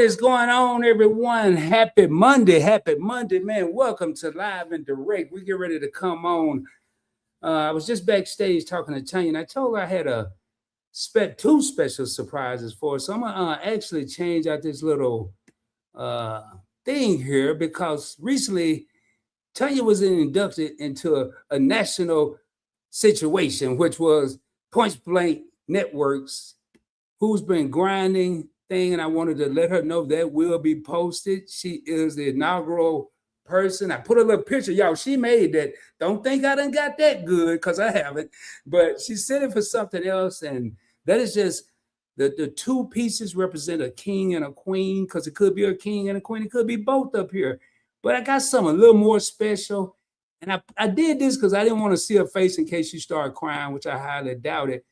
is going on, everyone? Happy Monday, man. Welcome to Live and Direct. We get ready to come on. I was just backstage talking to Tanya, and I told her I had two special surprises for her. So I'm gonna actually change out this little thing here because recently Tanya was inducted into a national situation, which was Point Blank Networks, who's been grinding thing, and I wanted to let her know that will be posted. She is the inaugural person. I put a little picture, y'all. She made that. Don't think I done got that good because I haven't, but she sent it for something else, and that is just the two pieces represent a king and a queen because it could be a king and a queen. It could be both up here, but I got something a little more special, and I did this because I didn't want to see her face in case she started crying, which I highly doubt it.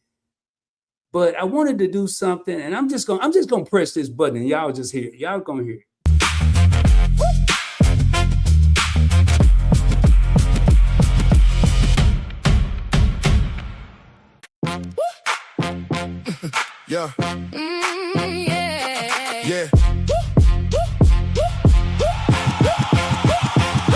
But I wanted to do something, and I'm just gonna press this button, and y'all just hear it. Y'all gonna hear it. Yeah. Yeah.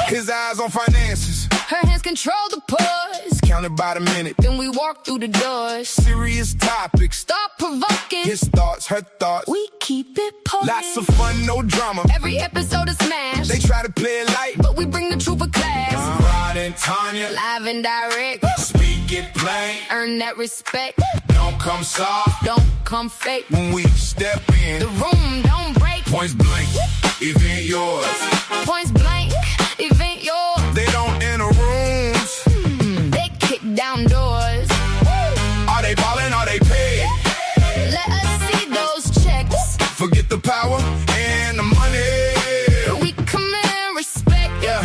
His eyes on finances. Her hands control the pause. Counted by the minute. Then we walk through the doors. Serious topics. Stop provoking. His thoughts, her thoughts. We keep it poking. Lots of fun, no drama. Every episode is smashed. They try to play it light, but we bring the truth of class. Rod and Tanya. Live and direct. Speak it plain. Earn that respect. Don't come soft. Don't come fake. When we step in, the room don't break. Points blank, event yours. Points blank, event yours. They don't enter rooms. They kick down doors. Are they ballin'? Are they paid? Let us see those checks. Forget the power and the money. We come in respect. Yeah.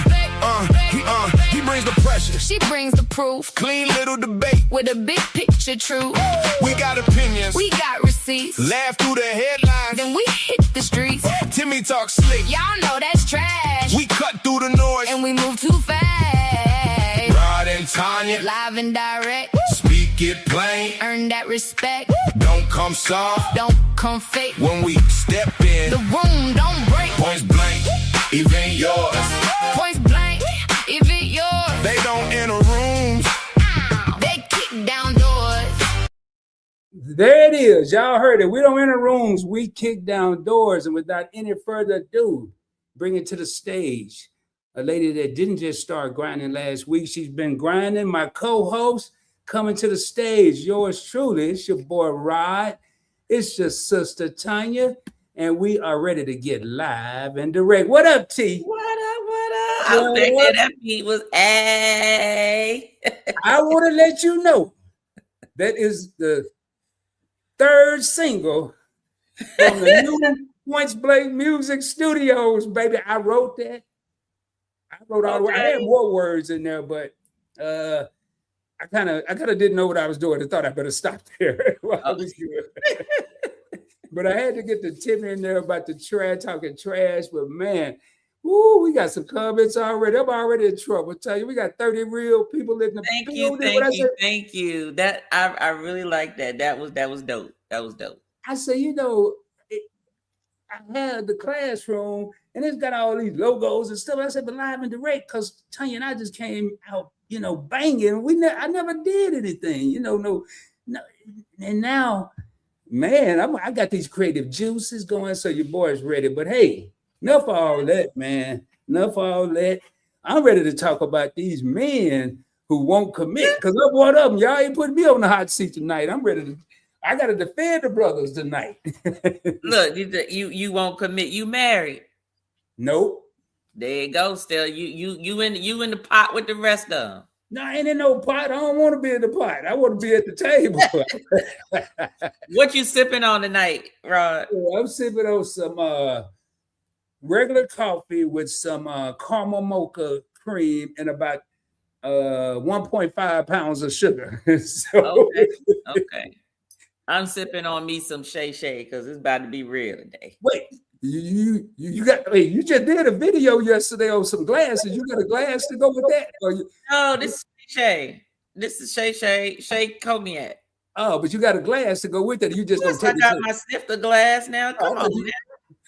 He brings the pressure. She brings the proof. Clean little debate with a big picture truth. We got opinions. We got receipts. Laugh through the headlines. Then we hit the streets. Timmy talk slick. Y'all know that's trash. We cut through the noise. And we move too fast. Rod and Tanya. Live and direct. Speak it plain. Earn that respect. Don't come soft. Don't come fake. When we step in, the room don't break. Points blank, event yours. Points blank, event yours. They don't enter rooms. They kick down doors. There it is. Y'all heard it. We don't enter rooms. We kick down doors. And without any further ado, bring it to the stage. A lady that didn't just start grinding last week. She's been grinding. My co-host coming to the stage. Yours truly. It's your boy Rod. It's your sister Tanya. And we are ready to get live and direct. What up, T? What up? I think that beat was A. I want to let you know that is the third single from the new Points Blank Music Studios, baby. I wrote that. I wrote all the way. I had more words in there, but I kind of didn't know what I was doing. I thought I better stop there. I was good. But I had to get the tip in there about the talking trash. But man, woo, we got some comments already. I'm already in trouble. I tell you, we got 30 real people in the building. Thank you. That I really like that. That was dope. That was dope. I say, I had the classroom and it's got all these logos and stuff. I said, but live and direct, because Tanya and I just came out, banging. I never did anything, no. And now, man, I got these creative juices going, so your boy's ready. But hey, enough of all that, man. Enough of all that. I'm ready to talk about these men who won't commit, because I'm one of them. Y'all ain't putting me on the hot seat tonight. I got to defend the brothers tonight. Look, you won't commit. You married? Nope. There you go. Still, you in the pot with the rest of them. No, I ain't in no pot. I don't want to be in the pot. I want to be at the table. What you sipping on tonight, Rod? I'm sipping on some regular coffee with some caramel mocha cream and about 1.5 pounds of sugar. Okay. I'm sipping on me some Shay Shay because it's about to be real today. Wait, you just did a video yesterday on some glasses. You got a glass to go with that? No, this is Shay. This is Shay Cognac. Oh, but you got a glass to go with it. You just don't take I got my snifter glass now. Come on, man.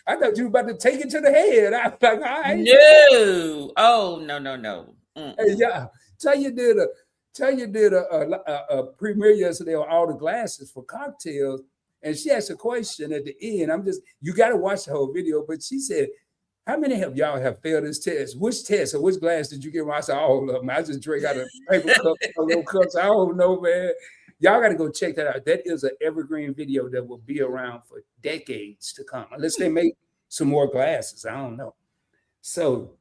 I thought you were about to take it to the head. I was like, all right. No. Oh, no. Hey, yeah. Tanya did a premiere yesterday on all the glasses for cocktails, and she asked a question at the end. You got to watch the whole video, but she said, how many of y'all have failed this test? Which test or which glass did you get? I said, all of them. I just drink out of paper cups, little cups. I don't know, man. Y'all got to go check that out. That is an evergreen video that will be around for decades to come, unless they make some more glasses. I don't know. So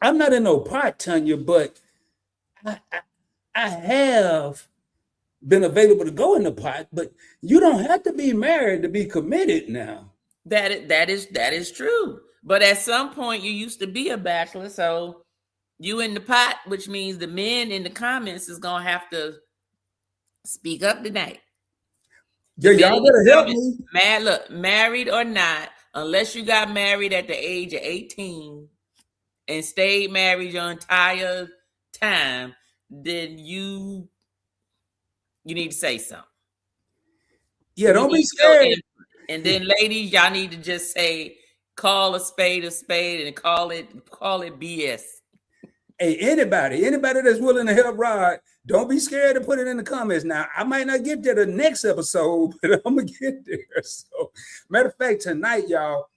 I'm not in no pot, Tanya, but I have been available to go in the pot, but you don't have to be married to be committed now. That is true. But at some point, you used to be a bachelor, so you in the pot, which means the men in the comments is gonna have to speak up tonight. Yeah, y'all better help me. Married or not, unless you got married at the age of 18 and stayed married your entire time, then you need to say something. Yeah, don't be scared. And then, ladies, y'all need to just say, call a spade and call it BS. Hey, anybody that's willing to help Rod, don't be scared to put it in the comments. Now, I might not get there the next episode, but I'm gonna get there. So, matter of fact, tonight, y'all,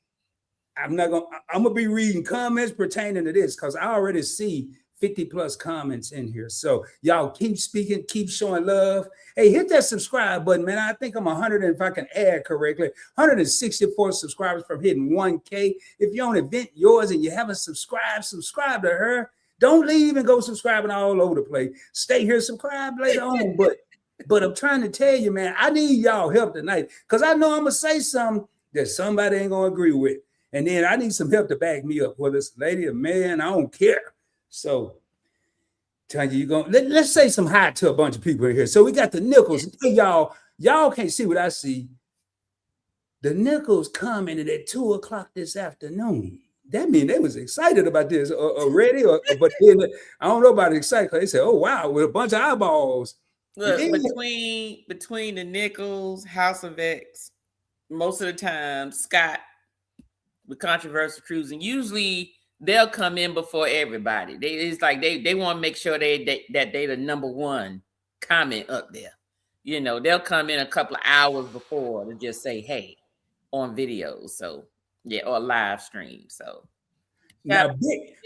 I'm gonna be reading comments pertaining to this because I already see 50 plus comments in here. So y'all keep speaking, keep showing love. Hey, hit that subscribe button, man. I think I'm 100, if I can add correctly, 164 subscribers from hitting 1K. If you're on Event Yours and you haven't subscribe to her. Don't leave and go subscribing all over the place. Stay here, subscribe later on. But I'm trying to tell you, man, I need y'all help tonight because I know I'm gonna say something that somebody ain't gonna agree with. And then I need some help to back me up, whether it's a lady or man, I don't care. So, Tanya, let's say some hi to a bunch of people in here. So we got the Nichols. Hey, y'all can't see what I see. The Nichols commented at 2:00 this afternoon. That means they was excited about this already, but then I don't know about excited because they said, "Oh wow," with a bunch of eyeballs. Look, between the Nichols, House of X, most of the time Scott with Controversial Cruising, usually they'll come in before everybody. They want to make sure that they the number one comment up there. You know, they'll come in a couple of hours before to just say, hey, on videos. So yeah, or live stream. So now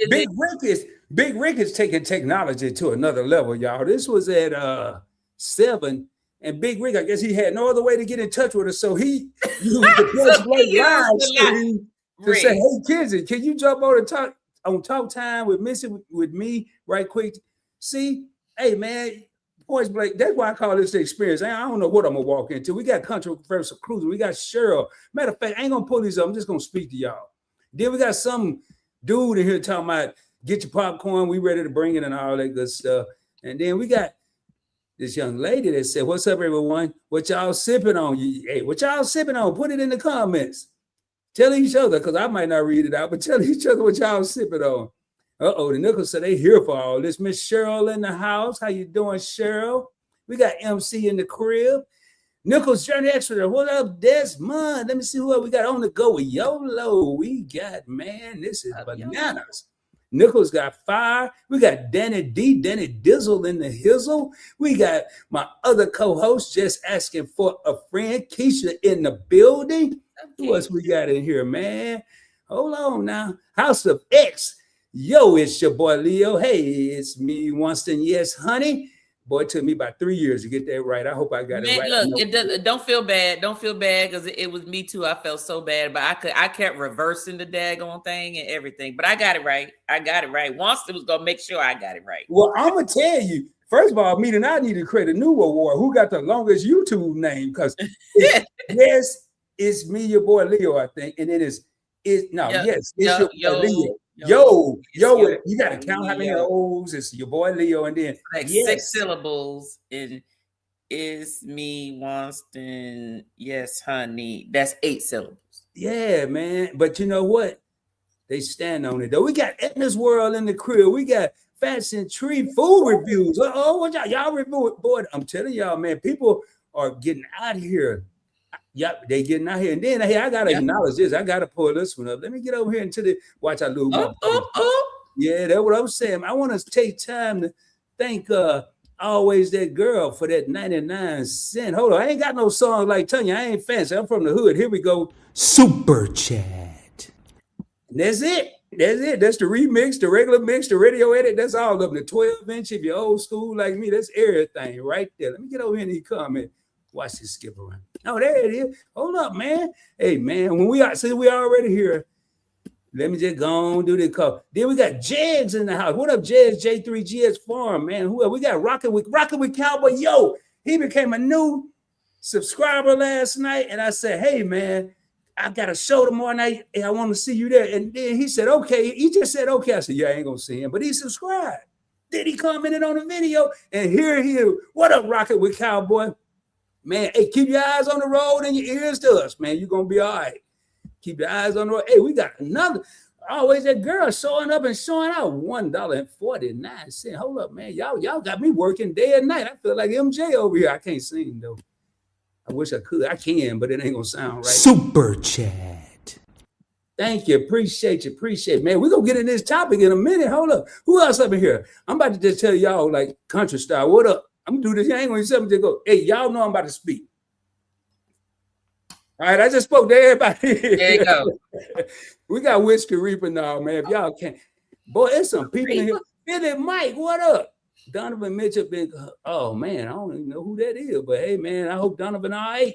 Big Rick is taking technology to another level, y'all. This was at 7, and Big Rick, I guess he had no other way to get in touch with us, so he used the live stream to say, "Hey, Kenzie, can you jump on and talk time with me right quick?" See, hey man, Boys Blake, that's why I call this the experience. I don't know what I'm gonna walk into. We got Controversial Cruising, we got Cheryl. Matter of fact, I ain't gonna pull these up. I'm just gonna speak to y'all. Then we got some dude in here talking about get your popcorn, we ready to bring it and all that good stuff. And then we got this young lady that said, "What's up, everyone? What y'all sipping on? Hey, what y'all sipping on? Put it in the comments. Tell each other, because I might not read it out, but tell each other what y'all sipping on." The Nichols said they here for all this. Miss Cheryl in the house. How you doing, Cheryl? We got MC in the crib. Nichols Journey Extra. What up, Desmond? Let me see who else we got on the go with YOLO. We got, man, this is bananas. Nichols got fire. We got Danny Dizzle in the hizzle. We got my other co-host just asking for a friend, Keisha in the building. Who else we got in here, man? Hold on now. House of X. Yo, it's your boy Leo. Hey, it's me, Winston. Yes, honey. Boy, it took me about 3 years to get that right. I hope I got it right. Look, don't feel bad. Don't feel bad because it was me too. I felt so bad, but I kept reversing the daggone thing and everything. But I got it right. Winston was gonna make sure I got it right. Well, I'm gonna tell you. First of all, me and I need to create a new award. Who got the longest YouTube name? Because yes, it's me, your boy Leo, I think, and then it's your boy Leo. Yo, you gotta count how many O's. It's your boy Leo, and then like 6 syllables. And it's me, Winston. Yes, honey. That's 8 syllables. Yeah, man. But you know what? They stand on it though. We got Edna's World in the crib. We got Fats and Tree food reviews. What y'all review it, boy? I'm telling y'all, man. People are getting out of here. Yep, they getting out here. And then hey, I gotta Yep. acknowledge this. I gotta pull this one up. Let me get over here into the watch I lose my Oh, oh, oh. Yeah, that's what I'm saying. I want to take time to thank always that girl for that 99 cent. Hold on, I ain't got no song like Tanya. I ain't fancy. I'm from the hood. Here we go. Super chat. And that's it. That's it. That's the remix, the regular mix, the radio edit. That's all of them. The 12-inch, if you're old school like me, that's everything right there. Let me get over here and he comment. Watch this skip around. Oh, there it is. Hold up, man. Hey, man, when we already here. Let me just go on do the call. Then we got Jegs in the house. What up, Jegs? J3GS Farm, man. Who else? We got Rockin' with Cowboy. Yo, he became a new subscriber last night. And I said, hey, man, I got a show tomorrow night and I want to see you there. And then he said, okay. He just said, okay. I said, yeah, I ain't going to see him. But he subscribed. Then he commented on the video. And here he is. What up, Rockin' with Cowboy? Man, hey, keep your eyes on the road and your ears to us, man. You're going to be all right. Keep your eyes on the road. Hey, we got another. Always that girl showing up and showing out $1.49. Hold up, man. Y'all got me working day and night. I feel like MJ over here. I can't sing, though. I wish I could. I can, but it ain't going to sound right. Super chat. Thank you. Appreciate you. Man, we're going to get in this topic in a minute. Hold up. Who else up in here? I'm about to just tell y'all, like, country style. What up? I'm going to do this. I ain't going to say just go. Hey, y'all know I'm about to speak. All right, I just spoke to everybody. There you go. We got Whiskey Reaper now, man. If y'all can't, boy, there's some people in here. Billy Mike, what up? Donovan Mitchell been. Oh man, I don't even know who that is, but hey, man, I hope Donovan all right.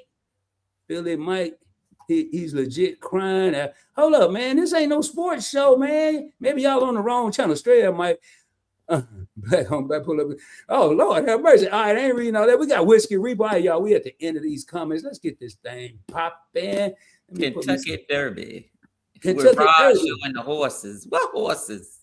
Billy Mike, he's legit crying. Hold up, man, this ain't no sports show, man. Maybe y'all on the wrong channel. Straight up, Mike. Black on black pull up. Oh Lord, have mercy. All right, I ain't reading all that. We got Whiskey Reaper. All right, y'all. We at the end of these comments. Let's get this thing popping. Kentucky Derby. Kentucky with Rod Derby. showing the horses. What horses?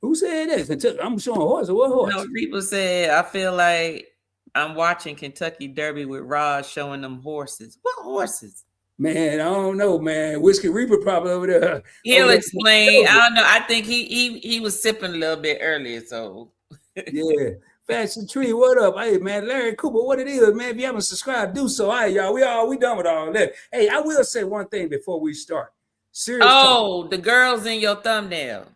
Who said that? Kentucky. I'm showing horses. What horse? No, people said I feel like I'm watching Kentucky Derby with Rod showing them horses. What horses? Man, I don't know, man. Whiskey Reaper probably over there. He'll explain. I don't know. I think he was sipping a little bit earlier, so yeah. Fashion Tree, what up? Hey, man, Larry Cooper, what it is, man? If you haven't subscribed, do so. All right, y'all. We done with all that. Hey, I will say one thing before we start. Serious talk. The girls in your thumbnail.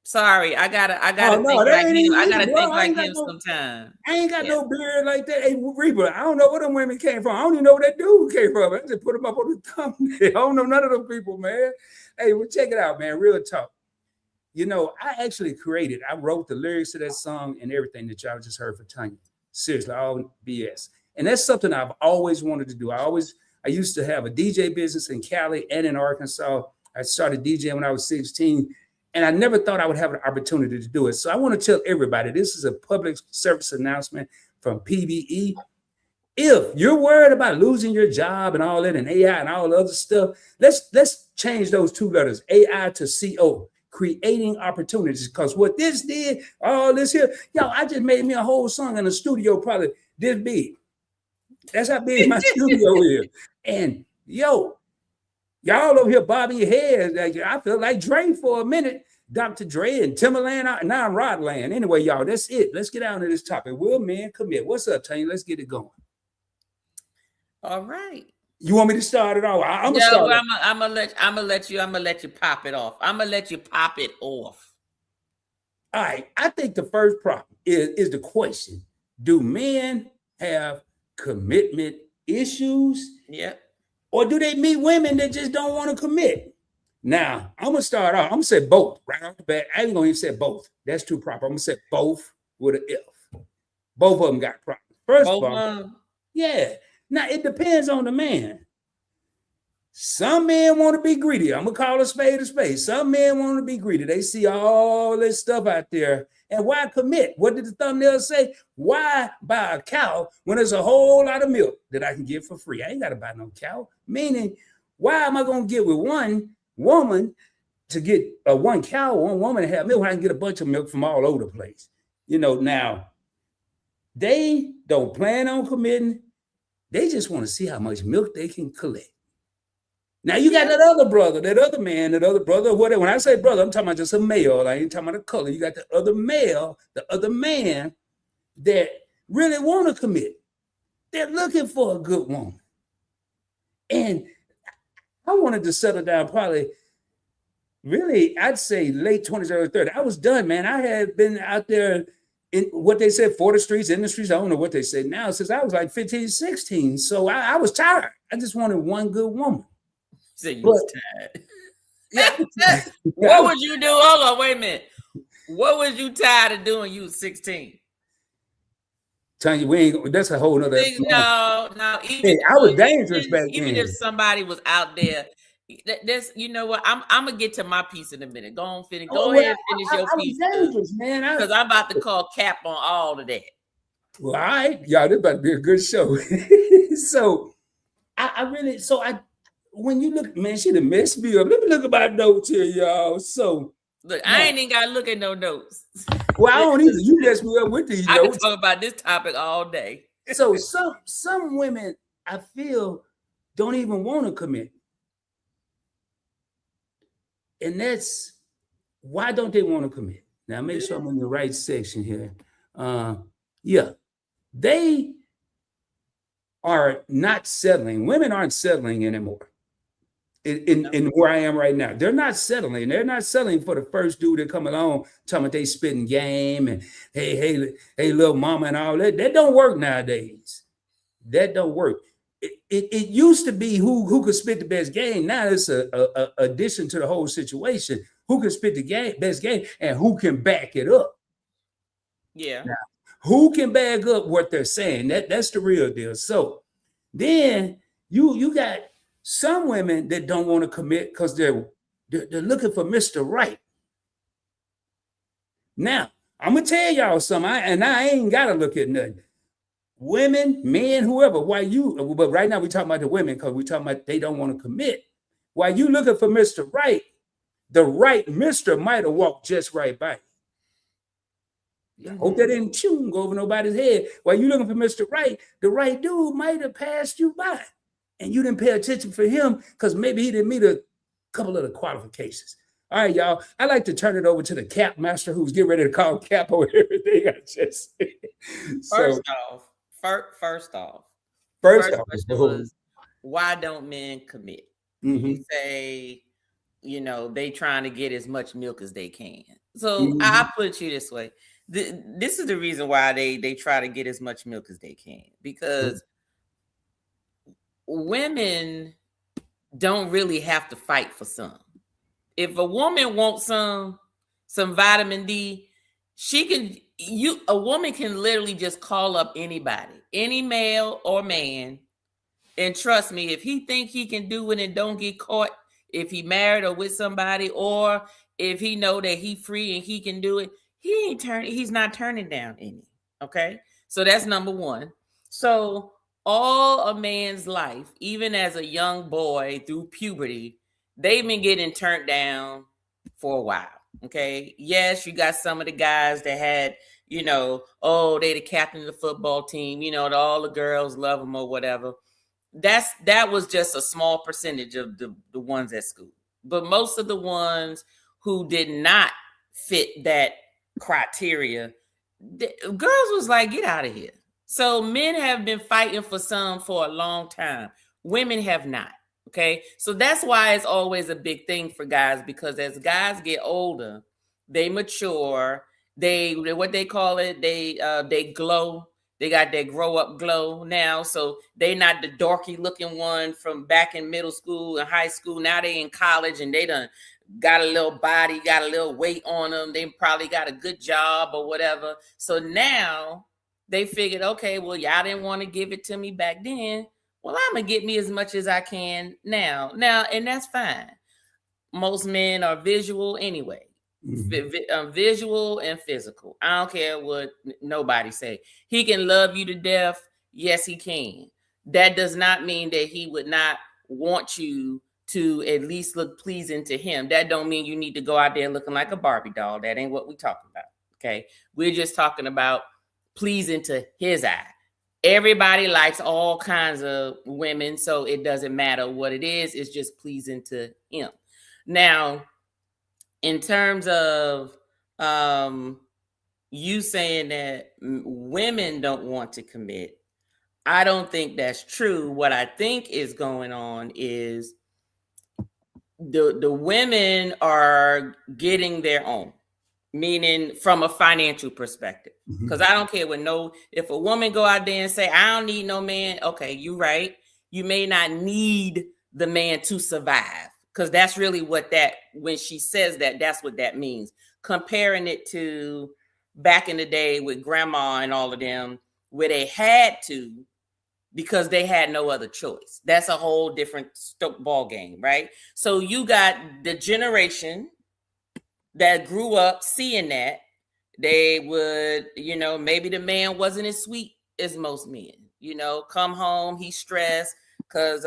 Sorry, I gotta no, think like ain't him. I even gotta bro. think I like ain't got him no- sometime. I ain't got no beard like that. Hey, Reaper, I don't know where them women came from. I don't even know where that dude came from. I just put him up on the thumbnail. I don't know none of them people, man. Hey, well, check it out, man. Real talk. You know, I actually I wrote the lyrics to that song and everything that y'all just heard for Tanya. Seriously, all BS. And that's something I've always wanted to do. I used to have a DJ business in Cali and in Arkansas. I started DJing when I was 16. And I never thought I would have an opportunity to do it. So I want to tell everybody, this is a public service announcement from PBE. If you're worried about losing your job and all that and AI and all the other stuff, let's change those two letters, AI to CO, creating opportunities. Because what this did, all this here, I just made me a whole song in the studio probably this big. That's how big my studio is. And y'all over here bobbing your heads. I feel like Dre for a minute. Dr. Dre and Timberland. Now I'm Rodland. Anyway, y'all, that's it. Let's get down to this topic. Will men commit? What's up, Tanya? Let's get it going. All right. You want me to start it off? I'm gonna let you pop it off. I'm gonna let you pop it off. All right. I think the first problem is the question: do men have commitment issues? Yep. Or do they meet women that just don't want to commit? Now, I'm going to start off. I'm going to say both right off the bat. I ain't going to even say both. That's too proper. I'm going to say both with an F. Both of them got problems. First of all, yeah. Now, it depends on the man. Some men want to be greedy. I'm going to call a spade a spade. Some men want to be greedy. They see all this stuff out there. And why commit? What did the thumbnail say? Why buy a cow when there's a whole lot of milk that I can get for free? I ain't got to buy no cow. Meaning, why am I going to get with one woman to get one cow, one woman to have milk when I can get a bunch of milk from all over the place? Now, they don't plan on committing. They just want to see how much milk they can collect. Now you got that other brother, that other man, that other brother, whatever. When I say brother, I'm talking about just a male. I ain't talking about a color. You got the other male, the other man that really want to commit. They're looking for a good woman. And I wanted to settle down probably really, I'd say late 20s, early 30s. I was done, man. I had been out there in what they said, for the streets, in the streets. I don't know what they say now, since I was like 15, 16. So I was tired. I just wanted one good woman. So you was tired. Yeah. What would you do? Hold on, wait a minute. What was you tired of doing? You was 16. Tanya, we ain't. That's a whole nother. No. Hey, I was dangerous back even then. if somebody was out there, that's you know what? I'm gonna get to my piece in a minute. Go on, finish. Go ahead and finish your piece, dangerous, man. because I'm about to call cap on all of that. Well, all right, y'all, this about to be a good show. So, when you look, man, she done messed me up. Let me look at my notes here, y'all. So, look, I ain't even gotta look at no notes. Well, I don't either. You messed me up with these I notes. can talk about this topic all day. So some women, I feel, don't even want to commit. And that's why don't they want to commit? Now make sure I'm in the right section here. Yeah, they are not settling. Women aren't settling anymore. In where I am right now, they're not settling. They're not settling for the first dude that come along, talking about they spitting game and hey, little mama and all that. That don't work nowadays. That don't work. It used to be who could spit the best game. Now it's a addition to the whole situation. Who can spit the best game and who can back it up? Yeah. Now, who can back up what they're saying? That's the real deal. So then you got some women that don't want to commit because they're looking for Mr. Right. Now, I'm gonna tell y'all something, I ain't gotta look at nothing. Women, men, whoever, but right now we're talking about the women because we're talking about they don't want to commit. While you looking for Mr. Right, the right Mr. might have walked just right by you. I hope that didn't go over nobody's head. While you looking for Mr. Right, the right dude might have passed you by. And you didn't pay attention for him because maybe he didn't meet a couple of the qualifications. All right, y'all. I'd like to turn it over to the cap master who's getting ready to call cap over everything I just said. First off, question was, why don't men commit? You say, they trying to get as much milk as they can. So I put it to you this way. This is the reason why they try to get as much milk as they can, because women don't really have to fight for some. If a woman wants some vitamin D, a woman can literally just call up anybody, any male or man. And trust me, if he think he can do it and don't get caught, if he married or with somebody, or if he know that he free and he can do it, he's not turning down any. Okay. So that's number one. So all a man's life, even as a young boy through puberty, they've been getting turned down for a while. Okay. Yes, you got some of the guys that had, they the captain of the football team, all the girls love them or whatever. That was just a small percentage of the ones at school. But most of the ones who did not fit that criteria, girls was like, get out of here. So men have been fighting for some for a long time. Women have not. Okay. So that's why it's always a big thing for guys, because as guys get older, they mature, what they call it, they glow. They got their grow up glow now. So they not the dorky looking one from back in middle school and high school. Now they in college and they done got a little body, got a little weight on them. They probably got a good job or whatever. So now they figured, okay, well, y'all didn't want to give it to me back then. Well, I'm going to get me as much as I can now. And that's fine. Most men are visual anyway. Visual and physical. I don't care what nobody say. He can love you to death. Yes, he can. That does not mean that he would not want you to at least look pleasing to him. That don't mean you need to go out there looking like a Barbie doll. That ain't what we're talking about. Okay. We're just talking about pleasing to his eye. Everybody likes all kinds of women, so it doesn't matter what it is. It's just pleasing to him. Now, in terms of you saying that women don't want to commit, I don't think that's true. What I think is going on is the women are getting their own, meaning from a financial perspective. Because I don't care if a woman go out there and say, I don't need no man. Okay, you right. You may not need the man to survive. Because that's really when she says that, that's what that means. Comparing it to back in the day with grandma and all of them, where they had to, because they had no other choice. That's a whole different ball game, right? So you got the generation that grew up seeing that. They would, maybe the man wasn't as sweet as most men. Come home, he's stressed because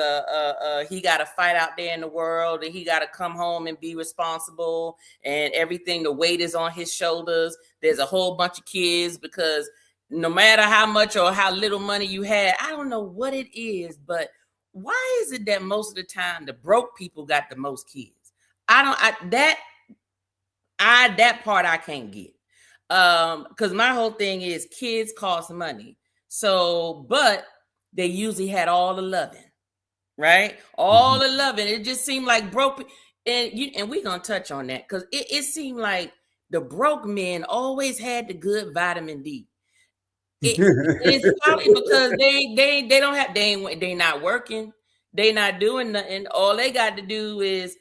he got to fight out there in the world, and he got to come home and be responsible, and everything, the weight is on his shoulders. There's a whole bunch of kids, because no matter how much or how little money you had, I don't know what it is, but why is it that most of the time the broke people got the most kids? That part I can't get. Because my whole thing is kids cost money. So, but they usually had all the loving, right? All the loving. It just seemed like broke, and we're gonna touch on that, because it seemed like the broke men always had the good vitamin D. It's probably because they don't have, they not working, they not doing nothing. All they got to do is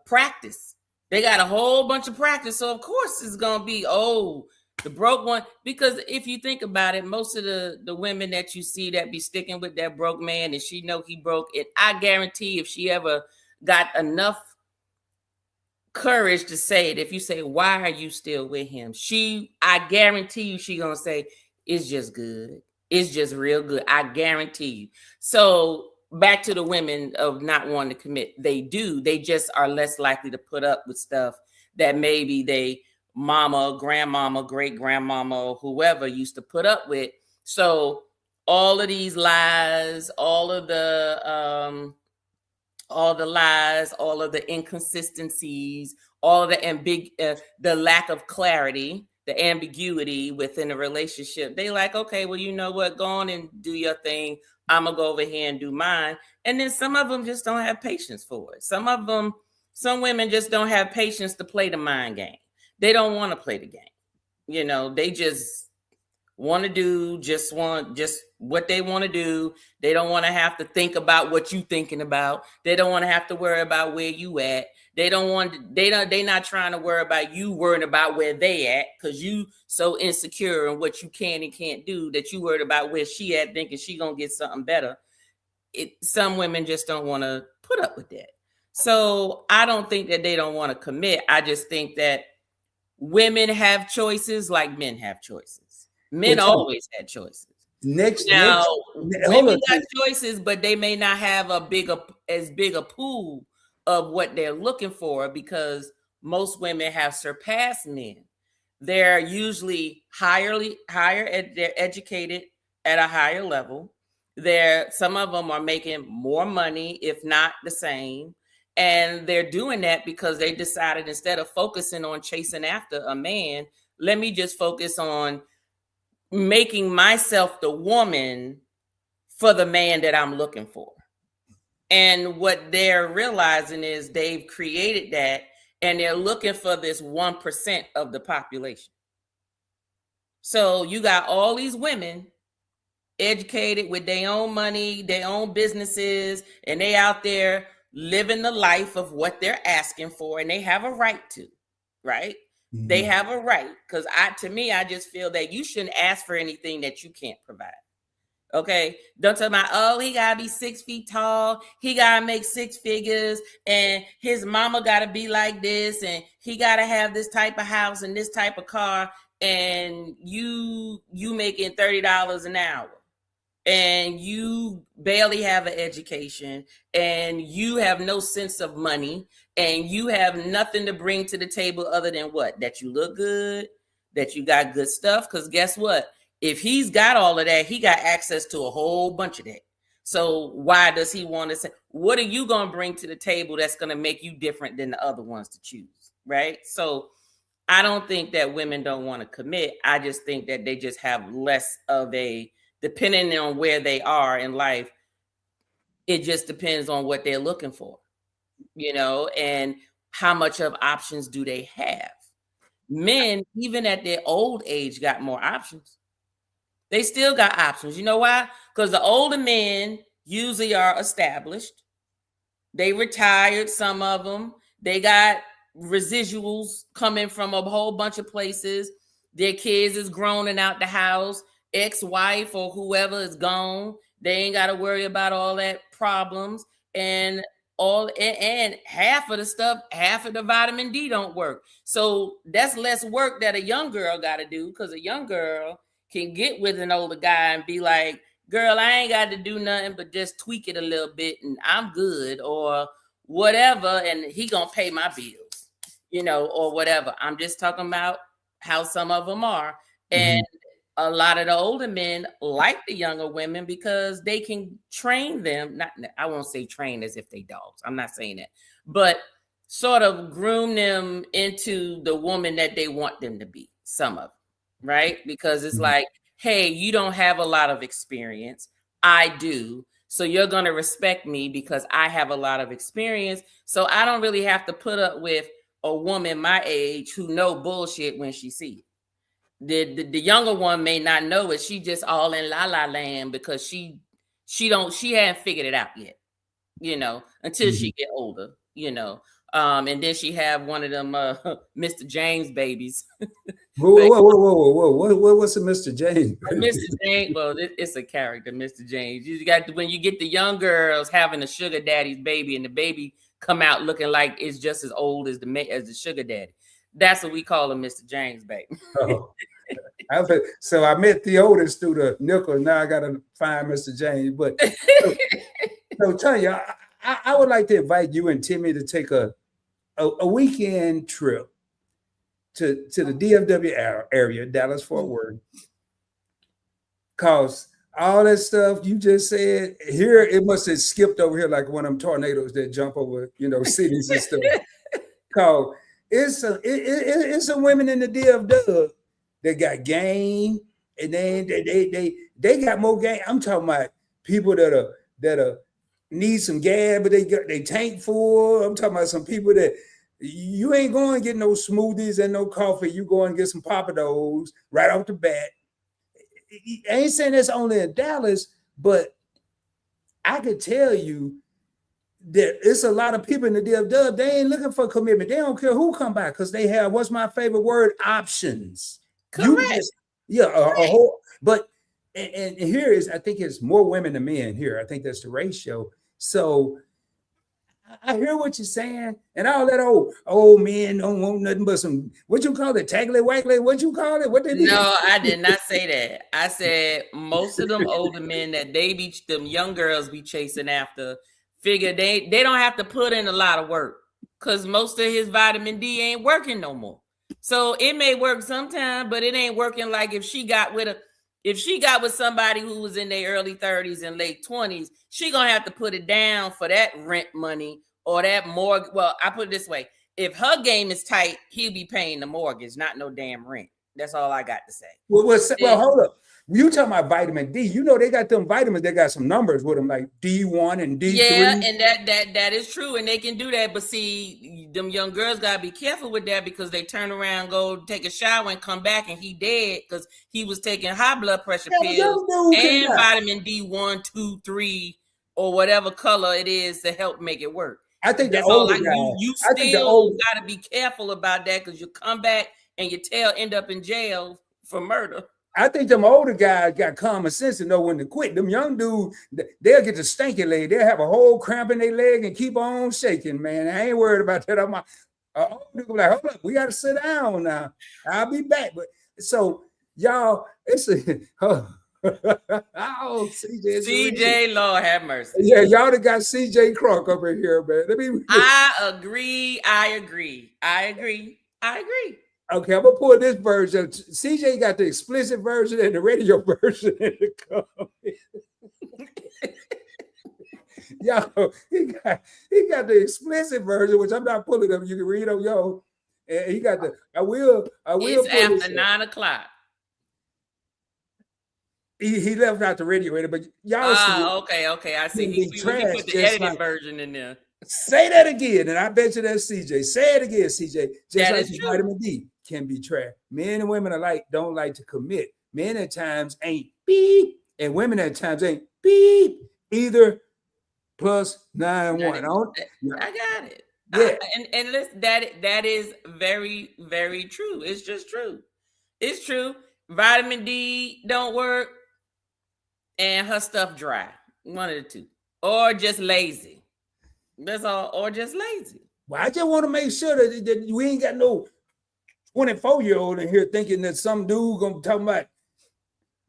practice. They got a whole bunch of practice, so of course it's gonna be the broke one. Because if you think about it, most of the women that you see that be sticking with that broke man, and she know he broke it, I guarantee if she ever got enough courage to say it, if you say, why are you still with him, I guarantee you she gonna say, it's just good, it's just real good. I guarantee you. So back to the women of not wanting to commit, they just are less likely to put up with stuff that maybe they mama, grandmama, great grandmama, whoever used to put up with. So all of these lies, all of the lies, all of the inconsistencies, all of the lack of clarity, the ambiguity within a relationship. They like, okay, well, you know what? Go on and do your thing. I'm going to go over here and do mine. And then some of them just don't have patience for it. Some women just don't have patience to play the mind game. They don't want to play the game. They just want to do just what they want to do. They don't want to have to think about what you thinking about. They don't want to have to worry about where you at. They not trying to worry about you worrying about where they at, because you so insecure in what you can and can't do that you worried about where she at, thinking she gonna get something better. Some women just don't want to put up with that. So I don't think that they don't want to commit. I just think that women have choices like men have choices. Men always had choices. Women got choices, but they may not have as big a pool of what they're looking for, because most women have surpassed men. They're usually they're educated at a higher level. Some of them are making more money, if not the same. And they're doing that because they decided, instead of focusing on chasing after a man, let me just focus on making myself the woman for the man that I'm looking for. And what they're realizing is they've created that, and they're looking for this 1% of the population. So you got all these women educated with their own money, their own businesses, and they out there living the life of what they're asking for, and they have a right to, right? Mm-hmm. They have a right, because I just feel that you shouldn't ask for anything that you can't provide. Okay, don't tell me, he gotta be 6 feet tall, he gotta make 6 figures, and his mama gotta be like this, and he gotta have this type of house and this type of car, and you making $30 an hour, and you barely have an education, and you have no sense of money, and you have nothing to bring to the table other than what? That you look good, that you got good stuff. Because guess what? If he's got all of that, he got access to a whole bunch of that. So why does he want to say, what are you going to bring to the table that's going to make you different than the other ones to choose? Right? So I don't think that women don't want to commit. I just think that they just have less of a, depending on where they are in life, it just depends on what they're looking for, and how much of options do they have. Men, even at their old age, got more options. They still got options. You know why? Because the older men usually are established. They retired, some of them. They got residuals coming from a whole bunch of places. Their kids is grown and out the house. Ex-wife or whoever is gone. They ain't got to worry about all that problems. And half of the stuff, half of the vitamin D don't work. So that's less work that a young girl got to do, because a young girl can get with an older guy and be like, girl, I ain't got to do nothing but just tweak it a little bit and I'm good, or whatever, and he gonna pay my bills, or whatever. I'm just talking about how some of them are. And a lot of the older men like the younger women because they can train them. I won't say train as if they dogs. I'm not saying that, but sort of groom them into the woman that they want them to be, some of them, right? Because it's like, hey, you don't have a lot of experience. I do. So you're going to respect me because I have a lot of experience. So I don't really have to put up with a woman my age who know bullshit when she see it. The younger one may not know it. She just all in la la land because she hadn't figured it out yet, until she get older, and then she have one of them Mr. James babies. Whoa. What's a Mr. James? Mr. James, well, it's a character, Mr. James. You got when you get the young girls having a sugar daddy's baby, and the baby come out looking like it's just as old as the sugar daddy. That's what we call him, Mr. James, baby. Oh. So I met the oldest through the nickel. Now I got to find Mr. James. But so Tanya, I would like to invite you and Timmy to take a weekend trip to the DFW area, Dallas Fort Worth, because all that stuff you just said here, it must have skipped over here like one of them tornadoes that jump over, cities and stuff. Because it's some women in the DFW that got game, and then they got more game. I'm talking about people that need some gas, but they tank full. I'm talking about some people that you ain't going to get no smoothies and no coffee. You go and get some Papados right off the bat. I ain't saying that's only in Dallas, but I could tell you that it's a lot of people in the DFW. They ain't looking for commitment. They don't care who come by because they have, what's my favorite word? Options. Correct. A whole. But and here is, I think it's more women than men here. I think that's the ratio. So I hear what you're saying, and all that old men don't want nothing but some, what you call it, taggly waggly, what you call it? What they No, I did not say that. I said most of them older men that them young girls be chasing after, figure they don't have to put in a lot of work because most of his vitamin D ain't working no more. So it may work sometime, but it ain't working like if she got with somebody who was in their early 30s and late 20s, she gonna have to put it down for that rent money or that mortgage. Well, I put it this way: if her game is tight, he'll be paying the mortgage, not no damn rent. That's all I got to say. Well, hold up. You talking about vitamin D? They got them vitamins. They got some numbers with them, like D1 and D3. Yeah, and that is true, and they can do that. But see, them young girls gotta be careful with that because they turn around, go take a shower, and come back, and he dead because he was taking high blood pressure pills and vitamin D1, 2, 3, or whatever color it is to help make it work. I think that's all. You still gotta be careful about that because you come back and your tail end up in jail for murder. I think them older guys got common sense to know when to quit. Them young dudes, they'll get the stinky leg. They'll have a whole cramp in their leg and keep on shaking, man. I ain't worried about that. I'm like, hold up, we got to sit down now. I'll be back. But so, y'all, it's a... CJ, Lord have mercy. Yeah, y'all that got CJ Crunk up in here, man. I agree. Okay, I'm gonna pull this version. CJ got the explicit version and the radio version in the comment. Yo, he got the explicit version, which I'm not pulling up. You can read on yo, And he got the. I will. It's put this after up. 9 o'clock. He left out the radio, but y'all see it. Okay. I see. Can He be trash, put the just edited like- version in there. Say that again, and I bet you that's CJ. Say it again, CJ. Just That like is the true. vitamin D can be trash. Men and women alike don't like to commit. Men at times ain't beep, and women at times ain't beep either. Plus 9-1. I got it. Yeah. And listen, that is very, very true. It's just true. It's true. Vitamin D don't work, and her stuff dry. One of the two, or just lazy. That's all, or just lazy. Well, I just want to make sure that we ain't got no 24-year-old in here thinking that some dude gonna talk about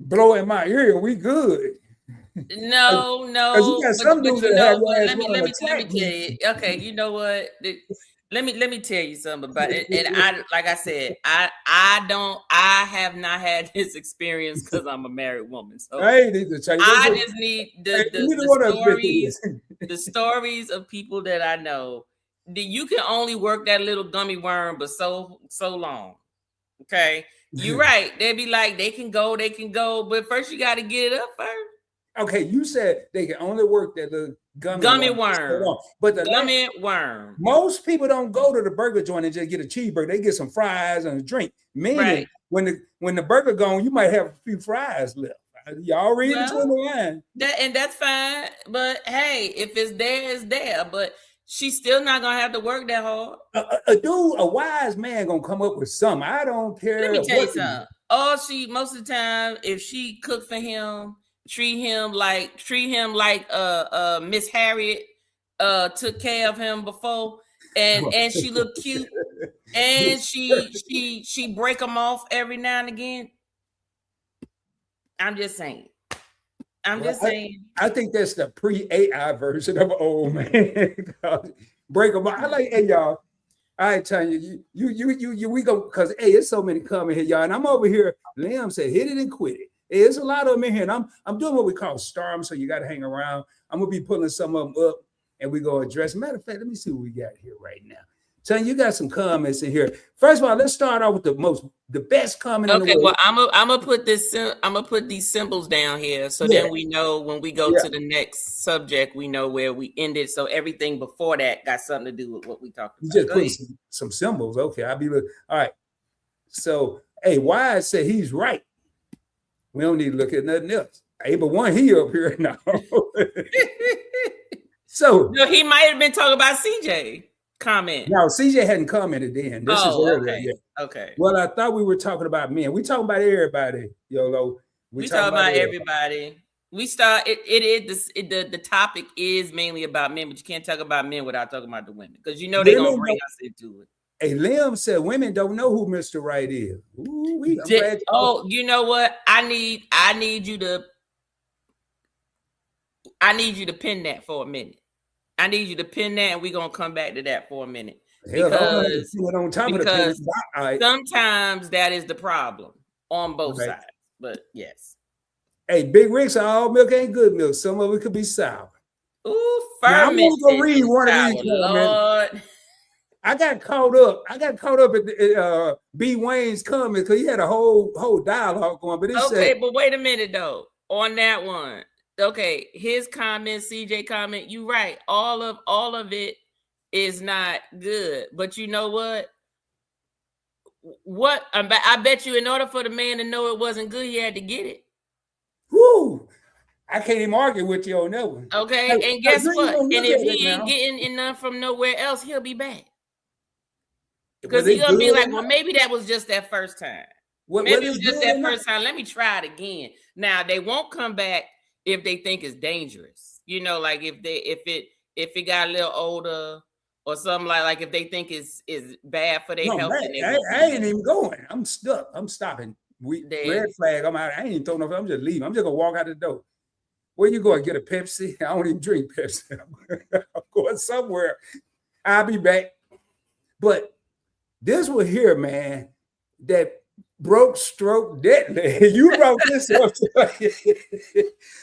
blowing my ear. We good. No. you got some dudes that have your ass let me wanting to tell attack you. Okay, you know what? Let me tell you something about it. And I, like I said, I have not had this experience because I'm a married woman. So I ain't need to tell you. I just need Hey, neither one of us been through stories, this. the stories of people that I know. That you can only work that little gummy worm, but so long. Okay, you're right. They'd be like, they can go, but first you got to get it up first. Okay, you said they can only work that little Gummy worm. But the Gummy worm. most people don't go to the burger joint and just get a cheeseburger. They get some fries and a drink. Meaning, Right. when the burger gone, you might have a few fries left. Y'all read between the lines. That's fine. But hey, if it's there, it's there. But she's still not gonna have to work that hard. A wise man gonna come up with something. I don't care. Let me tell you what something. Most of the time, if she cook for him, treat him like Miss Harriet took care of him before, and she look cute, and she break him off every now and again. I'm just saying. I think that's the pre-AI version of an old man. Break them up. I like, hey y'all. I ain't telling you, we go because hey, it's so many coming here, y'all. And I'm over here. Liam said, hit it and quit it. Hey, there's a lot of them in here, and I'm doing what we call storm, so you got to hang around. I'm gonna be pulling some of them up, and we go address. Matter of fact, let me see what we got here right now. Tanya, you got some comments in here. First of all, let's start off with the best comment. Okay, well, I'm gonna put this. I'm gonna put these symbols down here, so then we know when we go to the next subject, we know where we ended. So everything before that got something to do with what we talked about. You just put some symbols. Okay, I'll be all right. So, hey, Wise said he's right. We don't need to look at nothing else. Hey, but one he up here now. So no, he might have been talking about CJ. Comment. No, CJ hadn't commented then. This is earlier. Okay. Yeah. Okay. Well, I thought we were talking about men. We talking about everybody, YOLO. We talking about everybody. We start the topic is mainly about men, but you can't talk about men without talking about the women because they're gonna bring us into it. Hey, Liam said women don't know who Mr. Right is. Ooh, you know what? I need you to pin that for a minute. I need you to pin that, and we're gonna come back to that for a minute. Because sometimes that is the problem on both sides. But yes. Hey, Big Rick said all milk ain't good milk. Some of it could be sour. Ooh, fermented. I'm gonna go read one of these. Lord. I got caught up at B. Wayne's comment because he had a whole dialogue going. But but wait a minute though. On that one. Okay, his comment, CJ comment, you right. All of it is not good. But you know what? I bet you in order for the man to know it wasn't good, he had to get it. Whoo! I can't even argue with you on that one. Okay, and guess what? And if he ain't getting enough from nowhere else, he'll be back. Because he's gonna be like, well, maybe that was just that first time. Maybe it was just that first time. Let me try it again. Now they won't come back if they think it's dangerous, like if it got a little older or something like if they think is bad for their health. I ain't even going. I'm stuck. I'm stopping. Red flag. I'm out. I ain't even throwing no. I'm just leaving. I'm just gonna walk out the door. Where you going? Get a Pepsi? I don't even drink Pepsi. I'm going somewhere. I'll be back. But this one here, man, that broke stroke deadly. You wrote this up.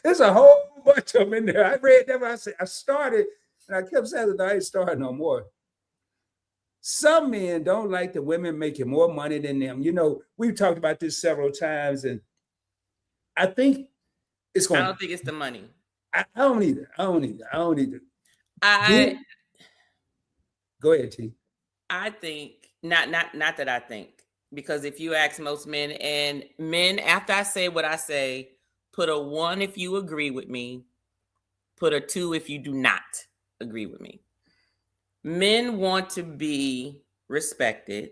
There's a whole bunch of them in there. I read that. I started, and I kept saying that I ain't starting no more. some men don't like the women making more money than them. You know, we've talked about this several times, and I think it's I going. don't think it's the money. I don't either. I don't either. I Go ahead, T. I think not that I think, because if you ask most men, and men, after I say what I say, put a 1 if you agree with me, put a 2 if you do not agree with me. Men want to be respected.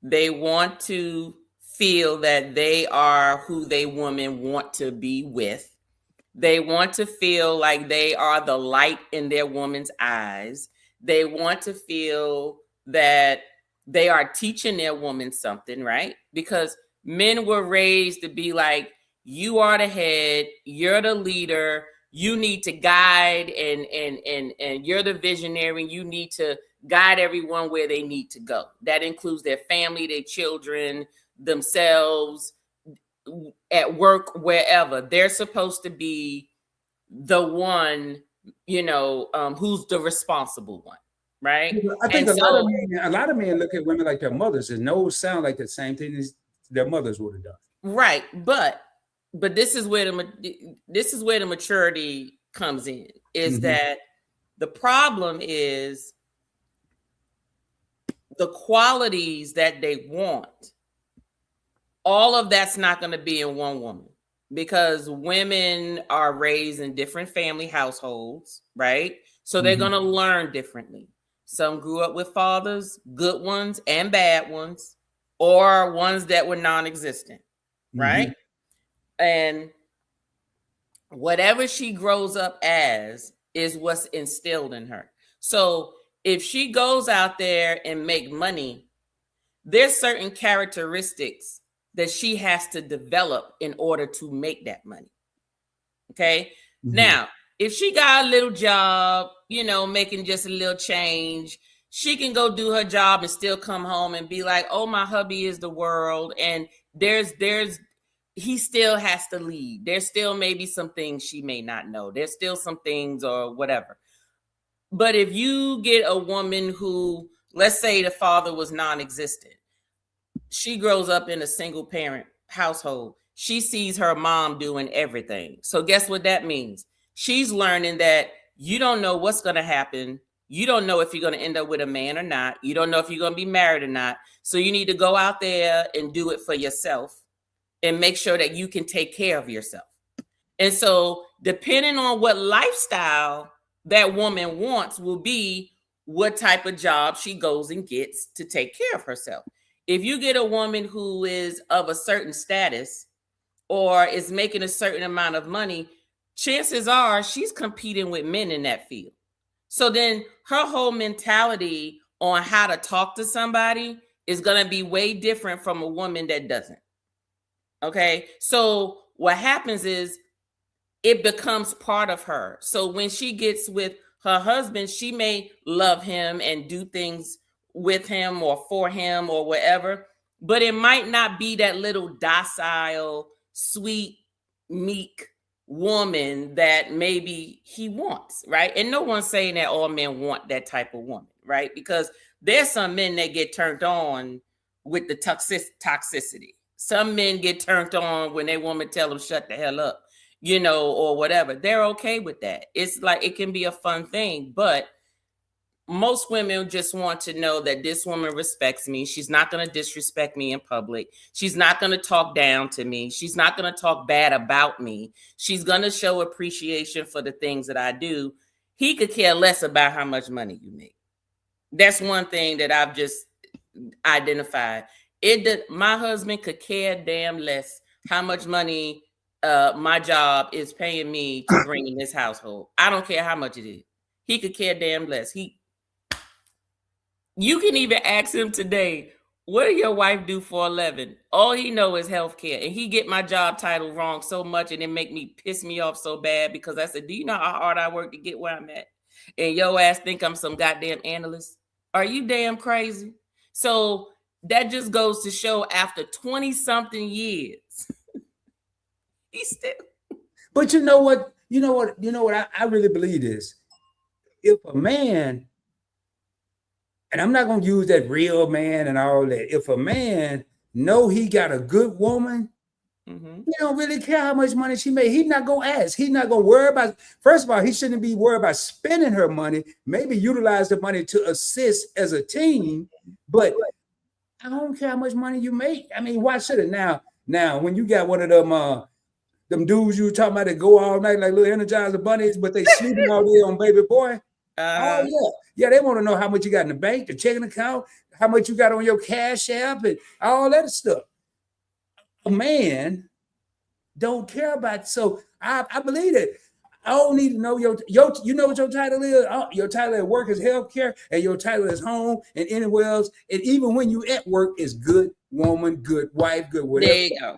They want to feel that they are who they women want to be with. They want to feel like they are the light in their woman's eyes. They want to feel that they are teaching their woman something, right? Because men were raised to be like, you are the head, you're the leader, you need to guide, and you're the visionary, you need to guide everyone where they need to go. That includes their family, their children, themselves, at work, wherever. They're supposed to be the one, who's the responsible one, right? I think a lot of men look at women like their mothers, and those sound like the same thing as their mothers would have done. Right, but this is where the maturity comes in. Is that the problem is the qualities that they want. All of that's not going to be in one woman, because women are raised in different family households, right? So they're going to learn differently. Some grew up with fathers, good ones and bad ones, or ones that were non-existent, right? And whatever she grows up as is what's instilled in her. So if she goes out there and make money, there's certain characteristics that she has to develop in order to make that money. Okay. Now, if she got a little job, making just a little change, she can go do her job and still come home and be like, oh, my hubby is the world. And he still has to lead. There's still maybe some things she may not know. There's still some things or whatever. But if you get a woman who, let's say the father was non-existent, she grows up in a single parent household. She sees her mom doing everything. So guess what that means? She's learning that you don't know what's going to happen. You don't know if you're going to end up with a man or not. You don't know if you're going to be married or not. So you need to go out there and do it for yourself and make sure that you can take care of yourself. And so depending on what lifestyle that woman wants will be what type of job she goes and gets to take care of herself. If you get a woman who is of a certain status or is making a certain amount of money, chances are she's competing with men in that field. So then her whole mentality on how to talk to somebody is going to be way different from a woman that doesn't. Okay. So what happens is it becomes part of her. So when she gets with her husband, she may love him and do things with him or for him or whatever, but it might not be that little docile, sweet, meek woman that maybe he wants, right? And no one's saying that all men want that type of woman, right? Because there's some men that get turned on with the toxicity. Some men get turned on when they woman tell them shut the hell up, or whatever. They're okay with that. It's like it can be a fun thing, but most women just want to know that this woman respects me. She's not going to disrespect me in public. She's not going to talk down to me. She's not going to talk bad about me. She's going to show appreciation for the things that I do. He could care less about how much money you make. That's one thing that I've just identified. My husband could care damn less how much money my job is paying me to bring in this household. I don't care how much it is. He could care damn less. You can even ask him today, what do your wife do for 11? All he know is healthcare. And he get my job title wrong so much and it piss me off so bad because I said, do you know how hard I work to get where I'm at? And your ass think I'm some goddamn analyst. Are you damn crazy? So that just goes to show after 20 something years, he's still. But you know what? I really believe this. If a man and I'm not gonna use that real man and all that. If a man know he got a good woman, he don't really care how much money she made. He's not gonna ask. He's not gonna worry about. First of all, he shouldn't be worried about spending her money. Maybe utilize the money to assist as a team. But I don't care how much money you make. I mean, why should it now? Now, when you got one of them dudes you were talking about that go all night like little Energizer bunnies, but they sleeping all day on baby boy. Oh yeah, they want to know how much you got in the bank, the checking account, how much you got on your Cash App, and all that stuff. A man don't care about. So I believe it. I don't need to know your you know what your title is? Your title at work is healthcare, and your title is home and anywhere else. And even when you at work is good woman, good wife, good whatever. There you go.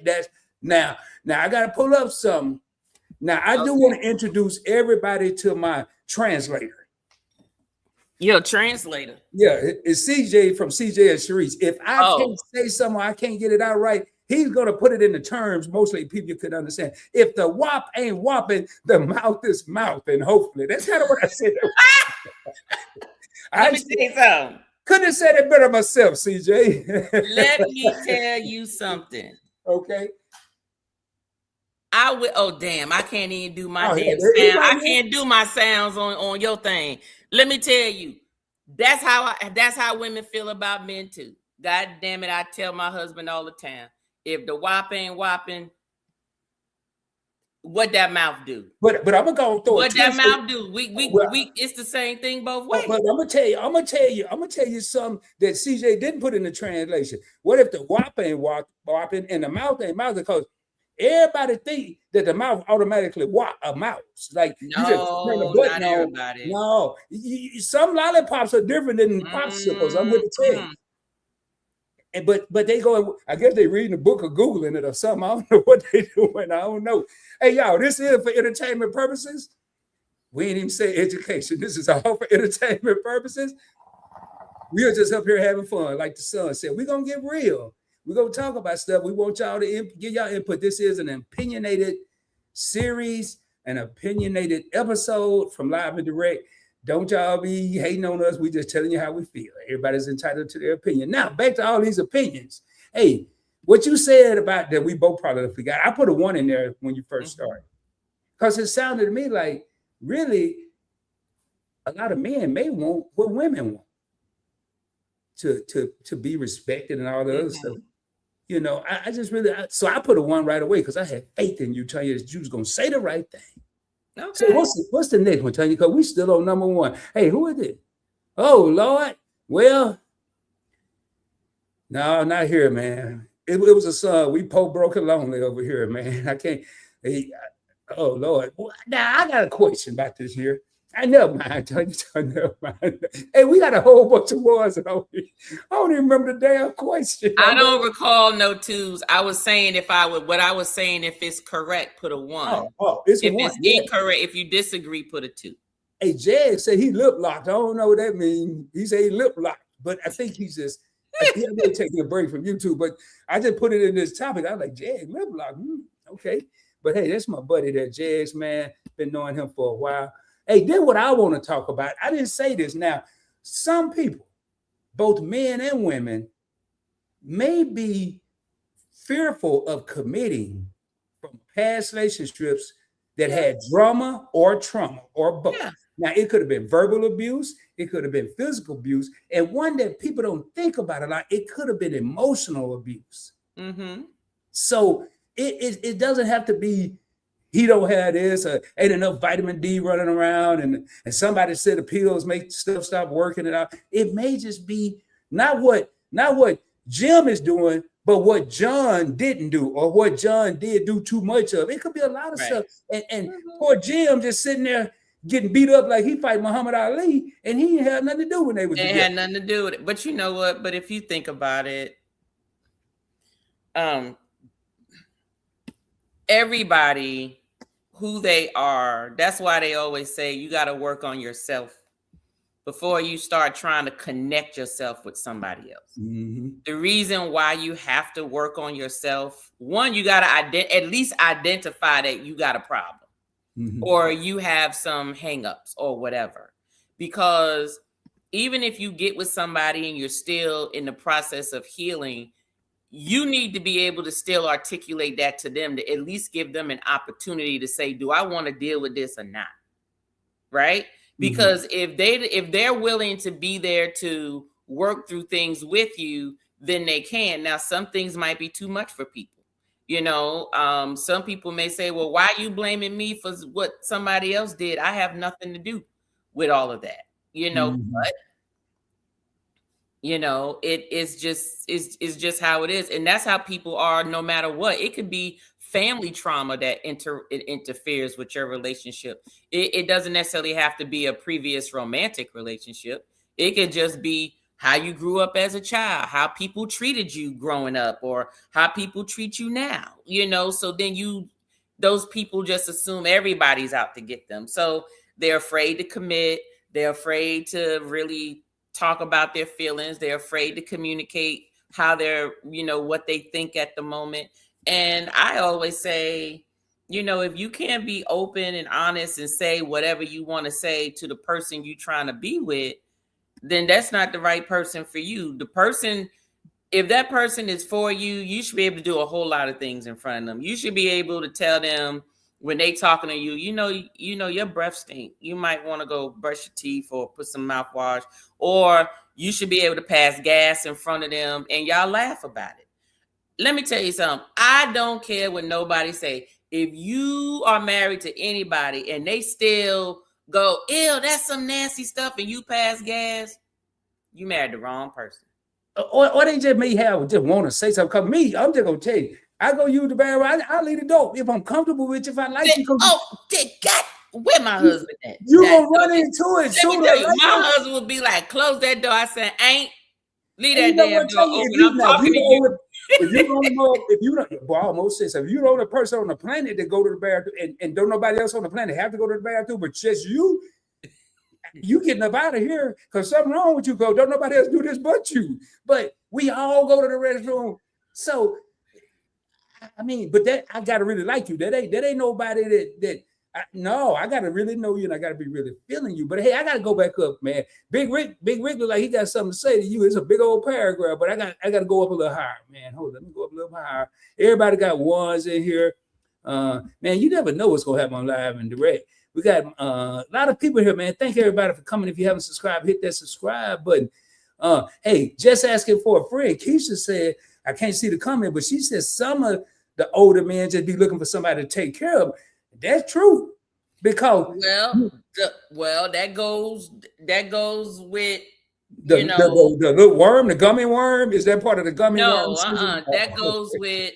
That's now I gotta pull up something. Now I do want to introduce everybody to my translator. Your translator. Yeah, it's CJ from CJ and Sharice. If I can't say something, I can't get it out right. He's gonna put it in the terms mostly people could understand. If the wop ain't whopping, the mouth is mouthing. Hopefully, that's kind of what I said. Let me say something. Couldn't have said it better myself, CJ. Let me tell you something. Okay. I will. Oh damn! I can't even do my damn yeah, sound. I can't do my sounds on your thing. Let me tell you, that's how women feel about men too. God damn it! I tell my husband all the time, if the whop ain't whopping, what that mouth do? But I'm gonna go through what that mouth do. We it's the same thing both ways. But I'm gonna tell you something that CJ didn't put in the translation. What if the whop ain't whopping and the mouth ain't mouthing? Because everybody think that the mouth automatically whop a mouse. Like you just turn the button on. No, some lollipops are different than popsicles. I'm gonna tell you. And but they go. I guess they reading the book or googling it or something. I don't know what they doing. I don't know. Hey y'all, this is for entertainment purposes. We ain't even say education. This is all for entertainment purposes. We are just up here having fun, like the son said. We're gonna get real. We're going to talk about stuff. We want y'all to give y'all input. This is an opinionated series, an opinionated episode from Live and Direct. Don't y'all be hating on us. We just telling you how we feel. Everybody's entitled to their opinion. Now, back to all these opinions. Hey, what you said about that, we both probably forgot. I put a 1 in there when you first started. Because it sounded to me like, really, a lot of men may want what women want. To be respected and all the other stuff. You know, I just really, so I put a 1 right away because I had faith in you, telling you that you was going to say the right thing. Okay. So what's the next one, Tanya? Because we still on number 1. Hey, who is it? Oh, Lord. Well, no, not here, man. It was a son. We broke and lonely over here, man. I can't. Oh, Lord. Now, I got a question about this here. I never mind, never mind. Hey, we got a whole bunch of ones. I don't even remember the damn question. I don't recall no 2s. I was saying if it's correct, put a 1. It's if a 1. It's incorrect, if you disagree, put a 2. Hey, Jag said he lip locked. I don't know what that means. He said he lip locked, but I think he's just taking a break from YouTube. But I just put it in this topic. I was like, Jag, lip locked. Okay. But hey, that's my buddy there, Jags, man. Been knowing him for a while. Hey, then what I want to talk about, I didn't say this. Now, some people, both men and women, may be fearful of committing from past relationships that had drama or trauma or both. Yeah. Now, it could have been verbal abuse. It could have been physical abuse. And one that people don't think about a lot, it could have been emotional abuse. So it doesn't have to be, he don't have this, ain't enough vitamin D running around, and somebody said the pills make stuff stop working and all. It may just be not what Jim is doing, but what John didn't do, or what John did do too much of. It could be a lot of stuff. And poor Jim just sitting there getting beat up like he fight Muhammad Ali, and he didn't have nothing to do when they were together. It had nothing to do with it. But you know what? But if you think about it, everybody who they are, that's why they always say you got to work on yourself before you start trying to connect yourself with somebody else. The reason why you have to work on yourself, one, you got to at least identify that you got a problem or you have some hangups or whatever. Because even if you get with somebody and you're still in the process of healing, you need to be able to still articulate that to them, to at least give them an opportunity to say, do I want to deal with this or not? Right? Because if they're willing to be there to work through things with you, then they can. Now, some things might be too much for people. Some people may say, well, why are you blaming me for what somebody else did? I have nothing to do with all of that, but it's just how it is. And that's how people are, no matter what. It could be family trauma that it interferes with your relationship. It doesn't necessarily have to be a previous romantic relationship. It could just be how you grew up as a child, how people treated you growing up, or how people treat you now, so then those people just assume everybody's out to get them. So they're afraid to commit. They're afraid to really talk about their feelings. They're afraid to communicate how they're, what they think at the moment. And I always say, if you can't be open and honest and say whatever you want to say to the person you're trying to be with, then that's not the right person for you. If that person is for you, you should be able to do a whole lot of things in front of them. You should be able to tell them when they talking to you, your breath stink. You might want to go brush your teeth or put some mouthwash, or you should be able to pass gas in front of them and y'all laugh about it. Let me tell you something. I don't care what nobody say. If you are married to anybody and they still go, ew, that's some nasty stuff, and you pass gas, you married the wrong person. Or they just may just want to say something. Because me, I'm just going to tell you, I go use the bathroom, I'll leave the door. If I'm comfortable with you, if I like you. Where my husband at? You going to run into it sooner or later. My husband would be like, close that door. I said, ain't. Leave that damn door open. I'm talking to you. If you don't know, I almost said, if you're the only person on the planet that go to the bathroom and don't nobody else on the planet have to go to the bathroom, but just you getting up out of here because something wrong with you, don't nobody else do this but you. But we all go to the restroom. So, I mean, but that I gotta really like you. That ain't nobody I gotta really know you and I gotta be really feeling you. But hey, I gotta go back up, man. Big Rick look like he got something to say to you. It's a big old paragraph, but I gotta go up a little higher, man. Hold on, let me go up a little higher. Everybody got ones in here. Man, you never know what's gonna happen on Live and Direct. We got a lot of people here, man. Thank everybody for coming. If you haven't subscribed, hit that subscribe button. Hey, just asking for a friend. Keisha said, I can't see the comment, but she said some of the older men just be looking for somebody to take care of them. That's true, because that goes with the little worm, the gummy worm. Is that part of the gummy worm? No, that goes with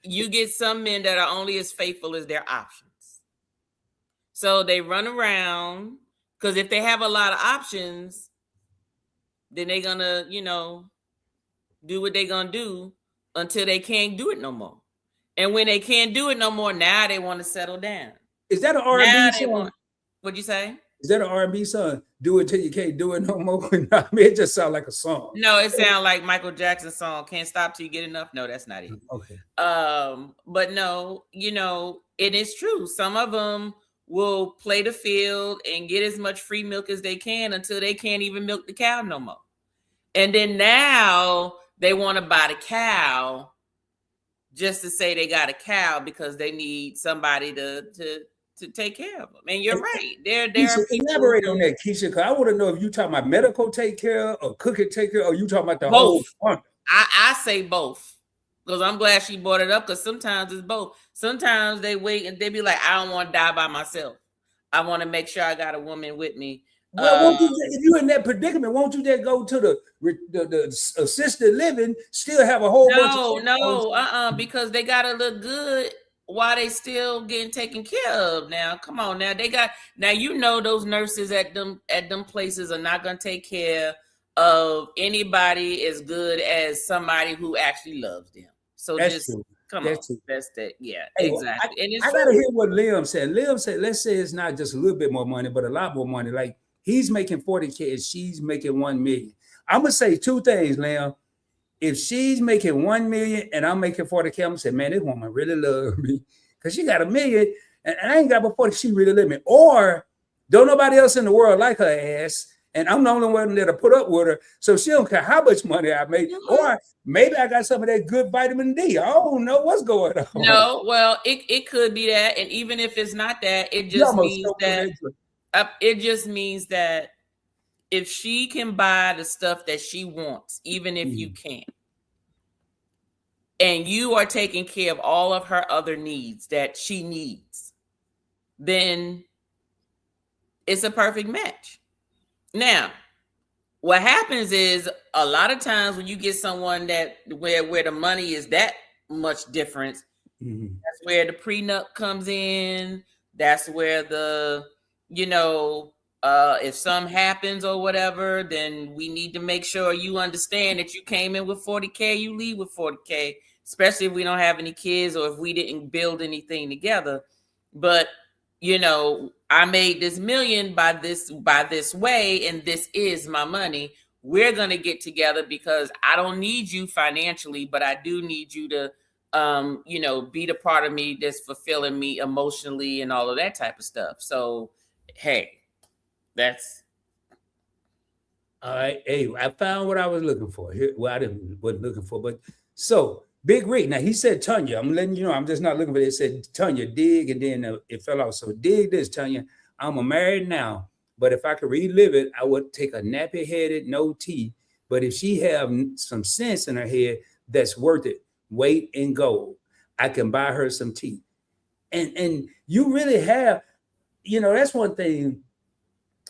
you get some men that are only as faithful as their options. So they run around because if they have a lot of options, then they're gonna do what they're gonna do until they can't do it no more. And when they can't do it no more, now they want to settle down. Is that an R&B song? What'd you say? Is that an R&B song? Do it till you can't do it no more. I mean, it just sounds like a song. No, it sounds like Michael Jackson's song. Can't stop till you get enough. No, that's not it. Okay. But no, it is true. Some of them will play the field and get as much free milk as they can until they can't even milk the cow no more. And then now they want to buy the cow just to say they got a cow because they need somebody to take care of them. And you're right. There are people. Elaborate on that, Keisha, because I want to know if you talking about medical take care or cooking take care, or you talking about the both. whole. I say both, because I'm glad she brought it up, because sometimes it's both. Sometimes they wait and they be like, I don't want to die by myself. I want to make sure I got a woman with me. Well, if you're in that predicament, won't you just go to the assisted living, still have a whole bunch of because they gotta look good while they still getting taken care of. Now, come on, now those nurses at them places are not gonna take care of anybody as good as somebody who actually loves them. So that's true. Come on, that's that. Yeah, hey, exactly. I gotta hear what Liam said. Liam said, let's say it's not just a little bit more money, but a lot more money. Like, he's making 40K and she's making 1 million. I'm gonna say two things, Liam. If she's making 1 million and I'm making 40K, I'm gonna say, man, this woman really loves me because she got 1 million and I ain't got but 40. She really loves me. Or don't nobody else in the world like her ass, and I'm the only one that'll put up with her. So she don't care how much money I make, or maybe I got some of that good vitamin D. I don't know what's going on. No, well, it could be that, and even if it's not that, it You just almost means stole that that drink. it just means that if she can buy the stuff that she wants, even if you can't, and you are taking care of all of her other needs that she needs, then it's a perfect match. Now, what happens is a lot of times when you get someone that where the money is that much difference, that's where the prenup comes in. That's where the, if something happens or whatever, then we need to make sure you understand that you came in with 40K, you leave with 40K, especially if we don't have any kids or if we didn't build anything together. But I made this million by this way, and this is my money. We're gonna get together because I don't need you financially, but I do need you to be the part of me that's fulfilling me emotionally and all of that type of stuff. So hey, that's all right. Hey, I found what I was looking for. Here, well, wasn't looking for, but so Big Rick. Now he said, Tanya, I'm letting you know, I'm just not looking for it. It said, Tanya, dig, and then it fell off. So dig this, Tanya. I'm a married now, but if I could relive it, I would take a nappy headed, no tea. But if she have some sense in her head, that's worth it. Weight in gold. I can buy her some tea. And you really have, that's one thing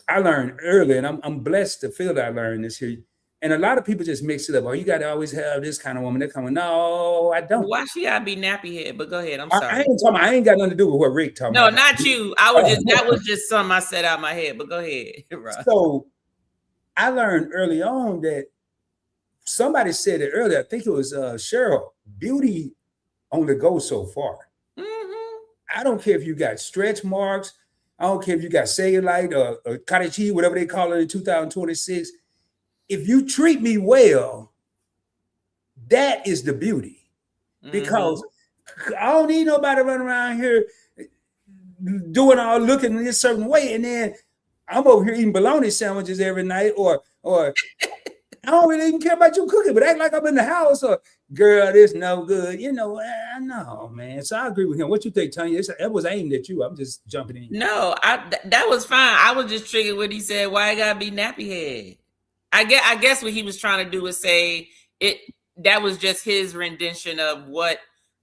I learned early, and I'm blessed to feel that I learned this here. And a lot of people just mix it up. Oh, you got to always have this kind of woman. They're coming. No, I don't. Why she gotta be nappy head? But go ahead. I'm I sorry. ain't talking. I ain't got nothing to do with what Rick talking No, about. not you. That was just something I said out my head. But go ahead, Ross. So I learned early on that somebody said it earlier. I think it was Cheryl. Beauty only goes so far. I don't care if you got stretch marks. I don't care if you got cellulite or cottage cheese, whatever they call it in 2026. If you treat me well, that is the beauty. Because I don't need nobody running around here doing all looking in this certain way. And then I'm over here eating bologna sandwiches every night, or I don't really even care about you cooking, but act like I'm in the house, or girl, this no good. I know, man. So I agree with him. What you think, Tanya? That was aimed at you. I'm just jumping in. No, that was fine. I was just triggered when he said, "Why I gotta be nappy head?" I guess what he was trying to do was say it. That was just his rendition of what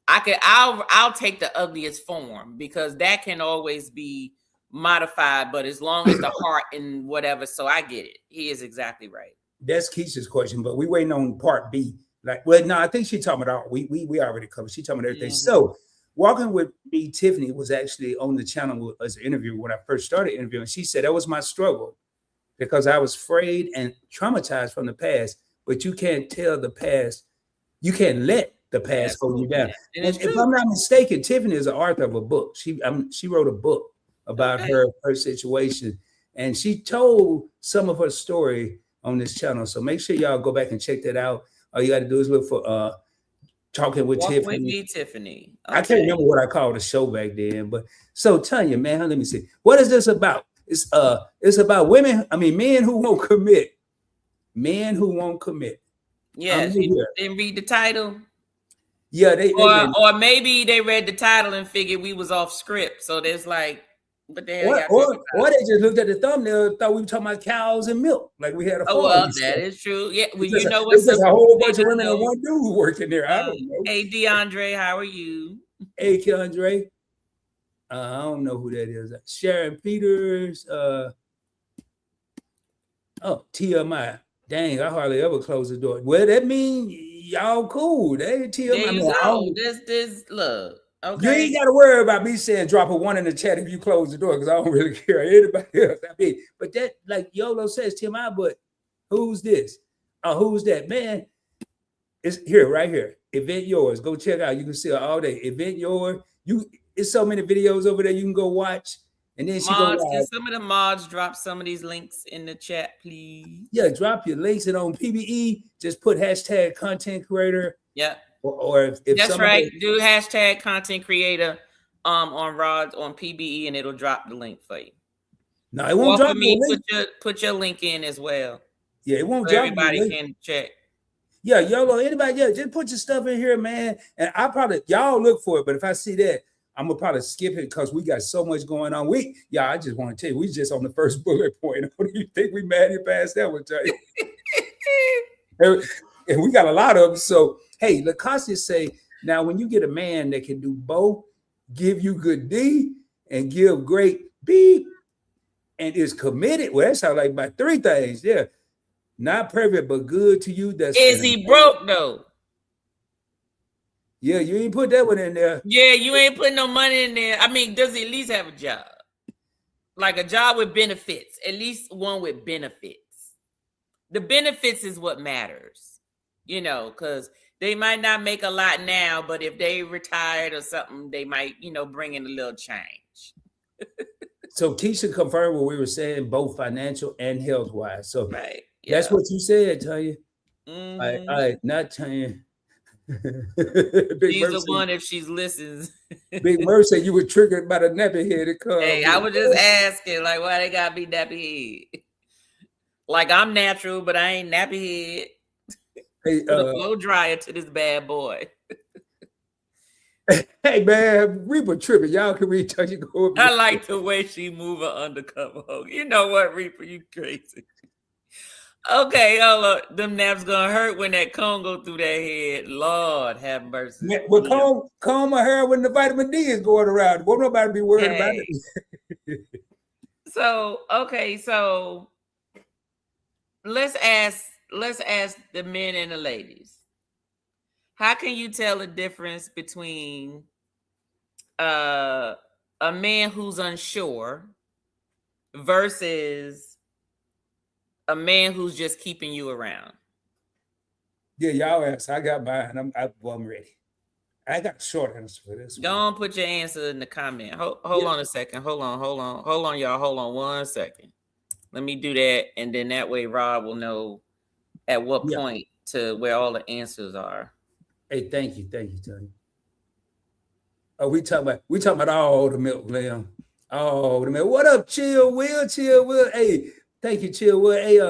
I'll take the ugliest form, because that can always be modified, but as long as the heart and whatever. So I get it. He is exactly right. That's Keisha's question, but we waiting on part B. No, I think she talking about we already covered. She talking about everything. So Walking with Me, Tiffany was actually on the channel as an interview when I first started interviewing. She said that was my struggle because I was afraid and traumatized from the past, but you can't tell the past. You can't let the past hold you down. And if I'm not mistaken, Tiffany is the author of a book. She wrote a book about her situation, and she told some of her story on this channel. So make sure y'all go back and check that out. All you got to do is look for Talking with Tiffany. With Me, Tiffany. Okay. I can't remember what I called the show back then, but so Tanya, man, let me see. What is this about? It's about men who won't commit. Men who won't commit. Yes, you didn't read the title. Yeah, or maybe they read the title and figured we was off script. So there's like, what the hell? Or they just looked at the thumbnail, thought we were talking about cows and milk, like we had a. Oh, well, that is true. Yeah, well, you know what's a whole bunch of women and one dude working there. I don't know. Hey, DeAndre, how are you? Hey, Keandre. I don't know who that is. Sharon Peters. TMI. Dang, I hardly ever close the door. Well, that means y'all cool. They TMI. This look. Okay. You ain't got to worry about me saying drop a one in the chat if you close the door, because I don't really care anybody else. But that, like Yolo says, TMI, but who's this? Who's that? Man, it's here, right here. Event Yours. Go check out. You can see it all day. Event Yours. It's so many videos over there you can go watch. And then can some of the mods drop some of these links in the chat, please? Yeah, drop your links. And on PBE, just put hashtag content creator. Yeah. Or if that's right, do hashtag content creator on PBE, and it'll drop the link for you. No, it won't Well, drop for no me, link. put your link in as well, Yeah, it won't so drop no everybody link. can check. Yeah, YOLO, anybody, yeah, just put your stuff in here, man. And I probably y'all look for it, but if I see that, I'm gonna probably skip it because we got so much going on. I just want to tell you, we just on the first bullet point. What do you think we mad at past that one, tell you? And we got a lot of them. So hey, Lacoste say now when you get a man that can do both, give you good D and give great B, and is committed. Well, that sounds like about three things. Yeah. Not perfect, but good to you. That's Is he broke though? Yeah, you ain't put that one in there. Yeah, you ain't putting no money in there. I mean, does he at least have a job? Like a job with benefits, at least one with benefits. The benefits is what matters, because they might not make a lot now, but if they retired or something, they might, bring in a little change. So Keisha confirmed what we were saying, both financial and health wise. So Right. that's what you said, Tanya. Mhm. All right, not Tanya. She's the one if she listens. Big Mercy, you were triggered by the nappy head. Hey, I was just asking, like, why they gotta be nappy head? Like I'm natural, but I ain't nappy head. Hey, Put a blow dryer to this bad boy. Hey man, Reaper tripping. Y'all can read Tanya go up. I like the way she move her undercover. You know what, Reaper? You crazy. Okay, hold up. Them naps gonna hurt when that cone go through that head. Lord have mercy. Well, comb my hair when the vitamin D is going around. Won't nobody be worried about it. So let's ask the men and the ladies. How can you tell the difference between a man who's unsure versus a man who's just keeping you around? Yeah, y'all ask. I got mine. I'm ready. I got a short answer for this. Don't put your answer in the comment. Hold on a second. Hold on, y'all. Hold on 1 second. Let me do that, and then that way Rob will know at what point to where all the answers are. Hey, thank you, Tony. Oh, we talking about all the milk, Liam. All the milk. What up, Chill Will? Hey, thank you, Chill Will. Hey,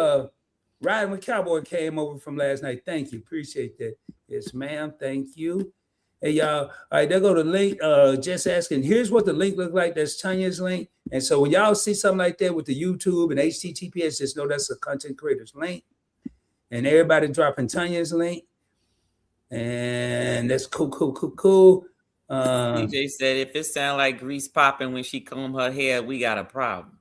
Ryan McCowboy came over from last night. Thank you, appreciate that. Yes, ma'am. Thank you. Hey, y'all. All right, there go the link. Just asking. Here's what the link look like. That's Tanya's link. And so when y'all see something like that with the YouTube and HTTPS, just know that's a content creator's link. And everybody dropping Tanya's link. And that's cool. DJ said if it sound like grease popping when she comb her hair, we got a problem.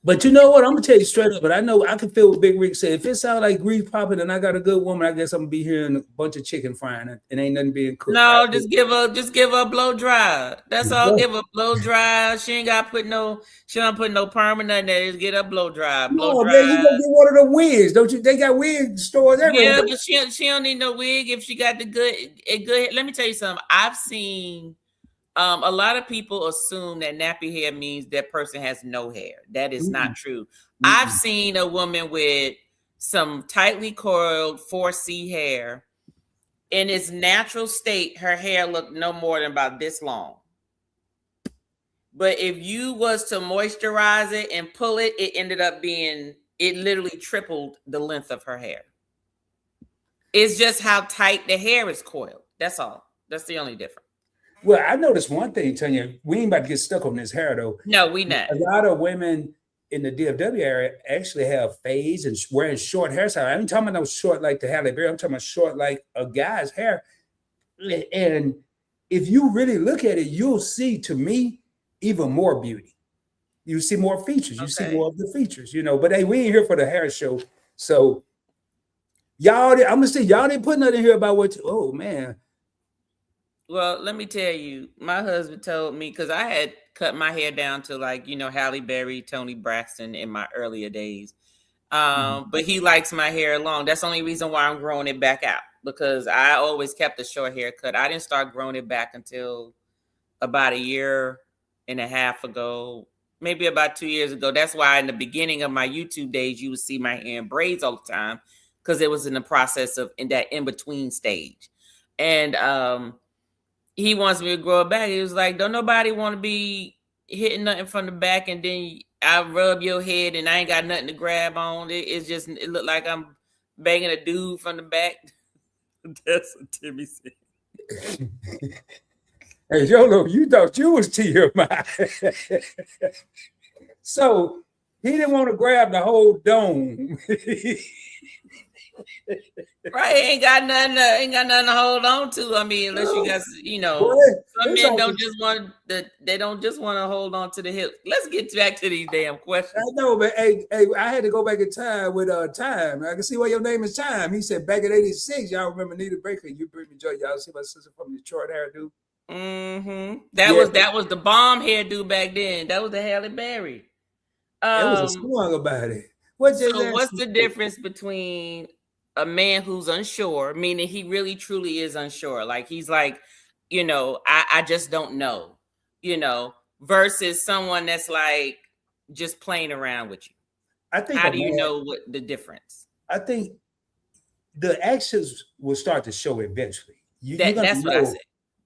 But you know what? I'm gonna tell you straight up. But I know I can feel what Big Rick said. If it sounds like grease popping and I got a good woman, I guess I'm gonna be hearing a bunch of chicken frying and ain't nothing being cooked. No, just give her a blow dry. That's all. Give her blow dry. She ain't got put no. She don't put no permanent in there. Just get her blow dry. No, man, you gonna get one of the wigs, don't you? They got wig stores everywhere. Yeah, but she don't need no wig if she got the good. Let me tell you something. I've seen. A lot of people assume that nappy hair means that person has no hair. That is not true. I've seen a woman with some tightly coiled 4C hair. In its natural state, her hair looked no more than about this long. But if you was to moisturize it and pull it, it literally tripled the length of her hair. It's just how tight the hair is coiled. That's all. That's the only difference. Well, I noticed one thing, Tanya. We ain't about to get stuck on this hair, though. No, we not. A lot of women in the DFW area actually have fades and wearing short hairstyle. I ain't talking about no short like the Halle Berry. I'm talking about short like a guy's hair. And if you really look at it, you'll see, to me, even more beauty. You see more features. You see more of the features, But hey, we ain't here for the hair show. So y'all, I'm gonna say y'all didn't put nothing here about oh man. Well, let me tell you, my husband told me, because I had cut my hair down to Halle Berry, Toni Braxton in my earlier days. But he likes my hair long. That's the only reason why I'm growing it back out, because I always kept a short haircut. I didn't start growing it back until about 1.5 years ago, maybe about 2 years ago. That's why in the beginning of my YouTube days, you would see my hair in braids all the time, because it was in the process of in that in-between stage. And he wants me to grow it back. He was like, don't nobody want to be hitting nothing from the back and then I rub your head and I ain't got nothing to grab on. It look like I'm banging a dude from the back. That's what Timmy said. Hey, Yolo, you thought you was TMI. So he didn't want to grab the whole dome. Right, ain't got nothing to hold on to. I mean, unless you got, some men don't just want they don't just want to hold on to the hip. Let's get back to these damn questions. I know, but hey, I had to go back in time with Time. I can see why your name is Time. He said back in '86, y'all remember Nita Baker? You bring me joy. Y'all see my sister from Detroit hairdo? Mm-hmm. That was the bomb hairdo back then. That was the Halle Berry. There was a song about it. What's the difference between a man who's unsure, meaning he really truly is unsure, like he's like, I just don't know, versus someone that's like just playing around with you? I think. How do you know what the difference? I think the actions will start to show eventually. That's what I said.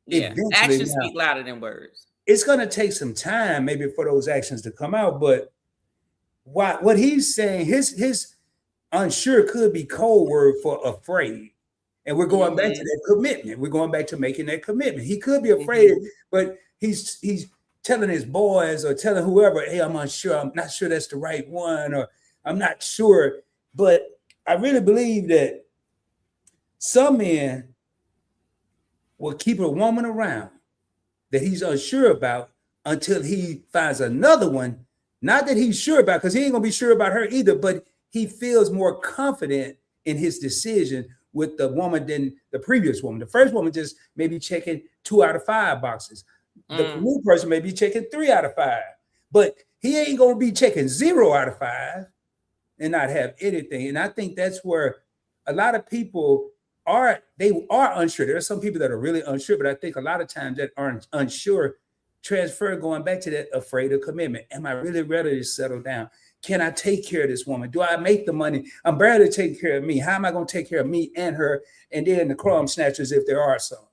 Yeah, actions speak louder than words. It's going to take some time, maybe, for those actions to come out. But what he's saying, his unsure could be code word for afraid. And we're going back to that commitment. We're going back to making that commitment. He could be afraid, but he's telling his boys or telling whoever, hey, I'm unsure. I'm not sure that's the right one, or I'm not sure. But I really believe that some men will keep a woman around that he's unsure about until he finds another one, not that he's sure about, because he ain't going to be sure about her either, but he feels more confident in his decision with the woman than the previous woman. The first woman just may be checking 2 out of 5 boxes. The new person may be checking 3 out of 5, but he ain't going to be checking 0 out of 5 and not have anything. And I think that's where a lot of people are unsure. There are some people that are really unsure, but I think a lot of times that aren't unsure transfer going back to that afraid of commitment. Am I really ready to settle down? Can I take care of this woman? Do I make the money? I'm barely taking care of me. How am I going to take care of me and her? And then the crumb snatchers, if there are some.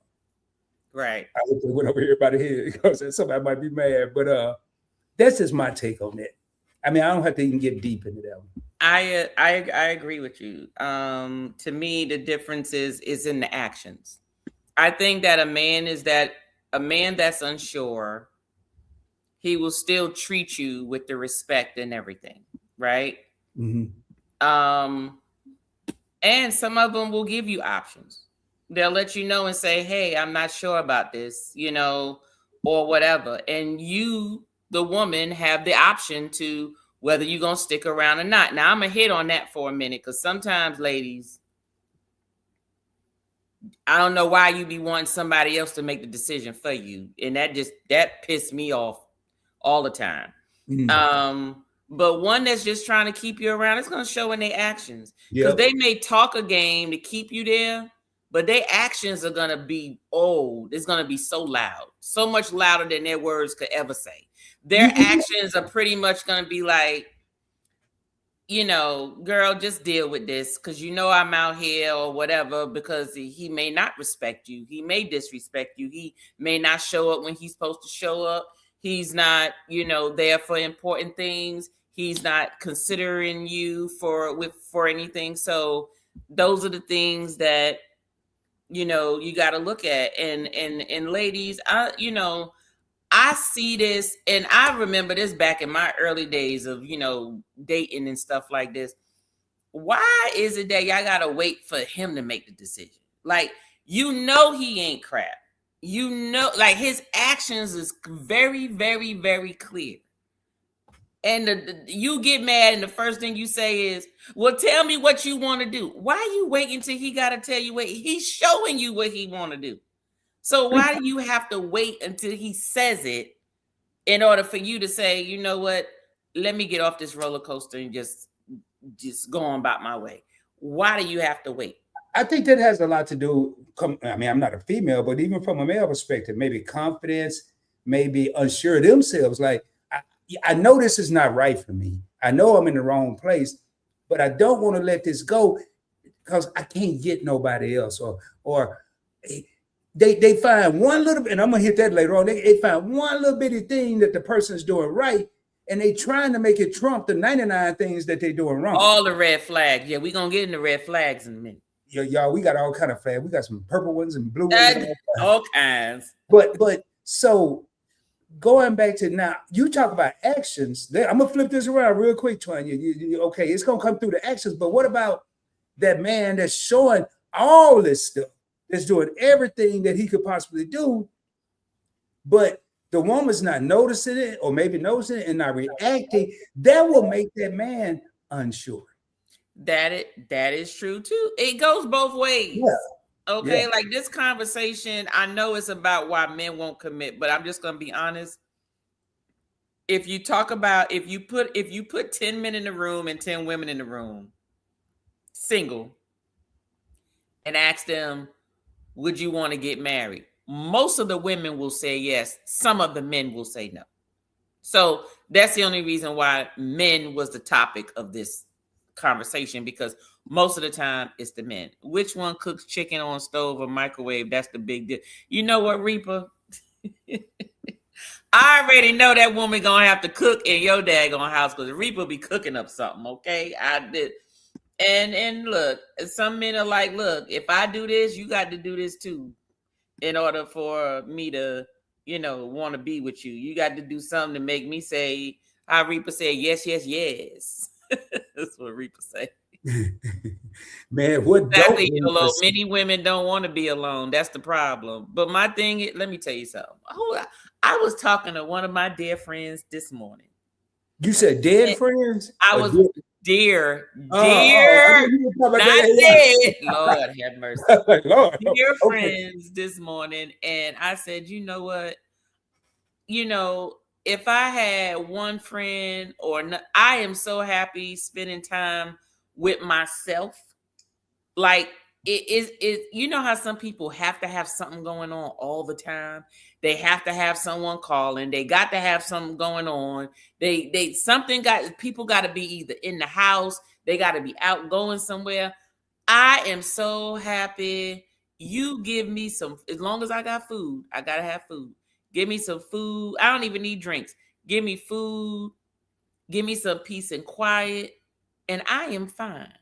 Right. I hope they went over here by the head because somebody might be mad, but that's just my take on it. I mean, I don't have to even get deep into that one. I agree with you. To me, the difference is in the actions. I think that a man that's unsure, he will still treat you with the respect and everything, right? Mm-hmm. And some of them will give you options. They'll let you know and say, hey, I'm not sure about this, or whatever. And you, the woman, have the option to whether you're going to stick around or not. Now, I'm going to hit on that for a minute, because sometimes, ladies, I don't know why you be wanting somebody else to make the decision for you. And that pissed me off all the time. Mm-hmm. But one that's just trying to keep you around, it's going to show in their actions. Because they may talk a game to keep you there, but their actions are going to be old. It's going to be so loud, so much louder than their words could ever say. Their actions are pretty much going to be like, girl, just deal with this, because I'm out here or whatever, because he may not respect you. He may disrespect you. He may not show up when he's supposed to show up. He's not, there for important things. He's not considering you for anything. So those are the things that, you got to look at. And ladies, I see this, and I remember this back in my early days of, dating and stuff like this. Why is it that y'all got to wait for him to make the decision? Like, he ain't crap. Like, his actions is very, very, very clear. And you get mad, and the first thing you say is, well, tell me what you want to do. Why are you waiting until he got to tell you what he's showing you what he want to do? So why do you have to wait until he says it in order for you to say, you know what, let me get off this roller coaster and just go on about my way? Why do you have to wait? I think that has a lot to do. I mean, I'm not a female, but even from a male perspective, maybe confidence, maybe unsure of themselves. Like, I know this is not right for me. I know I'm in the wrong place, but I don't want to let this go because I can't get nobody else. Or they find one little bit, and I'm gonna hit that later on. They find one little bitty thing that the person's doing right, and they trying to make it trump the 99 things that they doing wrong. All the red flags. Yeah, we're gonna get into red flags in a minute. Y'all, we got all kind of flags. We got some purple ones and blue ones. And all kinds. But so going back to now, you talk about actions. I'm gonna flip this around real quick, Tanya. Okay, it's gonna come through the actions, but what about that man that's showing all this stuff, that's doing everything that he could possibly do, but the woman's not noticing it, or maybe noticing it and not reacting? That will make that man unsure. That is true too. It goes both ways. Yeah. Okay, Yeah. like this conversation, I know it's about why men won't commit, but I'm just gonna be honest. If you talk about if you put 10 men in the room and 10 women in the room, single, and ask them, would you want to get married? Most of the women will say yes. Some of the men will say no. So that's the only reason why men was the topic of this conversation, because most of the time it's the men. Which one cooks chicken on stove or microwave? That's the big deal. You know what, Reaper? I already know that woman gonna have to cook in your daggone house, because Reaper be cooking up something. Okay, I did. And look, some men are like, look, if I do this, you got to do this too, in order for me to, want to be with you. You got to do something to make me say, how Reaper said, yes, yes, yes. That's what Reaper say. Man, what exactly, YOLO. Many women don't want to be alone. That's the problem. But my thing is, let me tell you something. I was talking to one of my dear friends this morning. You said dead friends? I was dear, not dead. Lord have mercy. Lord, dear friends this morning, and I said, you know what? If I had one friend I am so happy spending time with myself. Like it is, how some people have to have something going on all the time. They have to have someone calling. They got to have something going on. People got to be either in the house. They got to be out going somewhere. I am so happy. You give me some, as long as I got food, I got to have food. Give me some food. I don't even need drinks. Give me food. Give me some peace and quiet. And I am fine.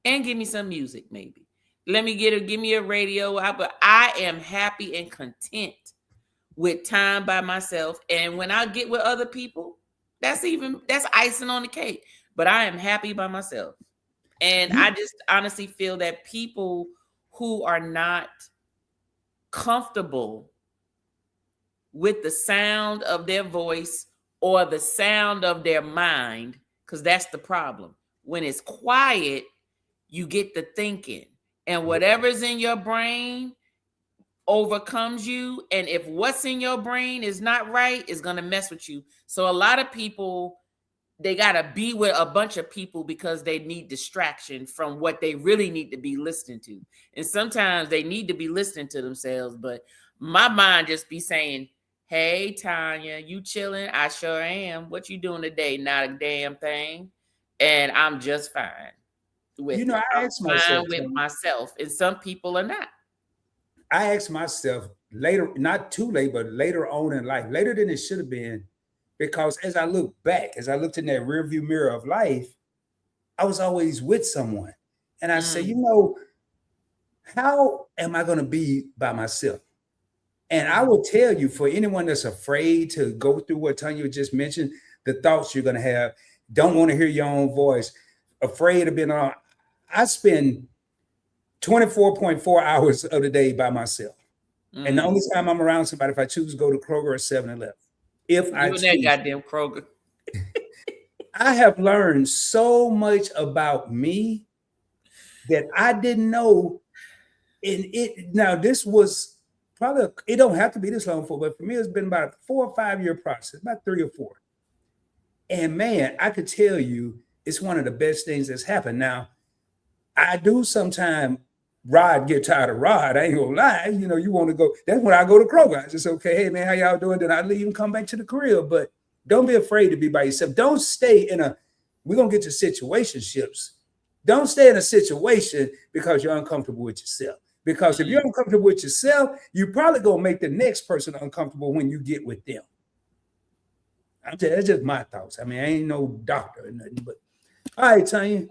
And give me some music, maybe. Give me a radio. But I am happy and content with time by myself. And when I get with other people, that's icing on the cake. But I am happy by myself. And I just honestly feel that people who are not comfortable with the sound of their voice or the sound of their mind, because that's the problem. When it's quiet, you get to thinking, and whatever's in your brain overcomes you. And if what's in your brain is not right, it's going to mess with you. So a lot of people, they got to be with a bunch of people because they need distraction from what they really need to be listening to. And sometimes they need to be listening to themselves, but my mind just be saying, hey, Tanya, you chilling? I sure am. What you doing today? Not a damn thing. And I'm just fine. I asked myself with myself, and some people are not. I asked myself later, not too late, but later on in life, later than it should have been, because as I look back, as I looked in that rearview mirror of life, I was always with someone. And I say, how am I going to be by myself? And I will tell you, for anyone that's afraid to go through what Tanya just mentioned, the thoughts you're going to have, don't want to hear your own voice, afraid of being alone. I spend 24.4 hours of the day by myself. And the only time I'm around somebody, if I choose to go to Kroger or 7-Eleven. If I choose, that goddamn Kroger. I have learned so much about me that I didn't know. Now, this was probably, it don't have to be this long for, but for me, it's been about a 4 or 5 year process, about 3 or 4. And man, I could tell you, it's one of the best things that's happened. Now, I do sometimes get tired of Rod. I ain't gonna lie. You want to go. That's when I go to Kroger. I just, okay, hey man, how y'all doing? Then I leave and come back to the crib. But don't be afraid to be by yourself. Don't stay we're gonna get to situationships. Don't stay in a situation because you're uncomfortable with yourself. Because if you're uncomfortable with yourself, you probably gonna make the next person uncomfortable when you get with them. That's just my thoughts. I mean, I ain't no doctor or nothing, but all right, Tanya.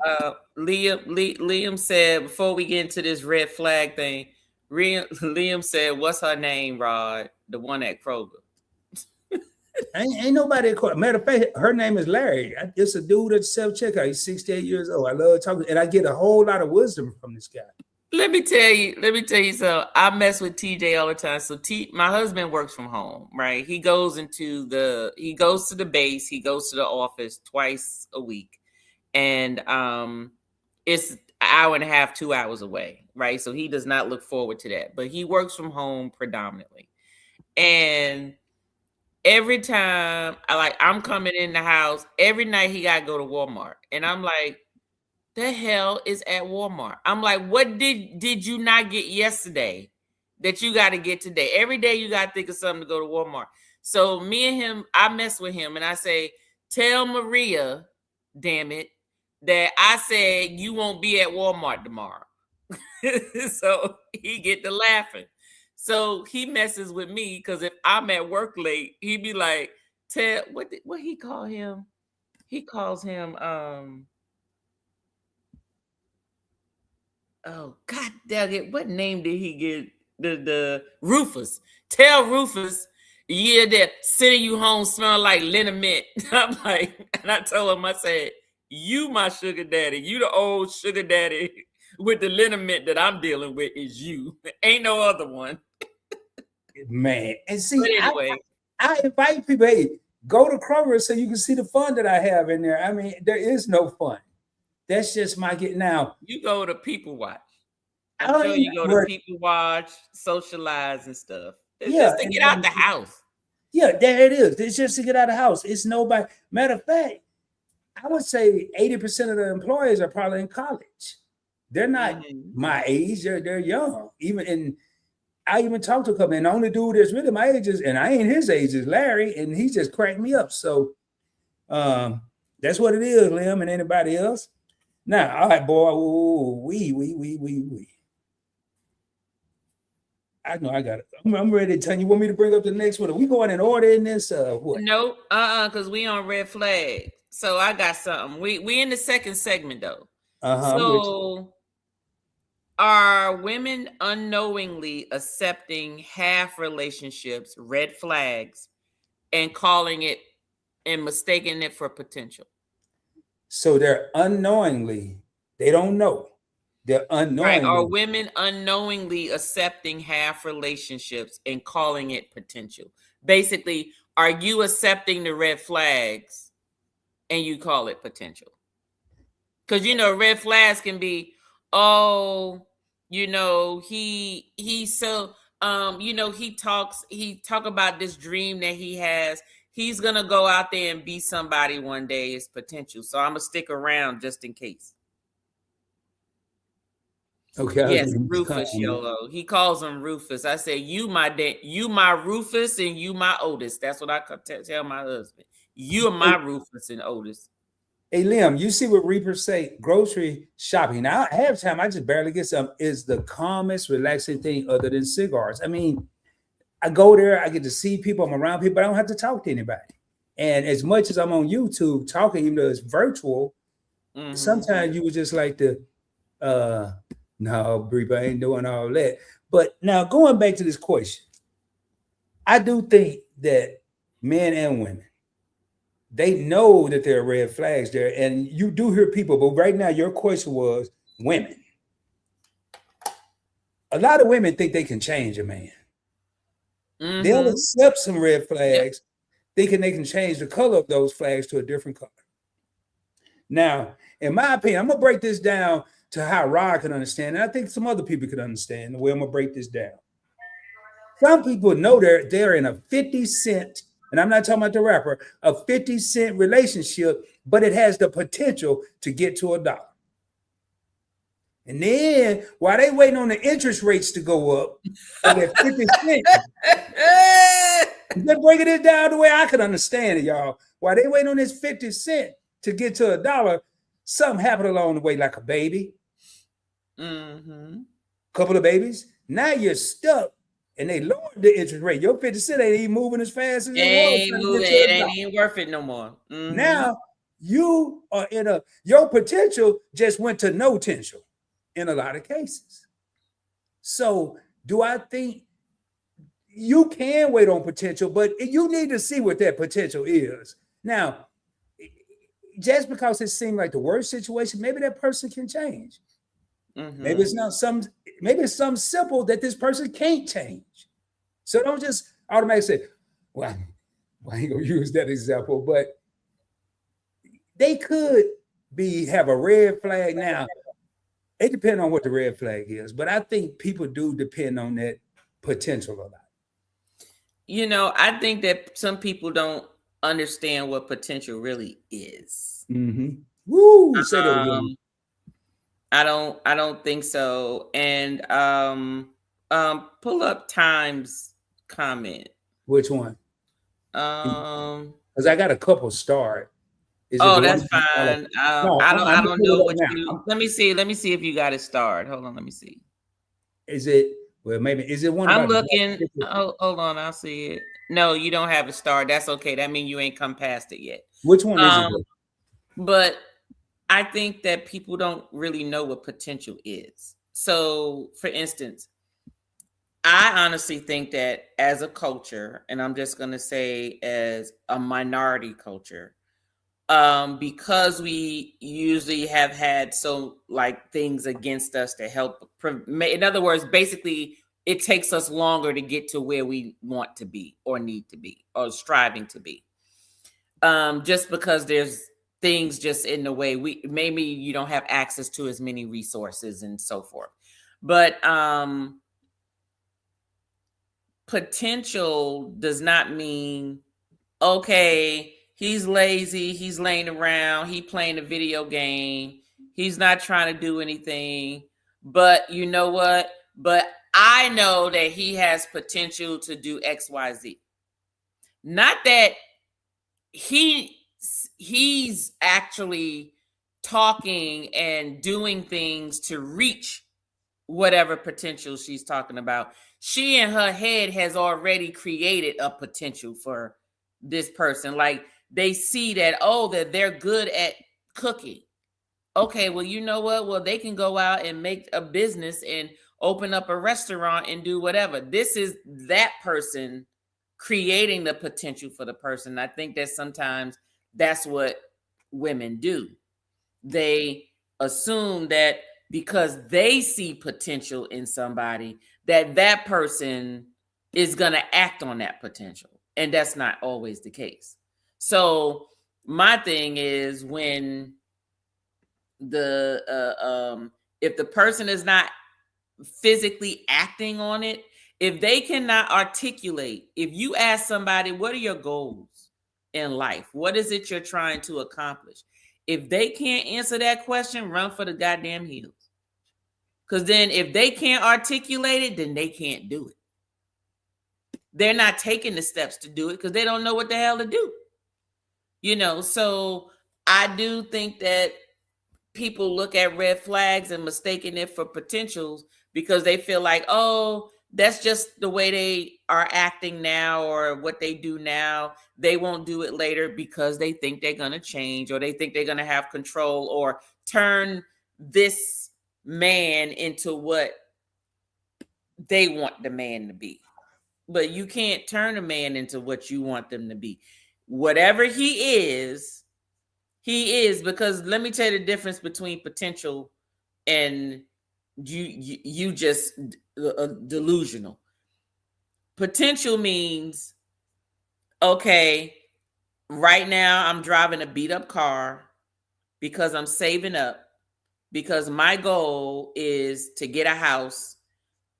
Liam said before we get into this red flag thing, Liam said, "What's her name, Rod? The one at Kroger." Ain't nobody. Matter of fact, her name is Larry. It's a dude at self checkout. He's 68 years old. I love talking, and I get a whole lot of wisdom from this guy. Let me tell you something. I mess with TJ all the time. So my husband works from home, right? He goes to the base, he goes to the office twice a week. And it's an hour and a half, 2 hours away, right? So he does not look forward to that. But he works from home predominantly. And every time I'm coming in the house, every night he gotta go to Walmart. And I'm like, the hell is at Walmart? I'm like, what did you not get yesterday that you got to get today? Every day you got to think of something to go to Walmart. So me and him, I mess with him and I say, tell Maria, damn it, that I said you won't be at Walmart tomorrow. So he get to laughing. So he messes with me because if I'm at work late, he be like, tell what he call him? He calls him oh God dang it! What name did he get? The Rufus. Tell Rufus, yeah, that sending you home smell like liniment. I'm like, and I told him, I said, you my sugar daddy. You the old sugar daddy with the liniment that I'm dealing with is you. Ain't no other one. Man, and see, But anyway, I invite people, hey, go to Kroger so you can see the fun that I have in there. I mean, there is no fun. That's just my get now. You go to People Watch. I'm sure you go to People Watch, socialize and stuff. It's just to get out the house. Yeah, there it is. It's just to get out of the house. It's nobody. Matter of fact, I would say 80% of the employees are probably in college. They're not my age. They're young. I even talked to a couple, and the only dude that's really my age is, and I ain't his age, is Larry, and he just cracked me up. So that's what it is, Liam, and anybody else. Now, all right, boy. Ooh, we. I know I got it. I'm ready to tell you. Want me to bring up the next one? Are we going in order in this? What? Nope. Because we on red flag. So I got something. We in the second segment though. So are women unknowingly accepting half relationships, red flags, and calling it and mistaking it for potential? So they're unknowingly, they don't know. They're unknowingly. Right. Are women unknowingly accepting half relationships and calling it potential? Basically, are you accepting the red flags and you call it potential? Because red flags can be, oh, he's so he talk about this dream that he has. He's gonna go out there and be somebody one day. Is potential. So I'm gonna stick around just in case. Okay. Yes, Rufus, YOLO. He calls him Rufus. I say, you my Rufus and you my Otis. That's what I tell my husband. You are my Rufus and Otis. Hey, Liam, you see what Reapers say? Grocery shopping. Now, half time, I just barely get some. Is the calmest, relaxing thing other than cigars. I mean, I go there, I get to see people, I'm around people, but I don't have to talk to anybody. And as much as I'm on YouTube talking, even though it's virtual, sometimes you would just like to, no, Breep, I ain't doing all that. But now going back to this question, I do think that men and women, they know that there are red flags there. And you do hear people, but right now your question was women. A lot of women think they can change a man. They'll accept some red flags, thinking they can change the color of those flags to a different color. Now, in my opinion, I'm going to break this down to how Rod can understand, and I think some other people can understand the way I'm going to break this down. Some people know they're in a 50 cent, and I'm not talking about the rapper, a 50 cent relationship, but it has the potential to get to $1. And then while they waiting on the interest rates to go up, at 50 cents, they're breaking it down the way I can understand it, y'all. While they waiting on this 50 cent to get to $1, something happened along the way, like a baby, couple of babies. Now you're stuck and they lowered the interest rate. Your 50 cent ain't even moving as fast as it was Ain't trying to moving. get It to a ain't dollar. even worth it no more. Mhm. Now you are your potential just went to no potential in a lot of cases. So do I think you can wait on potential, but you need to see what that potential is. Now, just because it seemed like the worst situation, maybe that person can change. Maybe it's not some, maybe it's something simple that this person can't change. So don't just automatically say, well, I ain't gonna use that example, but they could have a red flag. Now, it depends on what the red flag is, but I think people do depend on that potential a lot. You know, I think that some people don't understand what potential really is. Mm-hmm. Woo! Say that again. I don't think so. And pull up Time's comment. Which one? Um Because I got a couple starred. Is it oh, the one? that's fine. No, I I'm don't pulling know it up what now. you let me see if you got it starred. Hold on, let me see. Is it? Well, maybe is it one I'm about the looking. Oh, hold on, I'll see it. No, you don't have it starred. That's okay. That means you ain't come past it yet. Which one is it? Um, but I think that people don't really know what potential is. So, for instance, I honestly think that as a culture, and I'm just going to say as a minority culture, because we usually have had so like things against us to help. In other words, basically, it takes us longer to get to where we want to be or need to be or striving to be. Just because there's things just in the way maybe you don't have access to as many resources and so forth. But potential does not mean, okay, he's lazy, he's laying around, he playing a video game, he's not trying to do anything. But you know what? But I know that he has potential to do XYZ. Not that he's actually talking and doing things to reach whatever potential she's talking about. She in her head has already created a potential for this person. Like they see that, oh, that they're good at cooking. Okay, well, you know what? Well, they can go out and make a business and open up a restaurant and do whatever. This is that person creating the potential for the person. I think that sometimes that's what women do. They assume that because they see potential in somebody, that person is going to act on that potential. And that's not always the case. So my thing is when if the person is not physically acting on it, if they cannot articulate, if you ask somebody, what are your goals in life? What is it you're trying to accomplish? If they can't answer that question, run for the goddamn hills. Because then if they can't articulate it, then they can't do it. They're not taking the steps to do it because they don't know what the hell to do. You know, so I do think that people look at red flags and mistaking it for potentials because they feel like, oh, that's just the way they are acting now or what they do now. They won't do it later because they think they're going to change or they think they're going to have control or turn this man into what they want the man to be. But you can't turn a man into what you want them to be. Whatever he is, because let me tell you the difference between potential and you just delusional. Potential means, okay, right now I'm driving a beat up car because I'm saving up because my goal is to get a house.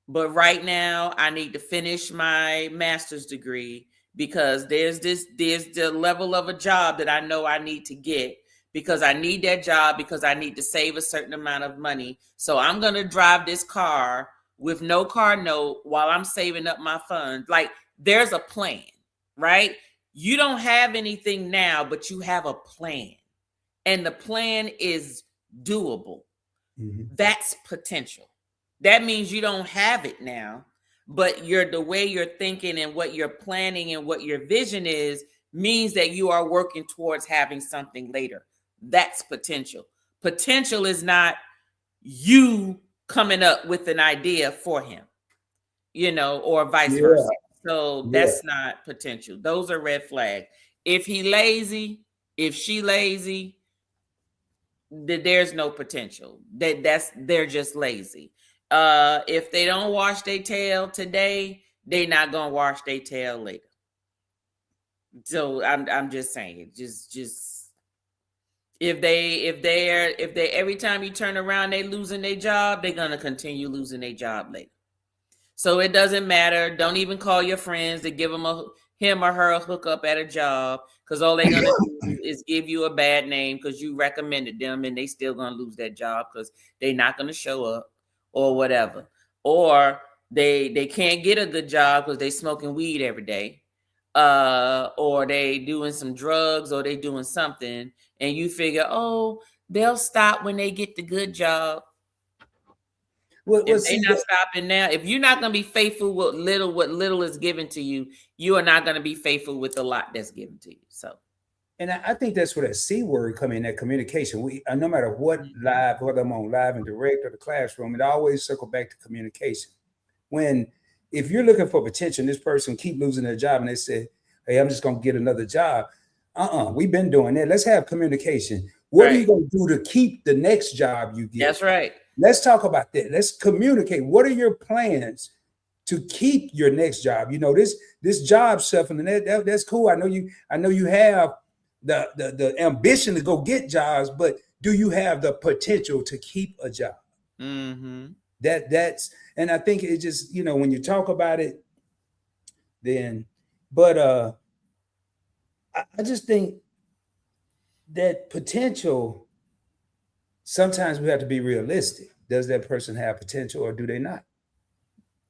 But right now I need to finish my master's degree because there's the level of a job that I know I need to get because I need that job because I need to save a certain amount of money. So I'm going to drive this car with no car note while I'm saving up my funds. Like there's a plan, right? You don't have anything now, but you have a plan. And the plan is doable. Mm-hmm. That's potential. That means you don't have it now, but the way you're thinking and what you're planning and what your vision is means that you are working towards having something later. That's potential. Potential is not you coming up with an idea for him, or vice versa. So that's not potential. Those are red flags. If he lazy, if she lazy, there's no potential. They're just lazy. If they don't wash their tail today, they're not gonna wash their tail later. So I'm just saying, just if they every time you turn around they losing their job, they're gonna continue losing their job later. So it doesn't matter. Don't even call your friends to give him or her a hookup at a job, because all they're gonna do is give you a bad name because you recommended them, and they still gonna lose that job because they're not gonna show up or whatever. Or they can't get a good job because they smoking weed every day, or they doing some drugs, or they doing something, and you figure, oh, they'll stop when they get the good job. If they're not stopping now, if you're not going to be faithful with what little is given to you, you are not going to be faithful with the lot that's given to you. So, and I think that's where that C word come in, that communication. No matter what live, whether I'm on live and direct or the classroom, it always circle back to communication. If you're looking for potential, and this person keep losing their job, and they say, "Hey, I'm just going to get another job." We've been doing that. Let's have communication. What are you going to do to keep the next job you get? That's right. Let's talk about that. Let's communicate. What are your plans to keep your next job? This job stuff, and that's cool. I know you have the ambition to go get jobs, but do you have the potential to keep a job? Mm-hmm. And I think it just, when you talk about it, then, but I just think that potential, sometimes we have to be realistic. Does that person have potential or do they not?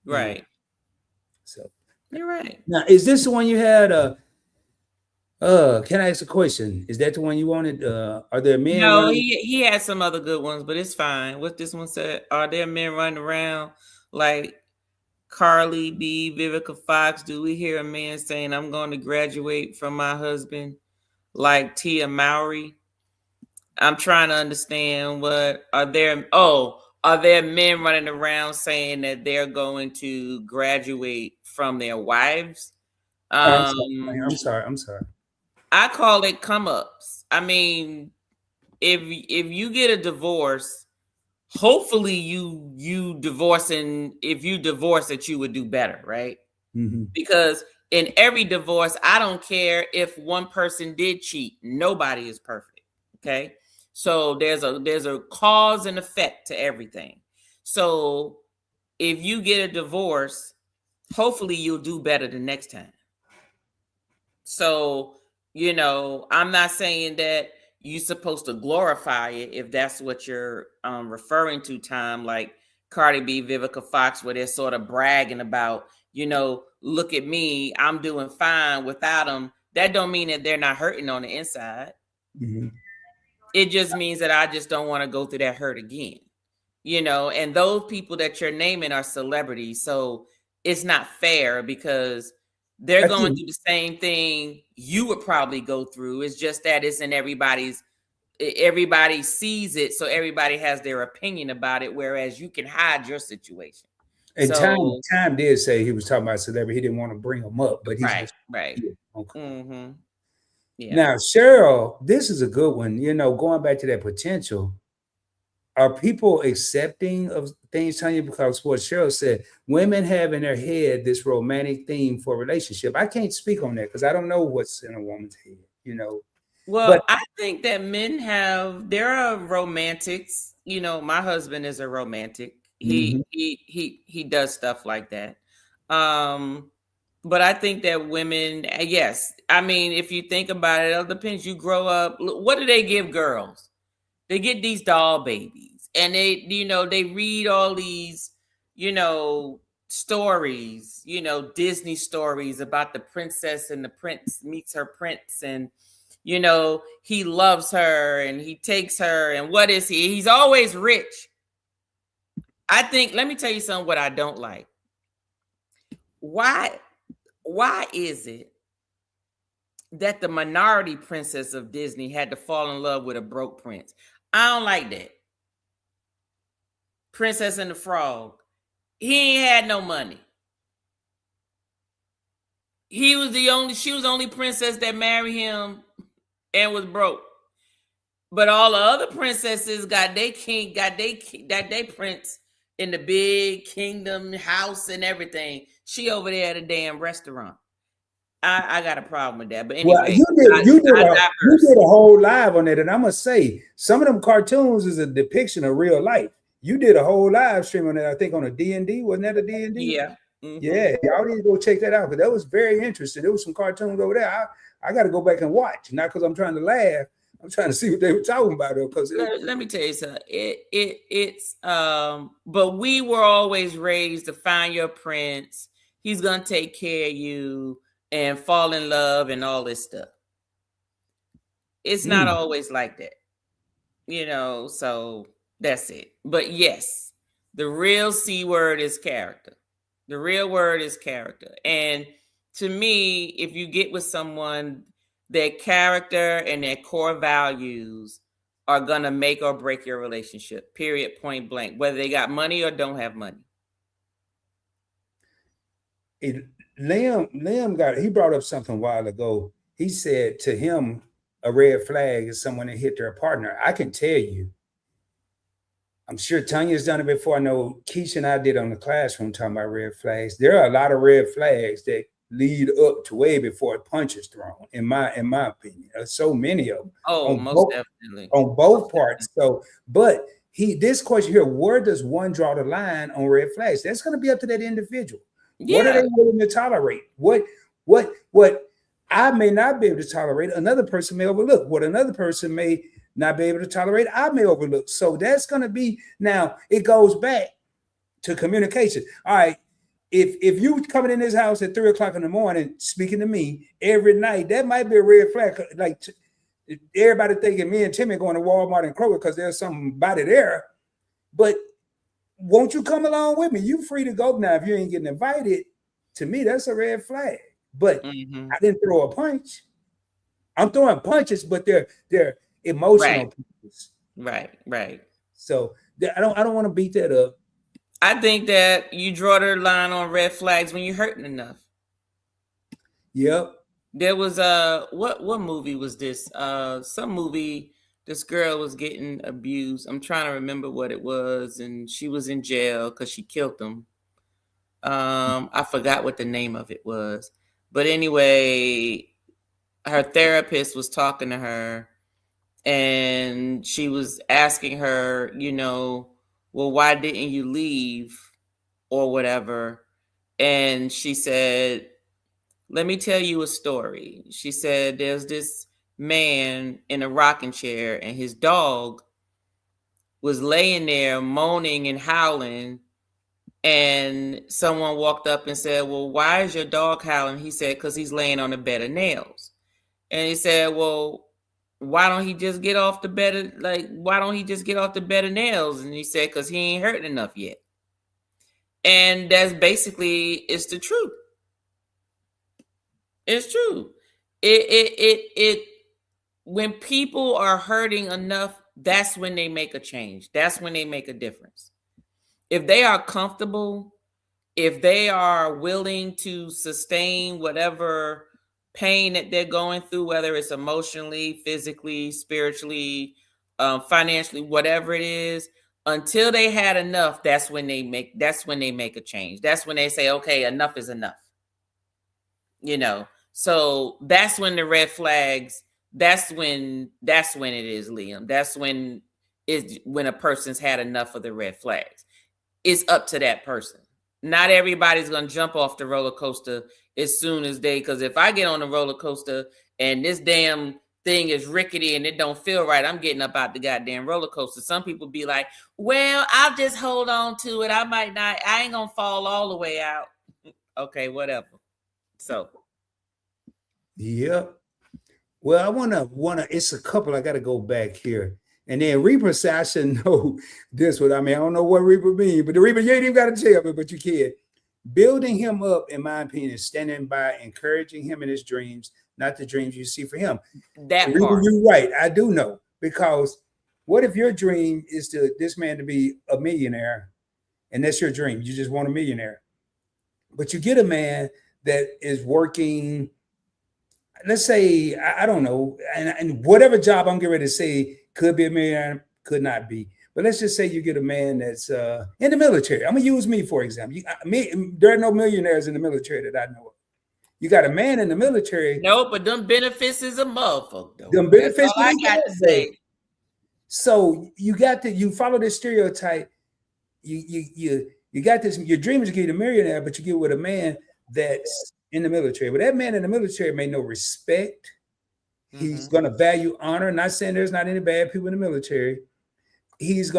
Right. So you're right. Now, is this the one you had? Can I ask a question? Is that the one you wanted? Are there men? No, he had some other good ones, but it's fine. What this one said? Are there men running around like Carly B, Vivica Fox? Do we hear a man saying, "I'm going to graduate from my husband," like Tia Mowry? I'm trying to understand are there men running around saying that they're going to graduate from their wives? I'm sorry. I call it come ups. I mean, if you get a divorce, hopefully you divorce, and if you divorce that you would do better, right? Mm-hmm. Because in every divorce, I don't care if one person did cheat. Nobody is perfect. Okay. So there's a cause and effect to everything. So if you get a divorce, hopefully you'll do better the next time. So, I'm not saying that you're supposed to glorify it if that's what you're referring to, Tom, like Cardi B, Vivica Fox, where they're sort of bragging about, look at me, I'm doing fine without them. That don't mean that they're not hurting on the inside. Mm-hmm. It just means that I just don't want to go through that hurt again, and those people that you're naming are celebrities. So it's not fair because they're going through the same thing you would probably go through. It's just that it's in everybody sees it. So everybody has their opinion about it, whereas you can hide your situation. And Time did say he was talking about celebrity. He didn't want to bring them up, but he's right. Yeah, okay. Mm-hmm. Yeah. Now, Cheryl, this is a good one. Going back to that potential, are people accepting of things, Tanya? Because what Cheryl said, women have in their head this romantic theme for a relationship. I can't speak on that because I don't know what's in a woman's head, Well, I think that there are romantics. My husband is a romantic. He does stuff like that. But I think that women, yes. I mean, if you think about it depends. You grow up. What do they give girls? They get these doll babies, and they read all these, stories, Disney stories about the princess and the prince meets her prince, and he loves her and he takes her, and what is he? He's always rich. I think, let me tell you something, what I don't like. Why is it that the minority princess of Disney had to fall in love with a broke prince? I don't like that. Princess and the Frog. He ain't had no money. She was the only princess that married him and was broke. But all the other princesses got their prince in the big kingdom house and everything. She over there at a damn restaurant. I got a problem with that. But anyway, well, you did a whole live on it, and I must say, some of them cartoons is a depiction of real life. You did a whole live stream on that, I think, on a D&D. Wasn't that a D&D? Yeah. Mm-hmm. Yeah, y'all need to go check that out because that was very interesting. There was some cartoons over there. I got to go back and watch, not because I'm trying to laugh. I'm trying to see what they were talking about. Because let me tell you something. It's but we were always raised to find your prince. He's gonna take care of you and fall in love and all this stuff. It's not always like that, so that's it. But yes, the real C word is character. The real word is character. And to me, if you get with someone, their character and their core values are going to make or break your relationship, period, point blank, whether they got money or don't have money. Liam he brought up something a while ago. He said to him, a red flag is someone that hit their partner. I can tell you, I'm sure Tanya's done it before. I know Keisha and I did on the classroom talking about red flags. There are a lot of red flags that lead up to way before a punch is thrown, in my opinion. There's so many of them. Oh, most definitely. On both parts. So, but this question here, where does one draw the line on red flags? That's going to be up to that individual. Yeah. What are they willing to tolerate? What I may not be able to tolerate, another person may overlook. What another person may not be able to tolerate, I may overlook. So that's going to be, now it goes back to communication. All right. If you coming in this house at 3:00 in the morning, speaking to me every night, that might be a red flag. Like everybody thinking me and Timmy going to Walmart and Kroger because there's somebody there. But won't you come along with me? You free to go now. If you ain't getting invited, to me, that's a red flag. But I didn't throw a punch. I'm throwing punches, but they're emotional punches. Right. So I don't want to beat that up. I think that you draw the line on red flags when you're hurting enough. Yep. There was what movie was this? Some movie. This girl was getting abused. I'm trying to remember what it was, and she was in jail because she killed him. I forgot what the name of it was, but anyway, her therapist was talking to her, and she was asking her, well, why didn't you leave or whatever? And she said, let me tell you a story. She said, there's this man in a rocking chair and his dog was laying there moaning and howling. And someone walked up and said, well, why is your dog howling? He said, because he's laying on a bed of nails. And he said, well, why don't he just get off the bed of nails? And he said, because he ain't hurting enough yet. And that's basically, it's the truth. It's true. It when people are hurting enough, that's when they make a change. That's when they make a difference. If they are comfortable, if they are willing to sustain whatever pain that they're going through, whether it's emotionally, physically, spiritually, financially, whatever it is, until they had enough, that's when they make a change. That's when they say, okay, enough is enough. So that's when the red flags, that's when it is, Liam. That's when a person's had enough of the red flags. It's up to that person. Not everybody's going to jump off the roller coaster as soon as because if I get on the roller coaster and this damn thing is rickety and it don't feel right, I'm getting up out the goddamn roller coaster. Some people be like, well, I'll just hold on to it. I ain't going to fall all the way out. Okay, whatever. So. Yep. Well, I wanna. It's a couple. I got to go back here, and then Reaper said I should know this one. I mean, I don't know what Reaper means, but the Reaper, you ain't even got to tell me, but you can. Building him up, in my opinion, is standing by, encouraging him in his dreams, not the dreams you see for him. That And part. you're right. I do know, because what if your dream is to this man to be a millionaire, and that's your dream? You just want a millionaire, but you get a man that is working. Let's say I don't know, and whatever job I'm getting ready to say could be a millionaire, could not be. But let's just say you get a man that's in the military. I'm gonna use me for example. There are no millionaires in the military that I know of. You got a man in the military. No, but them benefits is a motherfucker. Though. Them benefits. That's all I got to say. So you follow this stereotype. You got this. Your dream is to get a millionaire, but you get with a man that's in the military. But that man in the military may know respect. He's gonna value honor. Not saying there's not any bad people in the military. He's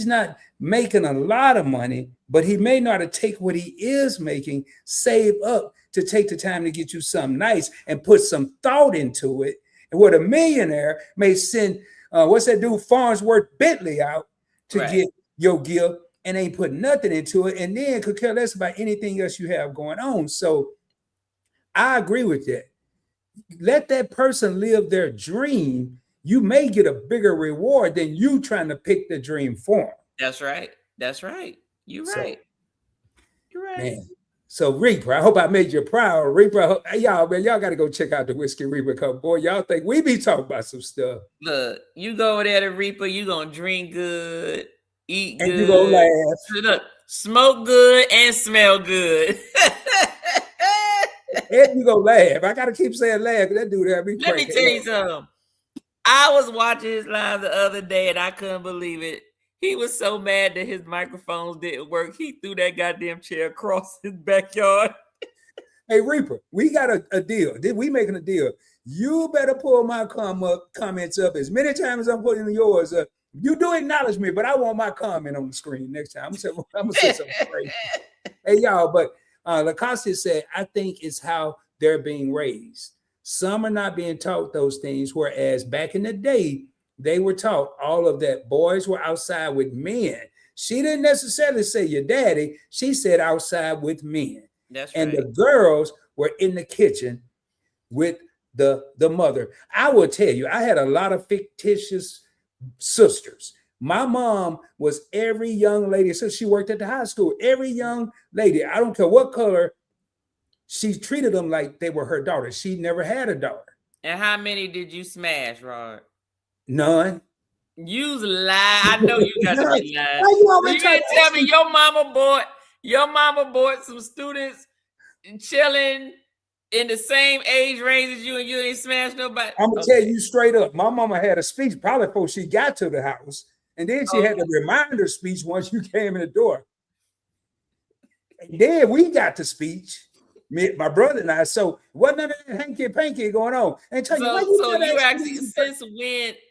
not making a lot of money, but he may not take what he is making, save up to take the time to get you something nice and put some thought into it. And what a millionaire may send, what's that dude, Farnsworth Bentley out to get your gift and ain't put nothing into it, and then could care less about anything else you have going on. So I agree with that. Let that person live their dream. You may get a bigger reward than you trying to pick the dream for them. That's right. That's right. You're right. You're right. Man. So Reaper, I hope I made you proud. Reaper, y'all got to go check out the Whiskey Reaper Cup. Boy, y'all think we be talking about some stuff. Look, you go over there to Reaper, you gonna drink good, eat good, and you gonna laugh, smoke good, and smell good. and you gonna laugh. I gotta keep saying laugh. That dude had me. Let me tell you something. I was watching his live the other day and I couldn't believe it. He was so mad that his microphones didn't work. He threw that goddamn chair across his backyard. Hey, Reaper, we got a deal. We making a deal. You better pull my comments up as many times as I'm putting yours up. You do acknowledge me, but I want my comment on the screen next time. I'm gonna say something crazy. Hey, y'all, but Lacoste said, I think it's how they're being raised. Some are not being taught those things, whereas back in the day, they were taught all of that. Boys were outside with men. She didn't necessarily say your daddy. She said outside with men. That's and right. The girls were in the kitchen with the mother. I will tell you, I had a lot of fictitious sisters. My mom was every young lady, so she worked at the high school. Every young lady, I don't care what color, she treated them like they were her daughter. She never had a daughter. And how many did you smash, Rod? None. You lie. I know you got to be lying. You didn't tell me your mama bought some students chilling in the same age range as you, and you ain't smashed nobody. I'm gonna tell you straight up. My mama had a speech probably before she got to the house, and then she had a reminder speech once you came in the door. And then we got the speech. My brother and I, so wasn't that hanky panky going on? And tell you actually,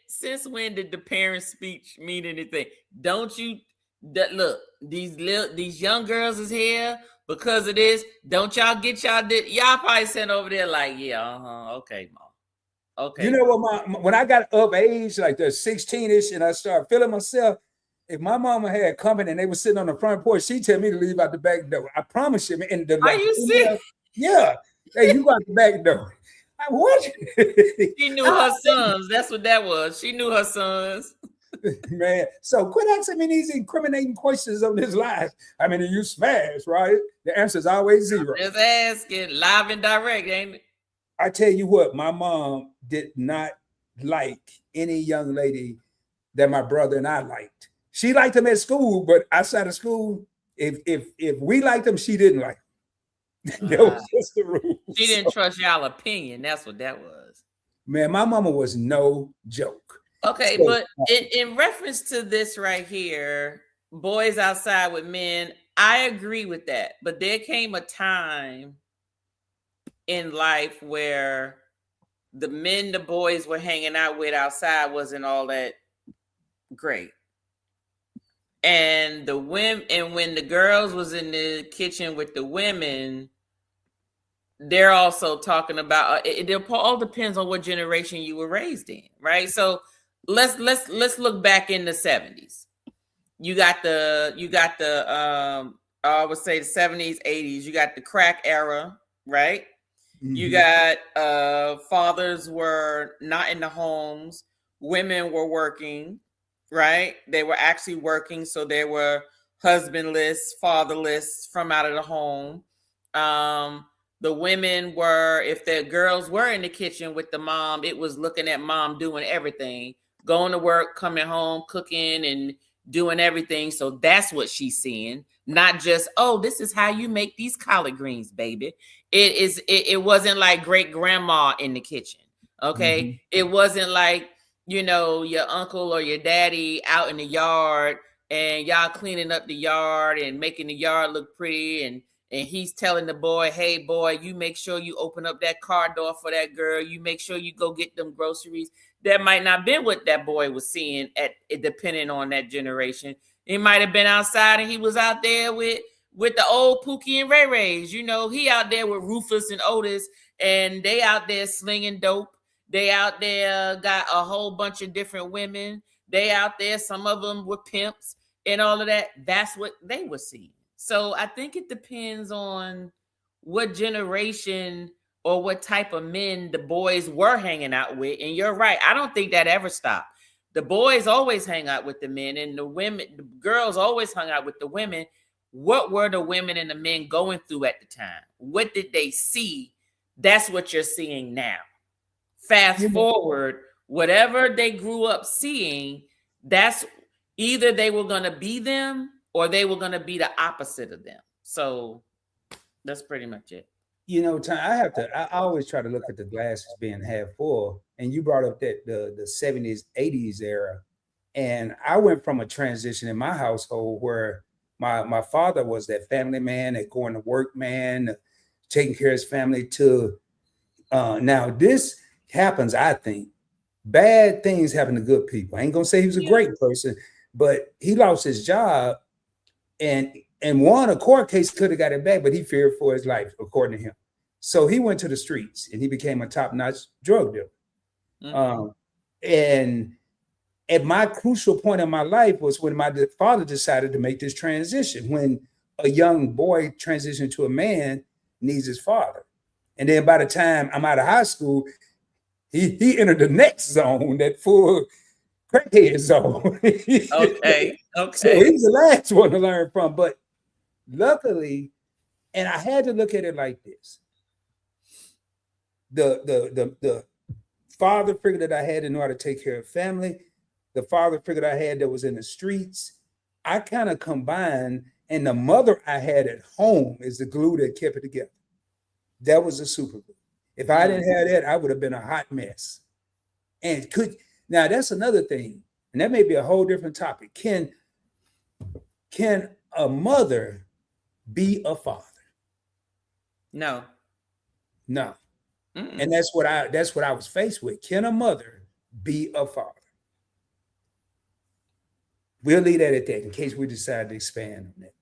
since when did the parents' speech mean anything? Don't you look, these young girls is here because of this. Don't y'all get y'all probably sent over there like, yeah, okay, mom. Okay. You know what, when I got of age, like the 16-ish, and I started feeling myself, if my mama had company and they were sitting on the front porch, she'd tell me to leave out the back door. I promise you. And are you serious? Yeah. Hey, you got the back door. What? She knew her sons. That's what that was. She knew her sons. Man, so quit asking me these incriminating questions on this live. I mean, you smash, right? The answer is always zero. Just asking, live and direct, ain't it? I tell you what, my mom did not like any young lady that my brother and I liked. She liked them at school, but outside of school, if we liked them, she didn't like them. That was just the rule. She didn't trust y'all opinion. That's what that was. Man, my mama was no joke. Okay, so, but in reference to this right here, boys outside with men, I agree with that. But there came a time in life where the men the boys were hanging out with outside wasn't all that great. And the women, and when the girls was in the kitchen with the women, they're also talking about it all depends on what generation you were raised in, right? So let's look back in the 70s. You got the I would say the 70s, 80s. You got the crack era, right? You Mhm. got fathers were not in the homes, women were working, right? They were actually working, so they were husbandless, fatherless from out of the home. The women were, if the girls were in the kitchen with the mom, it was looking at mom doing everything, going to work, coming home, cooking and doing everything. So that's what she's seeing, not just, oh, this is how you make these collard greens, baby. It wasn't like great grandma in the kitchen. Okay. Mhm. It wasn't like, your uncle or your daddy out in the yard and y'all cleaning up the yard and making the yard look pretty, and he's telling the boy, hey boy, you make sure you open up that car door for that girl, you make sure you go get them groceries. That might not been what that boy was seeing, at depending on that generation. He might have been outside and he was out there with the old Pookie and Ray Rays. He out there with Rufus and Otis, and they out there slinging dope. They out there got a whole bunch of different women. They out there, some of them were pimps and all of that. That's what they were seeing. So I think it depends on what generation or what type of men the boys were hanging out with. And you're right. I don't think that ever stopped. The boys always hang out with the men, and the girls always hung out with the women. What were the women and the men going through at the time? What did they see? That's what you're seeing now. Fast You know, forward, whatever they grew up seeing, that's either they were going to be them or they were going to be the opposite of them. So that's pretty much it. I always try to look at the glass as being half full. And you brought up that the 70s, 80s era. And I went from a transition in my household where my father was that family man, that going to work man, taking care of his family, to now this happens, I think. Bad things happen to good people. I ain't gonna say he was a Yeah. great person, but he lost his job, and won a court case, could have got it back, but he feared for his life, according to him. So he went to the streets and he became a top-notch drug dealer. Mm-hmm. And at my crucial point in my life was when my father decided to make this transition. When a young boy transitioned to a man, needs his father. And then by the time I'm out of high school, he entered the next zone, that full crackhead zone. Okay. So Okay. he's the last one to learn from. But luckily, and I had to look at it like this: the father figure that I had to know how to take care of family, the father figure that I had that was in the streets, I kind of combined, and the mother I had at home is the glue that kept it together. That was the super glue. If I Mm. didn't have that, I would have been a hot mess. And now that's another thing, and that may be a whole different topic. Can a mother be a father? No. No. Mm-mm. And that's what I was faced with. Can a mother be a father? We'll leave that at that in case we decide to expand on that.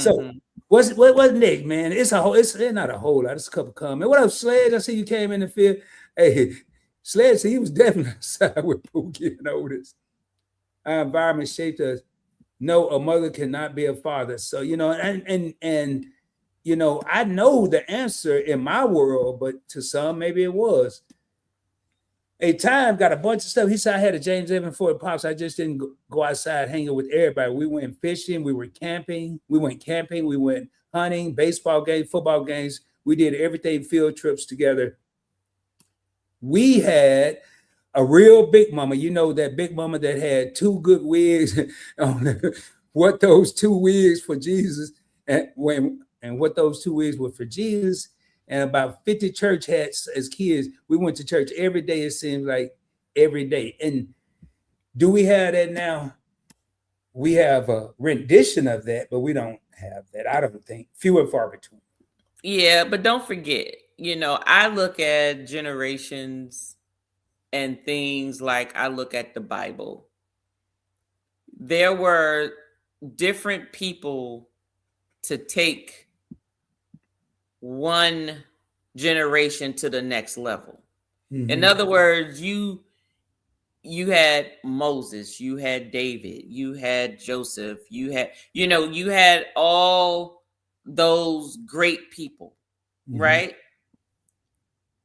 So Mm-hmm. what's next, man? It's not a whole lot, it's a couple comments. What up, Sledge? I see you came in the field. Hey, Sledge said he was definitely outside with Pookie and Otis. Our environment shaped us. No, a mother cannot be a father. So, and I know the answer in my world, but to some, maybe it was. A time got a bunch of stuff. He said I had a James Evans Ford Pops. I just didn't go outside hanging with everybody. We went fishing, we went camping, we went hunting, baseball games, football games. We did everything, field trips together. We had a real big mama, that big mama that had two good wigs on what those two wigs for Jesus, and what those two wigs were for Jesus, and about 50 church hats as kids. We went to church every day, it seems like every day. And do we have that now? We have a rendition of that, but we don't have that. I don't think. Few and far between. Yeah, but don't forget, I look at generations and things like I look at the Bible. There were different people to take one generation to the next level. Mm-hmm. In other words, you had Moses, you had David, you had Joseph, you had all those great people, Mhm. right?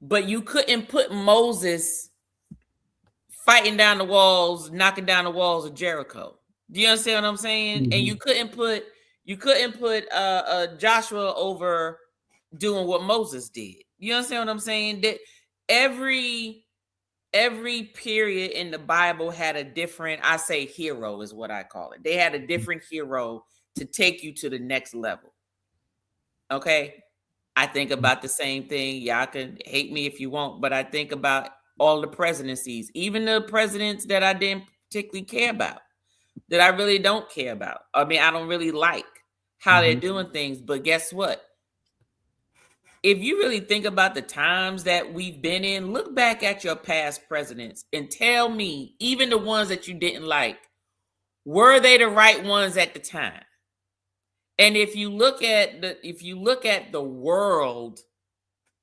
But you couldn't put Moses fighting down the walls, knocking down the walls of Jericho. Do you understand what I'm saying? And you couldn't put Joshua over doing what Moses did. You understand what I'm saying? That every period in the Bible had a different, I say hero is what I call it. They had a different hero to take you to the next level. Okay? I think about the same thing. Y'all can hate me if you want, but I think about all the presidencies, even the presidents that I didn't particularly care about, that I really don't care about. I mean, I don't really like how they're doing things, but guess what? If you really think about the times that we've been in, look back at your past presidents and tell me, even the ones that you didn't like, were they the right ones at the time? And if you look at the world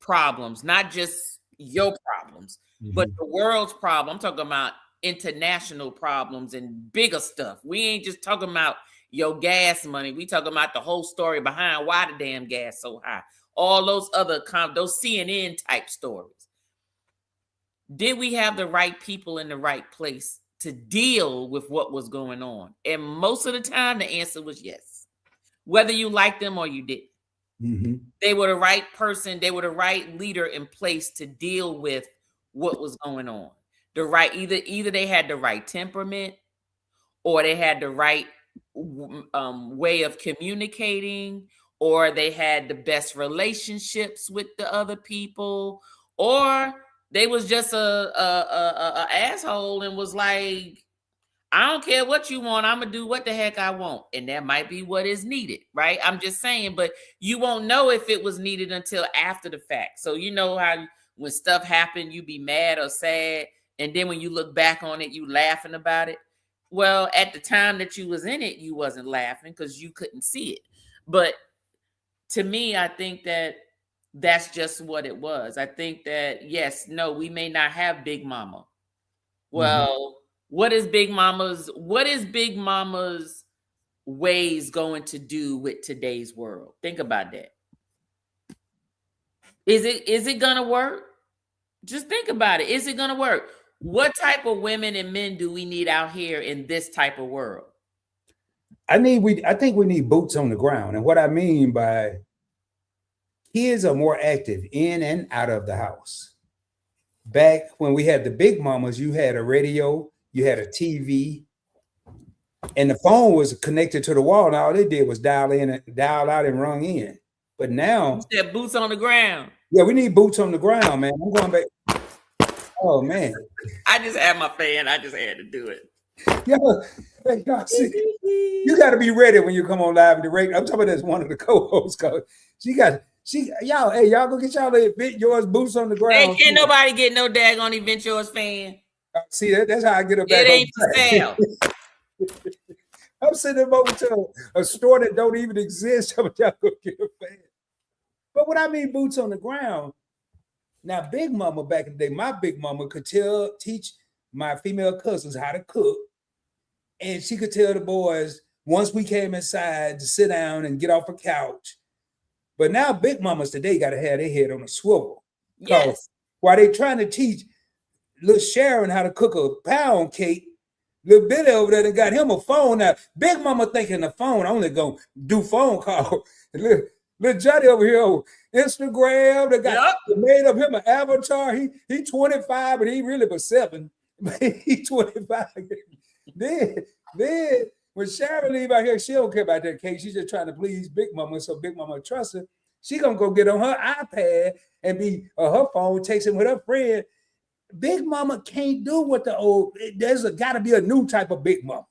problems, not just your problems, but the world's problem, I'm talking about international problems and bigger stuff. We ain't just talking about your gas money. We talking about the whole story behind why the damn gas so high. All those other those CNN type stories. Did we have the right people in the right place to deal with what was going on? And most of the time, the answer was yes. Whether you liked them or you didn't. They were the right person. They were the right leader in place to deal with what was going on. The right, either they had the right temperament, or they had the right way of communicating, or they had the best relationships with the other people, or they was just a asshole and was like, I don't care what you want. I'm going to do what the heck I want. And that might be what is needed, right? I'm just saying, but you won't know if it was needed until after the fact. So you know how when stuff happened, you be mad or sad. And then when you look back on it, you laughing about it. Well, at the time that you was in it, you wasn't laughing because you couldn't see it. But to me, I think that that's just what it was. I think that, yes, no, we may not have Big Mama. Well, what is Big Mama's ways going to do with today's world? Think about that. Is it gonna work? Just think about it. Is it gonna work? What type of women and men do we need out here in this type of world? I think we need boots on the ground. And what I mean by kids are more active in and out of the house. Back when we had the big mamas, you had a radio, you had a TV, and the phone was connected to the wall, and all they did was dial out and rung in. But now, You said boots on the ground. yeah, we need boots on the ground, man. I'm going back. Oh man, I just had my fan. I just had to do it. Y'all see, you got to be ready when you come on live and direct. I'm talking about that's one of the co-hosts. Y'all go get y'all event yours boots on the ground. Hey, can't nobody get no daggone event yours fan. See that's how I get it back. It ain't for sale. I'm sending them over to a store that don't even exist. Y'all go get a fan. But what I mean, boots on the ground. Now, Big Mama back in the day, my Big Mama could teach my female cousins how to cook, and she could tell the boys once we came inside to sit down and get off a couch. But now, Big Mamas today got to have their head on a swivel. Yes. While they trying to teach little Sharon how to cook a pound cake, little Billy over there got him a phone. Now, Big Mama thinking the phone only gonna do phone call. Little Johnny over here on Instagram, they made up him an avatar. He 25, but he really was 7. He 25. Then when Sharon leave out here, she don't care about that cake. She's just trying to please Big Mama, so Big Mama trusts her. She gonna go get on her iPad and be her phone, texting with her friend. Big Mama can't do what the old. There's got to be a new type of Big Mama.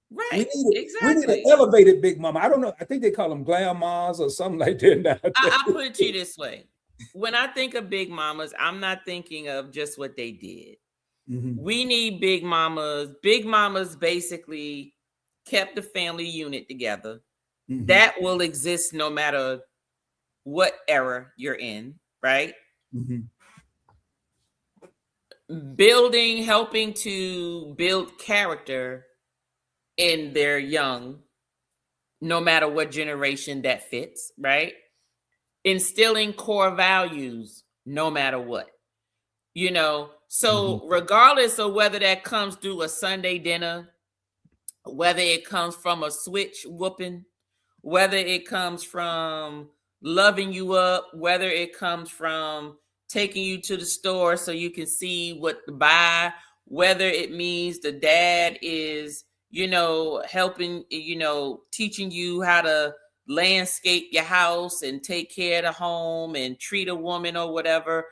Right. We need an elevated Big Mama. I don't know. I think they call them glam moms or something like that now. I put it to you this way. When I think of Big Mamas, I'm not thinking of just what they did. We need Big Mamas. Big Mamas basically kept the family unit together. That will exist no matter what era you're in, right? Helping to build character in their young no matter what generation that fits, right? Instilling core values, no matter what, So regardless of whether that comes through a Sunday dinner, whether it comes from a switch whooping, whether it comes from loving you up, whether it comes from taking you to the store so you can see what to buy, whether it means the dad is, helping, teaching you how to landscape your house and take care of the home and treat a woman or whatever.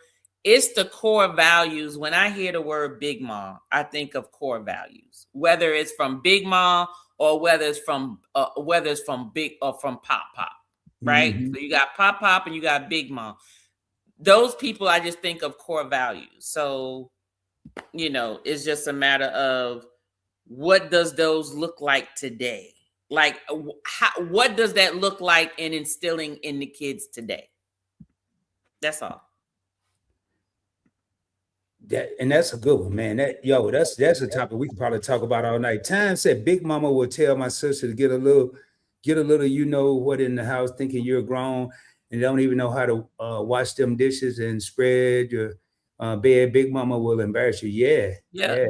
It's the core values. When I hear the word Big Mom, I think of core values, whether it's from Big Mom or whether it's from Big or from Pop, right? So you got Pop and you got Big Mom. Those people, I just think of core values. So, it's just a matter of what does those look like today? Like, what does that look like in instilling in the kids today? That's all. That's a good one, man. That's a topic we can probably talk about all night. Time said Big Mama will tell my sister to get a little, what in the house, thinking you're grown and don't even know how to wash them dishes and spread your bed. Big Mama will embarrass you. Yeah.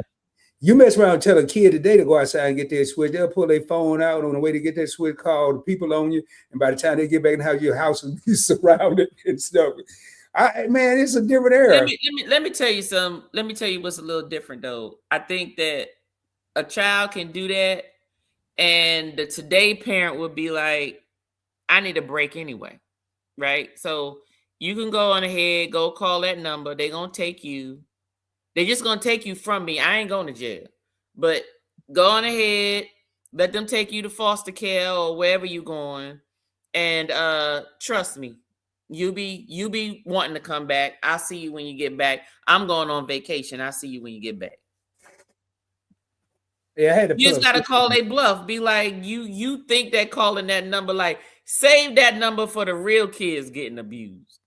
You mess around and tell a kid today to go outside and get their switch. They'll pull their phone out on the way to get their switch, call the people on you, and by the time they get back in the house, your house will be surrounded and stuff. Man, it's a different era. Let me tell you something. Let me tell you what's a little different though. I think that a child can do that, and the today parent would be like, I need a break anyway. Right? So you can go on ahead, go call that number. They're gonna take you. They're just gonna take you from me. I ain't going to jail. But go on ahead, let them take you to foster care or wherever you're going. And trust me. You be wanting to come back. I'll see you when you get back. I'm going on vacation. I'll see you when you get back. Yeah, I had to you just gotta call a bluff. Be like, you think that calling that number, like, save that number for the real kids getting abused.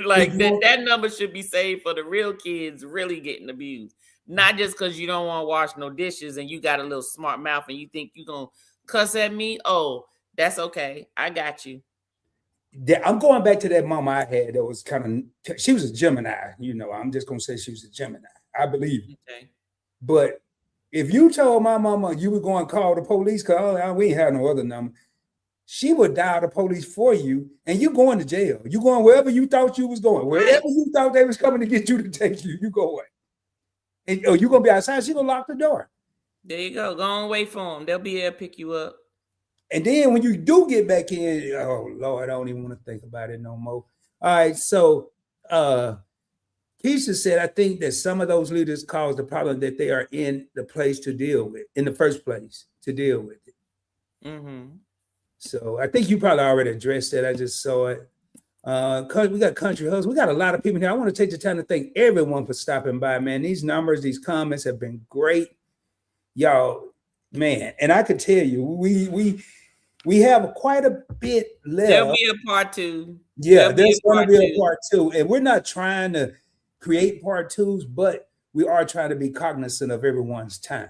Like that number should be saved for the real kids really getting abused. Not just because you don't want to wash no dishes and you got a little smart mouth and you think you're gonna cuss at me. Oh, that's okay. I got you. I'm going back to that mama I had that was she was a Gemini, I'm just gonna say she was a Gemini. I believe it. Okay. But if you told my mama you were going to call the police, because we ain't have no other number, she would dial the police for you and you going to jail. You going wherever you thought you was going, wherever you thought they was coming to get you to take you, you go away. And you gonna be outside, she gonna lock the door. There you go. Go on, wait for them. They'll be there to pick you up. And then when you do get back in, oh Lord, I don't even want to think about it no more. All right, so Keisha said, I think that some of those leaders cause the problem that they are in the place to deal with, in the first place, to deal with it. Mm-hmm. So I think you probably already addressed that. I just saw it. We got country husbands. We got a lot of people here. I want to take the time to thank everyone for stopping by, man. These numbers, these comments have been great. Y'all, man, and I could tell you, we have quite a bit left. There'll be a part 2. Yeah, there's going to be a part 2. And we're not trying to create part 2s, but we are trying to be cognizant of everyone's time.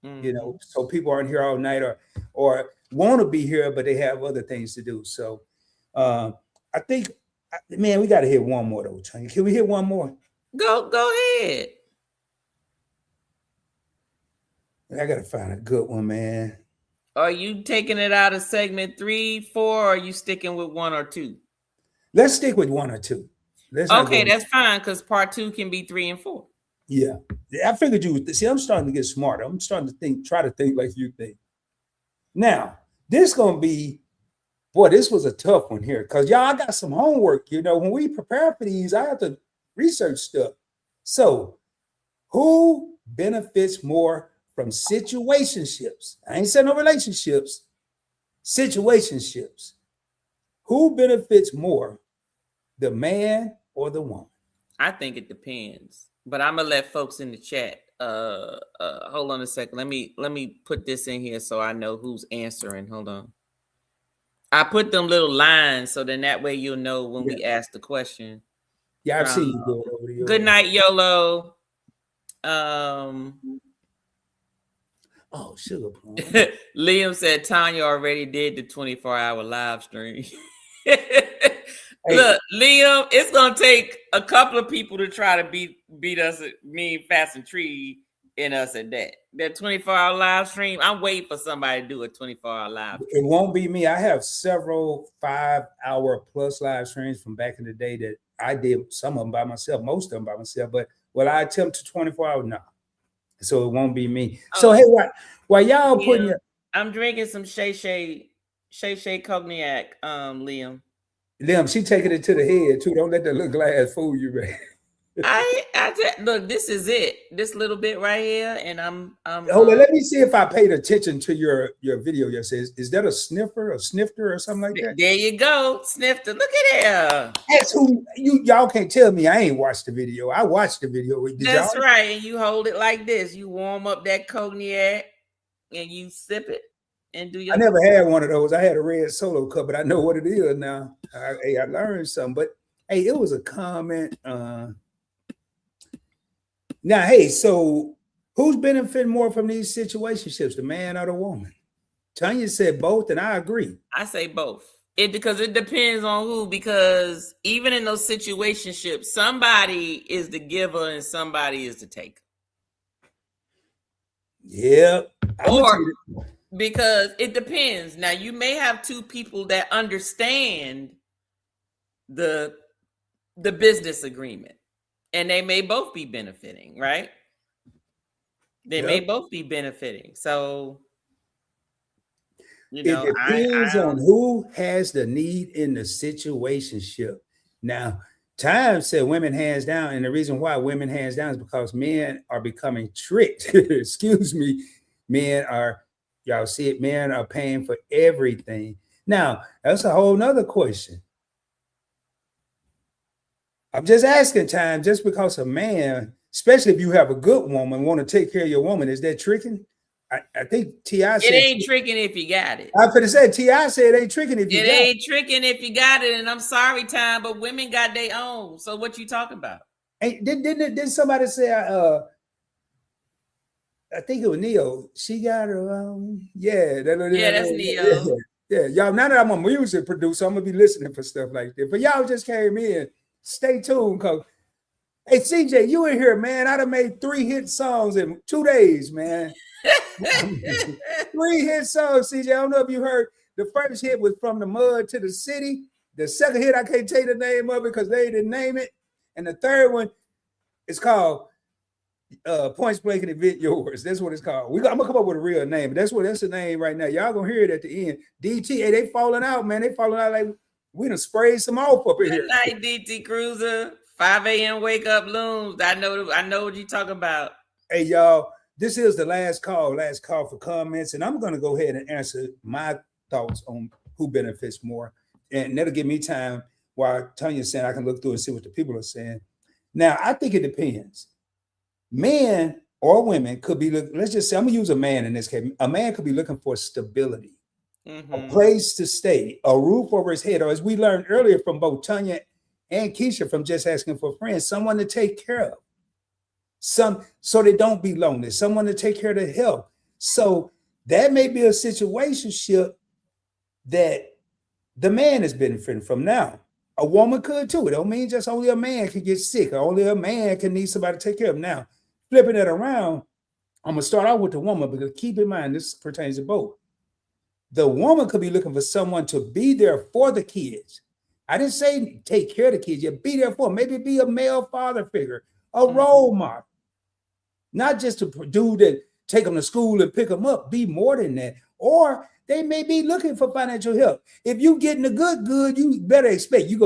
Mm-hmm. So people aren't here all night or want to be here, but they have other things to do. So I think, man, we got to hit one more though, Tony. Can we hit one more? Go ahead. I got to find a good one, man. Are you taking it out of segment 3, 4, or are you sticking with 1 or 2? Let's stick with 1 or 2. Okay, that's fine, because part 2 can be 3 and 4. Yeah. I figured you would. See, I'm starting to get smarter. I'm starting to try to think like you think. Now, this going to be, boy, this was a tough one here, because y'all, I got some homework. When we prepare for these, I have to research stuff. So, who benefits more from situationships? I ain't saying no relationships, situationships. Who benefits more, the man or the woman? I think it depends, but I'm gonna let folks in the chat. Hold on a second. Let me put this in here so I know who's answering. Hold on. I put them little lines so then that way you'll know when we ask the question. Yeah, I've seen you do it over the Good night, YOLO. Oh, sugar plum. Liam said Tanya already did the 24-hour live stream. Hey. Look, Liam, it's gonna take a couple of people to try to beat us, me, Fast and Tree, and us at that. That 24-hour live stream. I'm waiting for somebody to do a 24-hour live stream. It won't be me. I have several 5-hour plus live streams from back in the day that I did, some of them by myself, most of them by myself. But will I attempt to 24 hours? No. So it won't be me. So hey, while y'all putting your, I'm drinking some Shay cognac, Liam. She taking it to the head too. Don't let that little glass fool you, man. Look, this is it. This little bit right here, and I'm hold on. Let me see if I paid attention to your video. Yesterday, is that a snifter, a snifter, or something like that? There you go, snifter. Look at there. That's who y'all can't tell me I ain't watched the video. I watched the video. That's right. And you hold it like this. You warm up that cognac, and you sip it. And do your. I never had one of those. I had a red Solo cup, but I know what it is now. I learned something. But hey, it was a comment. Now, hey, so who's benefiting more from these situationships, the man or the woman? Tanya said both, and I agree. I say both. Because it depends on who. Because even in those situationships, somebody is the giver and somebody is the taker. Yeah. Because it depends. Now, you may have two people that understand the business agreement, and they may both be benefiting, right? They may both be benefiting. So, it depends on who has the need in the situationship. Now, Time said women hands down, and the reason why women hands down is because men are becoming tricked. Excuse me. Y'all see it, men are paying for everything. Now, that's a whole nother question. I'm just asking, Time, just because a man, especially if you have a good woman, want to take care of your woman, is that tricking? I think T.I. said it ain't tricking if you got it. I could have said T.I. said it ain't tricking if you got it. It ain't tricking if you got it, and I'm sorry, Time, but women got their own. So what you talking about? Hey, didn't somebody say I think it was Neo. She got her own. Yeah, that's Neo. Yeah, y'all. Now that I'm a music producer, I'm gonna be listening for stuff like that. But y'all just came in. Stay tuned, cause hey, CJ, you in here, man? I done made 3 hit songs in 2 days, man. 3 hit songs, CJ. I don't know if you heard. The first hit was From the Mud to the City. The second hit, I can't tell you the name of it because they didn't name it. And the third one is called Points Blank and Event Yours. That's what it's called. I'm gonna come up with a real name. That's the name right now. Y'all gonna hear it at the end. DT, hey, they falling out, man. They falling out like we done sprayed some off up in here. Good night, DT Cruiser. 5 a.m. wake up looms. I know what you talking about. Hey, y'all, this is the last call for comments, and I'm gonna go ahead and answer my thoughts on who benefits more, and that'll give me time while Tanya's saying I can look through and see what the people are saying. Now, I think it depends. Men or women could be, let's just say, I'm gonna use a man in this case. A man could be looking for stability, a place to stay, a roof over his head, or as we learned earlier from both Tanya and Keisha from Just Asking for Friends, someone to take care of, so they don't be lonely, someone to take care of their health. So that may be a situationship that the man is benefiting from. Now, a woman could too. It don't mean just only a man can get sick, or only a man can need somebody to take care of him. Now, flipping it around, I'm gonna start out with the woman, because keep in mind this pertains to both. The woman could be looking for someone to be there for the kids. I didn't say take care of the kids. You be there for them. Maybe be a male father figure, a role model, not just a dude that take them to school and pick them up. Be more than that. Or they may be looking for financial help. If you getting the good, you better expect you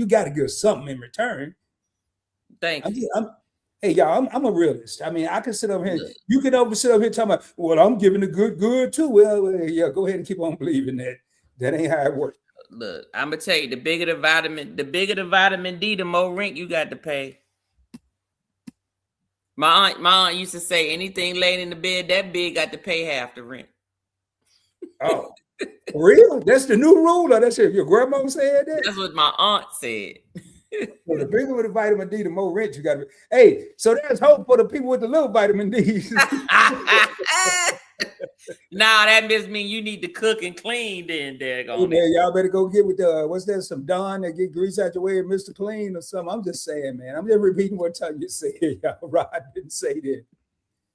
got to give something in return. Thank you. Hey, y'all, I'm a realist. I mean, I can sit up here. You can sit up here talking about, well, I'm giving the good too. Well, yeah, go ahead and keep on believing that. That ain't how it works. Look, I'm gonna tell you, the bigger the vitamin D, the more rent you got to pay. My aunt used to say, anything laying in the bed that big got to pay half the rent. Oh, for real? That's the new rule, or that's if your grandma said that? That's what my aunt said. So the bigger the vitamin D, the more rent you got to. Hey, so there's hope for the people with the little vitamin D. Nah, that just mean you need to cook and clean then, Hey, daggone it. man, y'all better go get with what's that? Some Don that get grease out your way and Mr. Clean or something. I'm just saying, man. I'm just repeating what time you said, y'all. Rod didn't say that.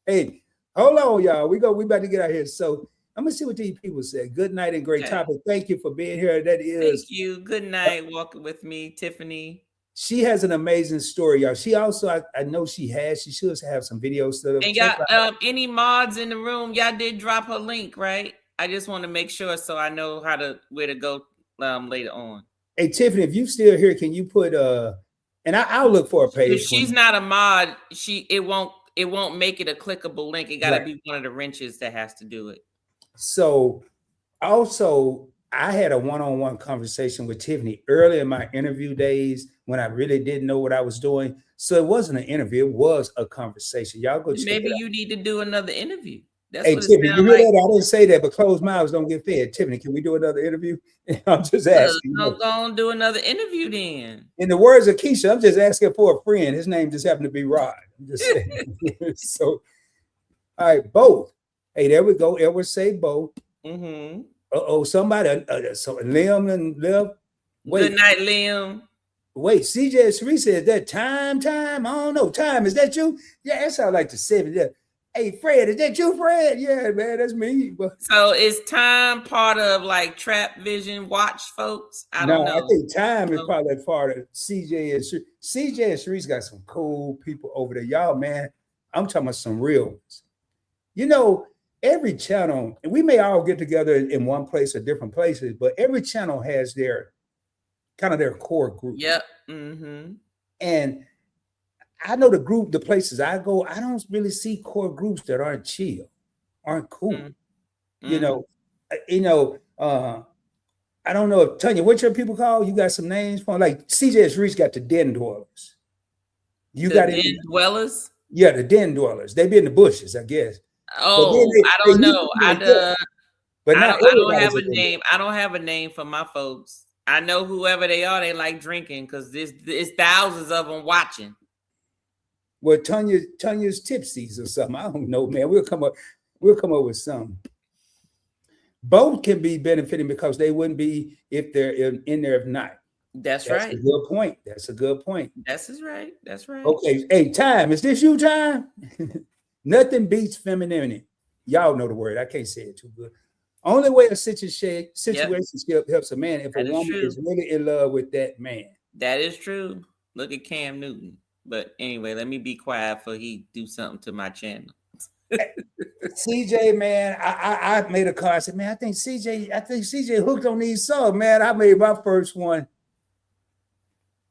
Hey, hold on, y'all. We about to get out here. So I'm gonna see what these people said. Good night and great Okay. topic. Thank you for being here. That is, Thank you. Good night. Walking with me, Tiffany. she has an amazing story, y'all. She also, I know she should have some videos still. And Check y'all, out. any mods in the room, y'all did drop her link, right? I just want to make sure so I know where to go later on. Hey Tiffany, if you still here, can you put and I'll look for a page. If she's not a mod, it won't make it a clickable link. It gotta be one of the wrenches that has to do it. So also I had a one-on-one conversation with Tiffany early in my interview days when I really didn't know what I was doing. So it wasn't an interview, it was a conversation. Y'all go check Maybe it out. you need to do another interview. That's Hey what it Tiffany, you sounds hear like. that? I didn't say that, but closed mouths don't get fed. Tiffany, can we do another interview? I'm just asking. Go on, do another interview then. In the words of Keisha, I'm just asking for a friend. His name just happened to be Rod. I'm just saying. So, all right, both. Hey, there we go. Edward say both. Mm-hmm. Somebody, so Liam and Liv. Good night, Liam. Wait, CJ Sheree said that time. I don't know. Time, is that you? Yeah, that sounds like the 70s. Yeah. Hey, Fred, is that you, Fred? Yeah, man, that's me. But So is time part of like Trap Vision Watch, folks? I don't know. I think time is probably part of CJ and Sheree. CJ and Sheree's got some cool people over there. Y'all, man, I'm talking about some real ones. You know, every channel, and we may all get together in one place or different places, but every channel has their kind of their core group. Yep. Mm-hmm. And I know the places I go, I don't really see core groups that aren't chill, aren't cool. Mm-hmm. You know, I don't know if Tanya, what your people call? You got some names for like CJ's Reach got the den dwellers. You got den dwellers? Yeah, the den dwellers. They be in the bushes, I guess. Oh, I don't know. I don't have a name. I don't have a name for my folks. I know whoever they are, they like drinking because it's thousands of them watching. Well, Tanya's tipsies or something. I don't know, man. We'll come up with something. Both can be benefiting because they wouldn't be if they're in there if not. That's right. A good point. That's a good point. That's right. That's right. Okay. Hey, Time, is this you, Time? Nothing beats femininity. Y'all know the word. I can't say it too good. Only way a situation helps a man if a woman is really in love with that man. That is true. Look at Cam Newton. But anyway, let me be quiet for he do something to my channel. CJ, man, I made a call. I said, man, I think CJ hooked on these songs, man. I made my first one.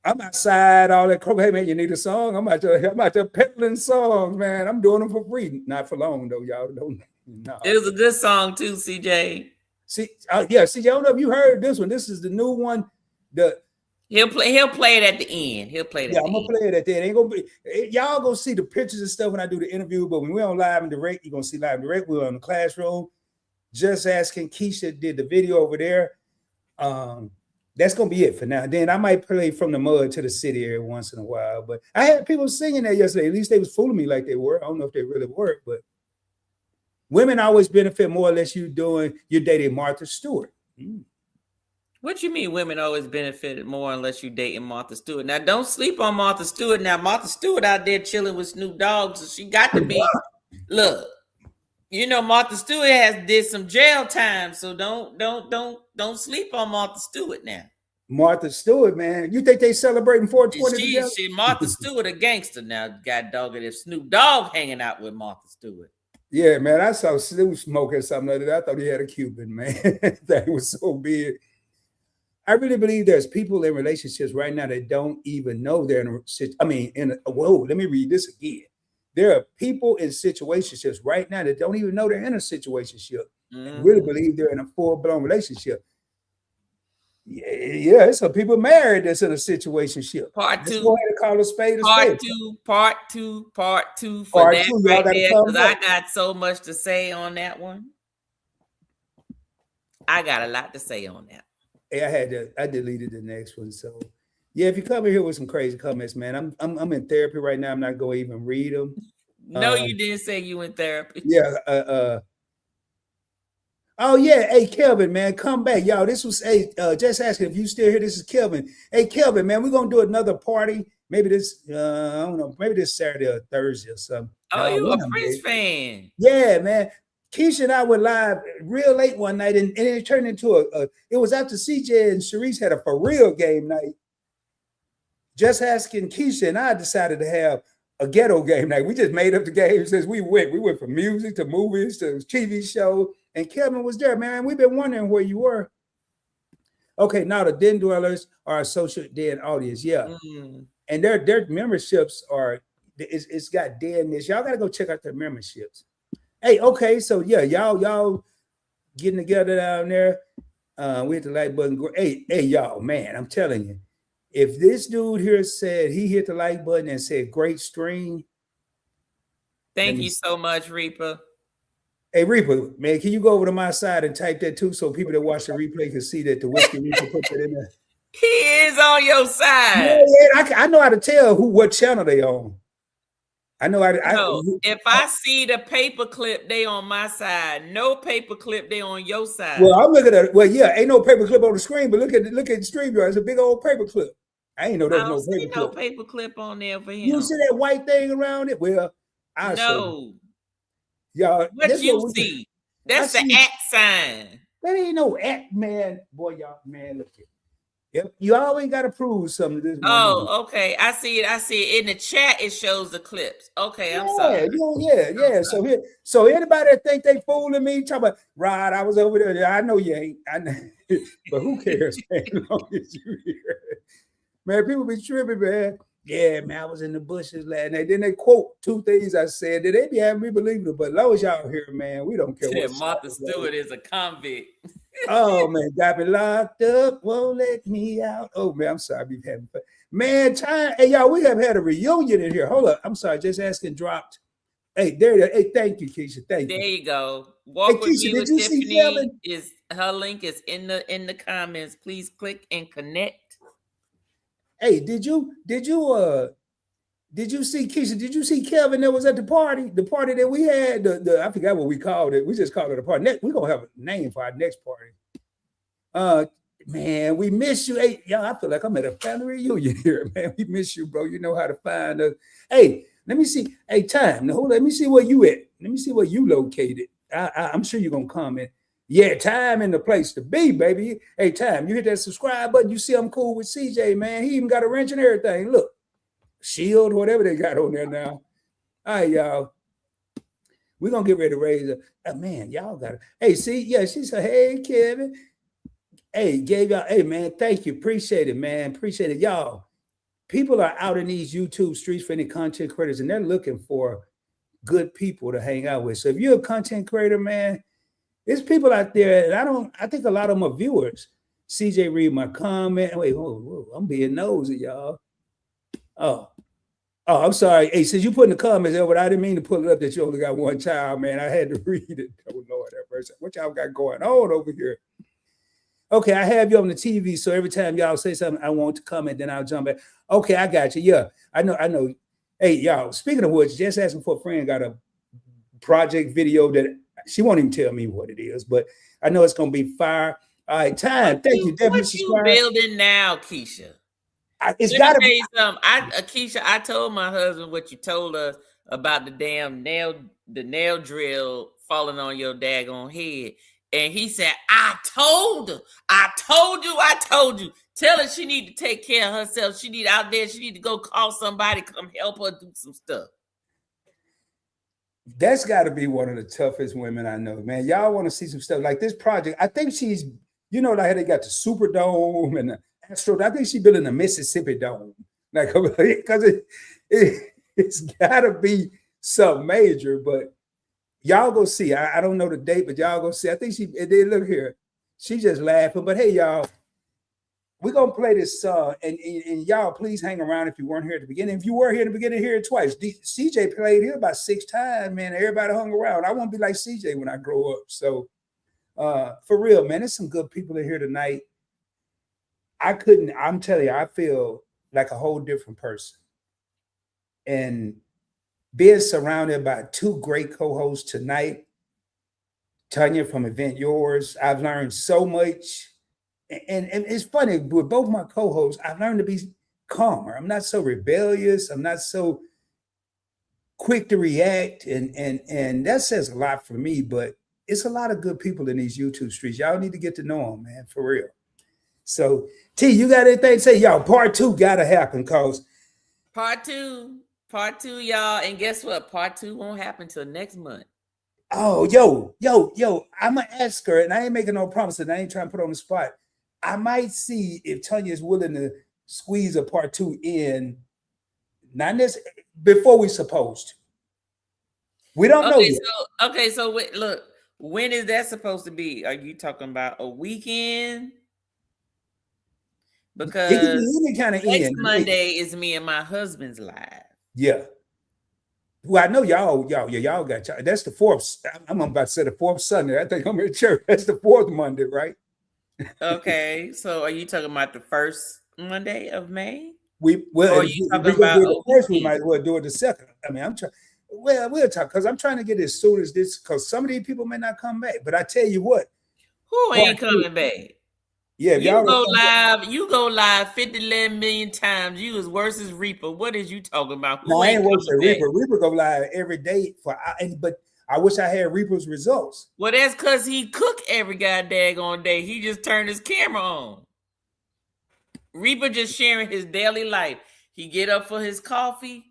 I'm outside, all that. Hey, man, you need a song? I'm out there peddling songs, man. I'm doing them for free. Not for long, though, y'all. Don't. No. It was a good song, too, CJ. Yeah, CJ, I don't know if you heard this one. This is the new one. He'll play it at the end. He'll play it. Yeah, I'm gonna play it at the end. Ain't gonna be y'all gonna see the pictures and stuff when I do the interview, but when we're on live and direct, you're gonna see live and direct. We're in the classroom. Just Asking Keisha did the video over there. That's gonna be it for now. Then I might play From the Mud to the City every once in a while. But I had people singing there yesterday. At least they was fooling me like they were. I don't know if they really were, but women always benefit more or less you're dating Martha Stewart. What you mean women always benefited more unless you dating Martha Stewart? Now, don't sleep on Martha Stewart. Now, Martha Stewart out there chilling with Snoop Dogg, so she got to be. Look, Martha Stewart did some jail time, so don't sleep on Martha Stewart now. Martha Stewart, man, you think they celebrating 420 together? She Martha Stewart a gangster now. God dog it if Snoop Dogg hanging out with Martha Stewart. Yeah, man, I saw Snoop smoking something like that. I thought he had a Cuban, man. That was so big. I really believe there's people in relationships right now that don't even know they're in a let me read this again. There are people in situationships right now that don't even know they're in a situationship and really believe they're in a full-blown relationship. Yeah, there's some people married that's in a situationship. Part two. Let's go ahead and call a spade a spade. Part two for that right there, because I got so much to say on that one. I got a lot to say on that. Hey, I deleted the next one. So yeah, if you come in here with some crazy comments, man, I'm in therapy right now. I'm not going to even read them. No, you didn't say you in therapy. Yeah, Oh yeah, hey Kelvin, man, come back, y'all. This was just asking if you still here. This is Kelvin. Hey Kelvin, man, we're gonna do another party. Maybe this, I don't know, maybe this Saturday or Thursday or something. Oh, No, you one a of them Prince days. fan? Yeah, man. Keisha and I were live real late one night, and it turned into it was after CJ and Sharice had a for real game night. Just asking Keisha and I decided to have a ghetto game night. We just made up the games as we went. We went from music to movies to TV show, and Kevin was there, man. We've been wondering where you were. Okay, now the Den Dwellers are a social den audience, yeah, and their memberships are it's got denness. Y'all gotta go check out their memberships. Hey, okay, so yeah, y'all getting together down there. We hit the like button. Hey, y'all, man, I'm telling you, if this dude here said he hit the like button and said great stream, Thank you so much, Reaper. hey Reaper, man, can you go over to my side and type that too, so people that watch the replay can see that the Whiskey Reaper put that in there? He is on your side. Yeah, I know how to tell what channel they on. I know if I see the paperclip, they on my side. No paperclip, they on your side. Well, I'm looking at it. Well, yeah, ain't no paperclip on the screen, but look at the StreamYard. It's a big old paperclip. I ain't know there was no paperclip on there for him. You see that white thing around it? Well, I no. Y'all, what you see? That's the @ sign. That ain't no @ man. Boy, y'all, man, look here. Yep, you always got to prove something to this. Oh, okay. I see it. In the chat, it shows the clips. Okay, I'm sorry. Yeah. So anybody that think they fooling me, talk about Rod, I was over there. I know you ain't. I know, but who cares, man? As long as you here, man. People be tripping, man. Yeah, man, I was in the bushes last night. Then they quote 2 things I said. Did they be having me believe it? But as long as y'all here, man, we don't care what. Martha Stewart is a convict. Oh man, got me locked up, won't let me out. Oh man, I'm sorry, we've had fun. Man, time. Hey, y'all, we have had a reunion in here. Hold up, I'm sorry, just asking dropped. Hey, there. Hey, thank you, Keisha. Thank you. There you go. Walk with me with Tiffany. Is her link is in the comments. Please click and connect. Hey, did you see Keisha? Did you see Kevin that was at the party? The party that we had, I forgot what we called it. We just called it a party. We're gonna have a name for our next party. Man, we miss you. Hey, y'all, I feel like I'm at a family reunion here, man. We miss you, bro. You know how to find us. Hey, let me see. Hey, time. Now, let me see where you at. Let me see where you located. I'm sure you're gonna comment. Yeah, time and the place to be, baby. Hey, time. You hit that subscribe button. You see I'm cool with CJ, man. He even got a wrench and everything. Look. Shield, whatever they got on there now. All right, y'all. We're gonna get ready to raise it. Man, y'all got it. Hey, see, yeah, she said, hey, Kevin. Hey, gave y'all, hey man, thank you. Appreciate it, man. Appreciate it. Y'all, people are out in these YouTube streets for any content creators, and they're looking for good people to hang out with. So if you're a content creator, man, there's people out there, and I think a lot of them are viewers. CJ, read my comment. Wait, whoa, I'm being nosy, y'all. Oh, I'm sorry. Hey, since you put in the comments there, but I didn't mean to pull it up that you only got one child, man. I had to read it. Oh, Lord, that verse. What y'all got going on over here? Okay, I have you on the TV, so every time y'all say something, I want to comment, then I'll jump back. Okay, I got you. Yeah, I know. Hey, y'all, speaking of which, just asking for a friend got a project video that she won't even tell me what it is, but I know it's going to be fire. All right, time. Thank you. Definitely what you building now, Keisha? It's got to be something. Keisha, I told my husband what you told us about the damn nail drill falling on your daggone head. And he said, I told you. Tell her she need to take care of herself. She need out there. She need to go call somebody, come help her do some stuff. That's got to be one of the toughest women I know, man. Y'all want to see some stuff like this project. I think she's, like how they got the Superdome and the Astro. I think she's building the Mississippi Dome, like because it's got to be something major. But y'all go see. I don't know the date, but y'all go see. I think they look here. She just laughing. But hey, y'all, we're gonna play this song, and y'all please hang around if you weren't here at the beginning. If you were here at the beginning, hear it twice. CJ played here about 6 times, man. Everybody hung around. I won't be like CJ when I grow up. So for real, man, there's some good people in here tonight. I'm telling you, I feel like a whole different person. And being surrounded by 2 great co-hosts tonight, Tanya from Event Yours. I've learned so much. And it's funny, with both my co-hosts, I've learned to be calmer. I'm not so rebellious. I'm not so quick to react. And that says a lot for me, but it's a lot of good people in these YouTube streets. Y'all need to get to know them, man, for real. So, T, you got anything to say? Y'all, part 2 gotta happen, cause Part two, y'all. And guess what? Part 2 won't happen till next month. oh, yo, I'ma ask her, and I ain't making no promises. I ain't trying to put her on the spot. I might see if Tanya is willing to squeeze a part 2 in, not necessarily before we supposed to. We don't know yet. So wait, look, when is that supposed to be? Are you talking about a weekend? It could be Because any kind of next end. Monday is me and my husband's live. Yeah. Well, I know y'all got y'all. That's the 4th. I'm about to say the 4th Sunday. I think I'm in church. That's the 4th Monday, right? Okay, so are you talking about the first Monday of May? Or are if you we talking gonna about do it the first, we weekend? might as well do it the second. I mean, I'm trying. Well, we'll talk because I'm trying to get as soon as this, because some of these people may not come back. But I tell you what, Who ain't part 2, coming back? yeah, if y'all You go live 50, 11 million times. You as worse as Reaper. What is you talking about? Who no, I ain't ain't worse than coming back? Reaper. Reaper go live every day but I wish I had Reaper's results. Well, that's because he cook every goddamn day. He just turned his camera on. Reaper just sharing his daily life. He get up for his coffee.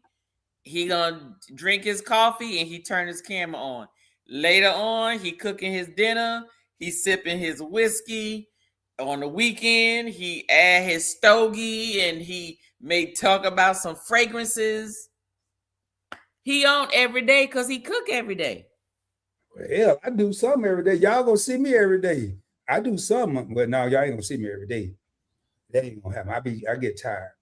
He gonna drink his coffee and he turn his camera on. Later on, he cooking his dinner. He sipping his whiskey. On the weekend, he add his stogie and he may talk about some fragrances. He on every day because he cook every day. Well, hell, I do something every day. Y'all gonna see me every day. I do something, but no, y'all ain't gonna see me every day. That ain't gonna happen. I get tired.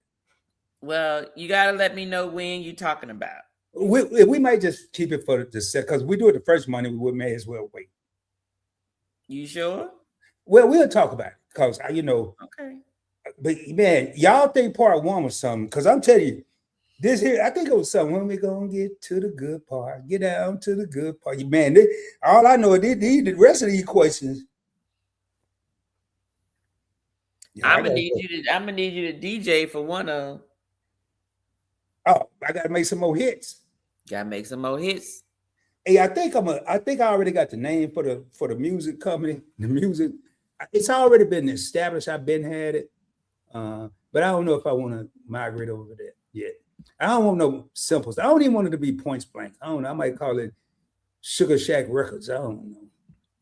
Well, you gotta let me know when you talking about. We might just keep it for the set, because we do it the first Monday. We may as well wait. You sure? Well, we'll talk about it because Okay. But man, y'all think part 1 was something? Because I'm telling you, this here, I think it was something. When we gonna get to the good part, get down to the good part, man. All I know is the rest of these questions. I'm gonna need you to DJ for one of them. Oh, I gotta make some more hits. Gotta make some more hits. Hey, I think I already got the name for the music company. The music, it's already been established. I've been had it, but I don't know if I want to migrate over that yet. I don't want no simples. I don't even want it to be Points Blank. I don't know. I might call it Sugar Shack Records. I don't know.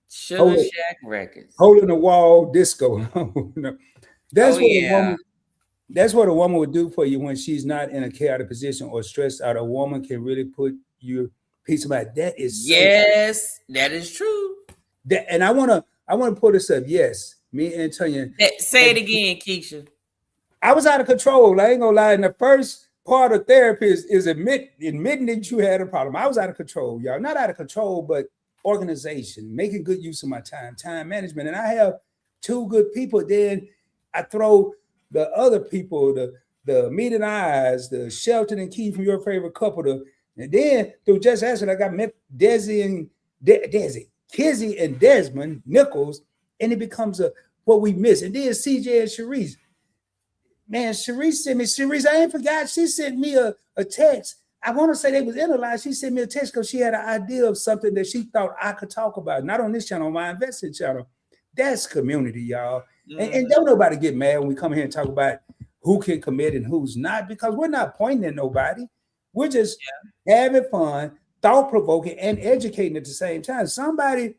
Sugar Shack Records. Hole in the Wall Disco. That's That's what a woman would do for you when she's not in a chaotic position or stressed out. A woman can really put your peace of mind. That is yes, that is true. And I wanna put this up. Yes, me and Tanya. Say it again, Keisha. I was out of control. I ain't gonna lie. And the first part of therapy is admitting that you had a problem. I was out of control, y'all. Not out of control, but organization, making good use of my time management. And I have 2 good people. Then I throw the other people, the Meat and Eyes, the Shelton and Key from Your Favorite Couple, and then through Just Asking, I got Kizzy and Desmond Nichols, and it becomes what we miss. And then CJ and Sharice. Man, Sharice, I ain't forgot. She sent me a text. I want to say they was in a line. She sent me a text because she had an idea of something that she thought I could talk about. Not on this channel, on my investing channel. That's community, y'all. Mm-hmm. And don't nobody get mad when we come here and talk about who can commit and who's not, because we're not pointing at nobody. We're just having fun, thought-provoking, and educating at the same time. Somebody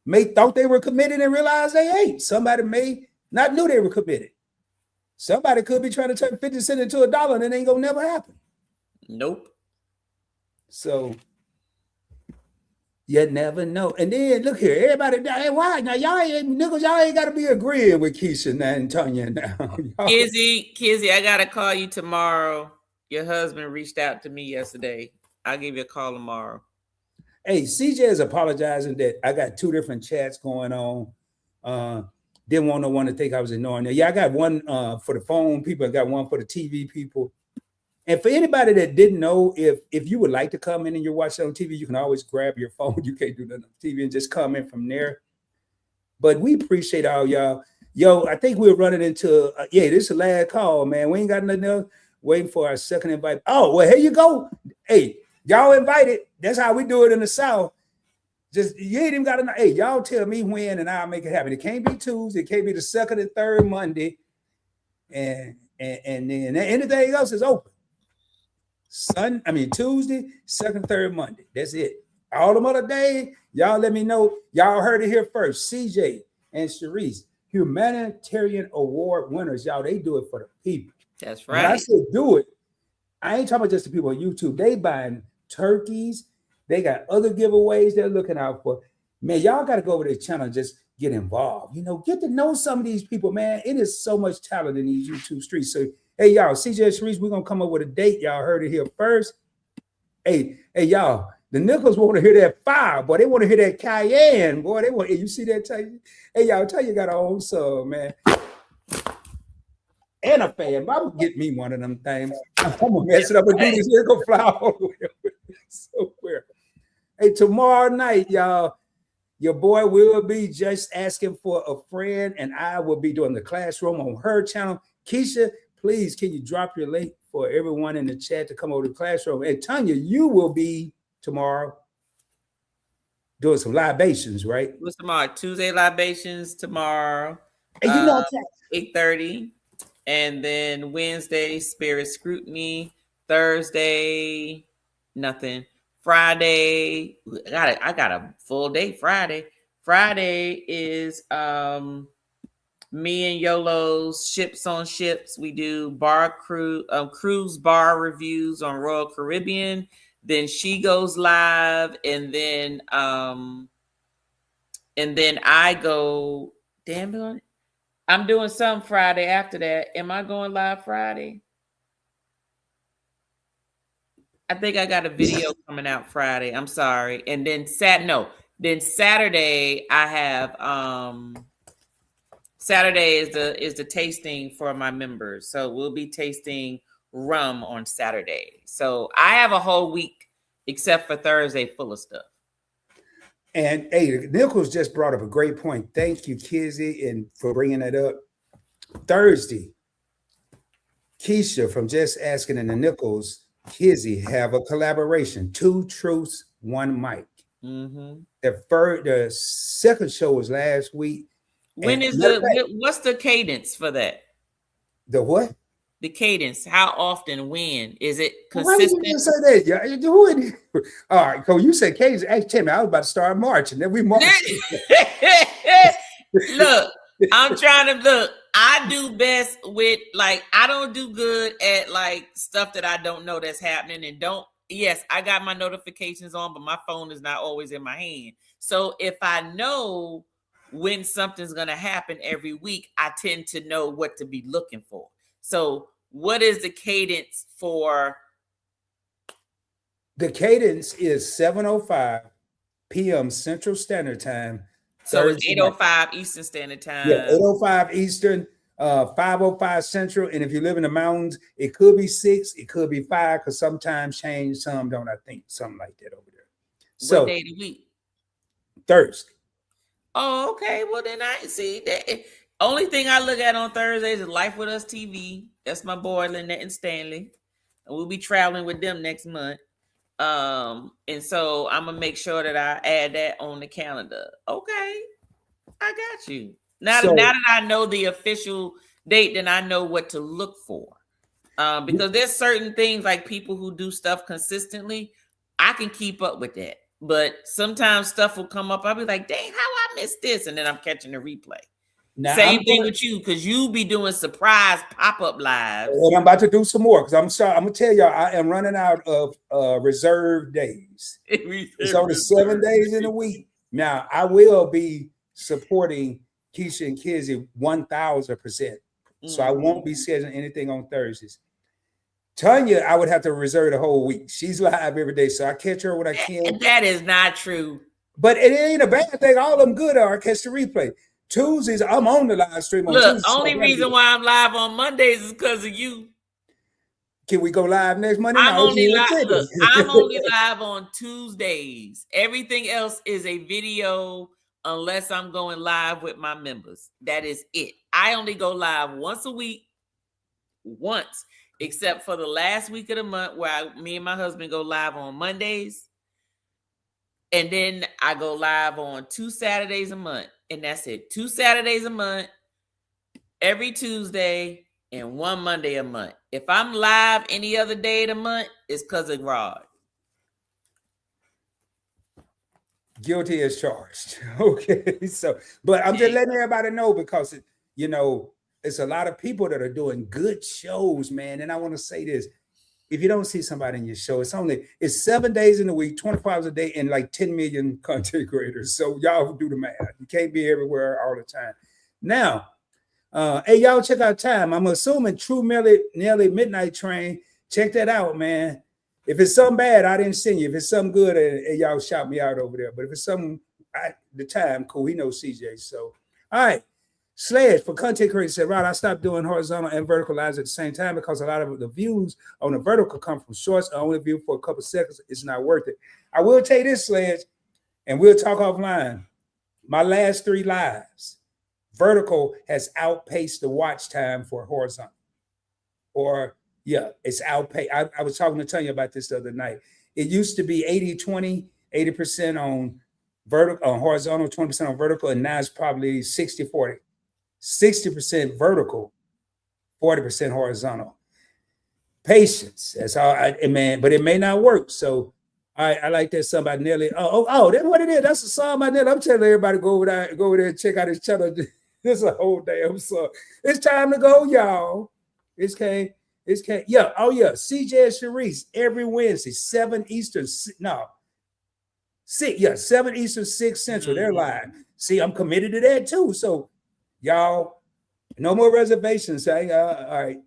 may thought they were committed and realize they ain't. Somebody may not knew they were committed. Somebody could be trying to turn 50 cents into $1 and it ain't gonna never happen. Nope. So you never know. And then look here, everybody, hey, why now? Y'all ain't gotta be agreeing with Keisha now and Tanya now. Kizzy, I gotta call you tomorrow. Your husband reached out to me yesterday. I'll give you a call tomorrow. Hey, CJ is apologizing that I got 2 different chats going on. Didn't want no one to think I was ignoring it. Yeah, I got one for the phone people. I got one for the TV people. And for anybody that didn't know, if you would like to come in and you're watching on TV, you can always grab your phone. You can't do nothing on TV and just come in from there. But we appreciate all y'all. Yo, I think we're running into this is the last call, man. We ain't got nothing else. Waiting for our second invite. Oh, well, here you go. Hey, y'all invited. That's how we do it in the South. Just you ain't even got to know. Hey, y'all tell me when and I'll make it happen. It can't be Tuesday, it can't be the second and third Monday. And then anything else is open. Tuesday, second, third Monday. That's it. All them other days, y'all let me know. Y'all heard it here first. CJ and Sharice, humanitarian award winners. Y'all, they do it for the people. That's right. When I say do it, I ain't talking about just the people on YouTube. They buying turkeys. They got other giveaways they're looking out for. Man, y'all got to go over their channel and just get involved. Get to know some of these people, man. It is so much talent in these YouTube streets. So, hey, y'all, CJ and Sharice, we're going to come up with a date. Y'all heard it here first. Hey, y'all, the Nichols want to hear that fire, boy. They want to hear that cayenne, boy. You see that? Hey, y'all, tell you got our own song, man. And a fan. But I'm going to get me one of them things. I'm going to mess it up and do this. Here go fly all the way. So weird. Hey, tomorrow night, y'all, your boy will be just asking for a friend, and I will be doing the classroom on her channel. Keisha, please, can you drop your link for everyone in the chat to come over to the classroom? And Tanya, you will be tomorrow doing some libations, right? What's tomorrow? Tuesday libations tomorrow. And 8:30. And then Wednesday, spirit scrutiny. Thursday, nothing. Friday, I got a full day Friday. Friday is me and Yolo's Ships on Ships. We do cruise bar reviews on Royal Caribbean. Then she goes live, and then I go. Damn it! I'm doing some Friday after that. Am I going live Friday? I think I got a video coming out Friday. I'm sorry. And then Saturday I have Saturday is the tasting for my members. So we'll be tasting rum on Saturday. So I have a whole week except for Thursday full of stuff. And hey, Nichols just brought up a great point. Thank you, Kizzy, and for bringing that up. Thursday, Keisha from Just Asking and the Nichols, Kizzy have a collaboration. 2 truths, 1 mic. Mm-hmm. The second show was last week. When is what's the cadence for that? The what? The cadence. How often? When is it consistent? Why did you say that? Yeah, you do it. All right, Cole. You said cadence. Tell me, I was about to start March, and then we march. Look, I'm trying to look. I do best with I don't do good at stuff that I don't know that's happening and don't. Yes, I got my notifications on, but my phone is not always in my hand. So if I know when something's going to happen every week, I tend to know what to be looking for. So what is the cadence for? The cadence is 7:05 p.m. Central Standard Time. So it's 8:05 Eastern Standard Time. Yeah, 8:05 Eastern, 5:05 Central. And if you live in the mountains, it could be 6, it could be 5, because sometimes change, some don't, I think. Something like that over there. So what day of the week? Thursday. Oh, okay. Well, then I see that. Only thing I look at on Thursdays is Life With Us TV. That's my boy, Lynette and Stanley. And we'll be traveling with them next month. And so I'm gonna make sure that I add that on the calendar. Okay, I got you. Now that I know the official date, then I know what to look for. Because there's certain things like people who do stuff consistently, I can keep up with that. But sometimes stuff will come up. I'll be like, dang, how I missed this? And then I'm catching the replay. Now, same thing with you, because you be doing surprise pop-up lives. And I'm about to do some more, because I'm sorry. I'm going to tell y'all, I am running out of reserve days. It's only 7 days in a week. Now, I will be supporting Keisha and Kizzy 1,000%. So I won't be scheduling anything on Thursdays. Tanya, I would have to reserve the whole week. She's live every day, so I catch her when I can. That is not true. But it ain't a bad thing. All of them good are. I catch the replay. Tuesdays, I'm on the live stream on Look, Tuesdays. only reason why I'm live on Mondays is because of you. Can we go live next Monday? I'm No, only you live. said Look, it. I'm only live on Tuesdays. Everything else is a video, unless I'm going live with my members. That is it. I only go live once a week, except for the last week of the month where me and my husband go live on Mondays, and then I go live on 2 Saturdays a month, and that's it. 2 Saturdays a month, every Tuesday, and 1 Monday a month. If I'm live any other day of the month, it's because of Rod. Guilty as charged. Okay, so but I'm just letting everybody know because it's a lot of people that are doing good shows, man. And I want to say this: if you don't see somebody in your show, it's 7 days in the week, 24 hours a day, and like 10 million content creators. So y'all do the math. You can't be everywhere all the time. Now, hey, y'all check out time. I'm assuming True Nelly Midnight Train. Check that out, man. If it's something bad, I didn't send you. If it's something good, y'all shout me out over there. But if it's something, the time, cool. He knows CJ. So, all right. Sledge for content creators said, Rod, I stopped doing horizontal and vertical lives at the same time because a lot of the views on the vertical come from shorts. I only view for a couple seconds. It's not worth it. I will tell you this, Sledge, and we'll talk offline. My last 3 lives, vertical has outpaced the watch time for horizontal. It's outpaced. I was talking to Tanya about this the other night. It used to be 80-20, 80% on vertical, on horizontal, 20% on vertical, and now it's probably 60-40. 60% vertical, 40% horizontal. Patience. That's all. But it may not work. So I like that song by Nelly. That's what it is. That's a song by Nelly. I'm telling everybody go over there and check out his channel. This is a whole damn song. It's time to go, y'all. Yeah. Oh yeah. CJ and Sharice every Wednesday, 7 Eastern. 7 Eastern, 6 Central. They're live. See, I'm committed to that too. So, y'all, no more reservations. All right.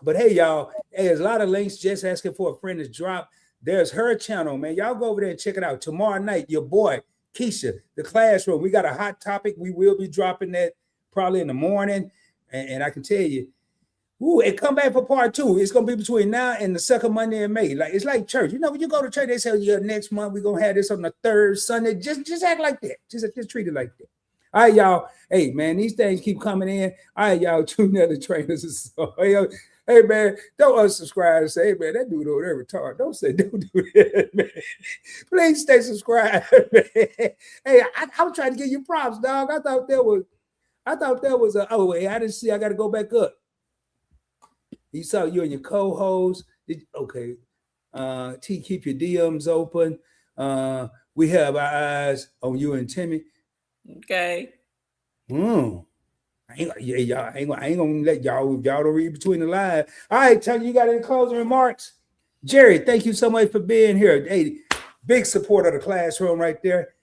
But hey, y'all, there's a lot of links. Just asking for a friend to drop. There's her channel, man. Y'all go over there and check it out. Tomorrow night, your boy, Keisha, the classroom. We got a hot topic. We will be dropping that probably in the morning. And I can tell you, and come back for part 2. It's gonna be between now and the second Monday in May. Like it's like church. When you go to church, they say, "Yeah, next month we're gonna have this on the 3rd Sunday." Just act like that. Just treat it like that. All right, y'all. Hey, man, these things keep coming in. All right, y'all. 2 Nelly trainers. Hey, man, don't unsubscribe and say, "Hey, man, that dude over there retarded." Don't do that, man. Please stay subscribed, man. Hey, I was trying to give you props, dog. I thought that was wait, I didn't see. I got to go back up. You saw you and your co-host. Okay. Keep your DMs open. We have our eyes on you and Timmy. Okay. I ain't gonna let y'all don't read between the lines. All right, Tony, you got any closing remarks? Jerry, thank you so much for being here. Hey, big supporter of the classroom right there.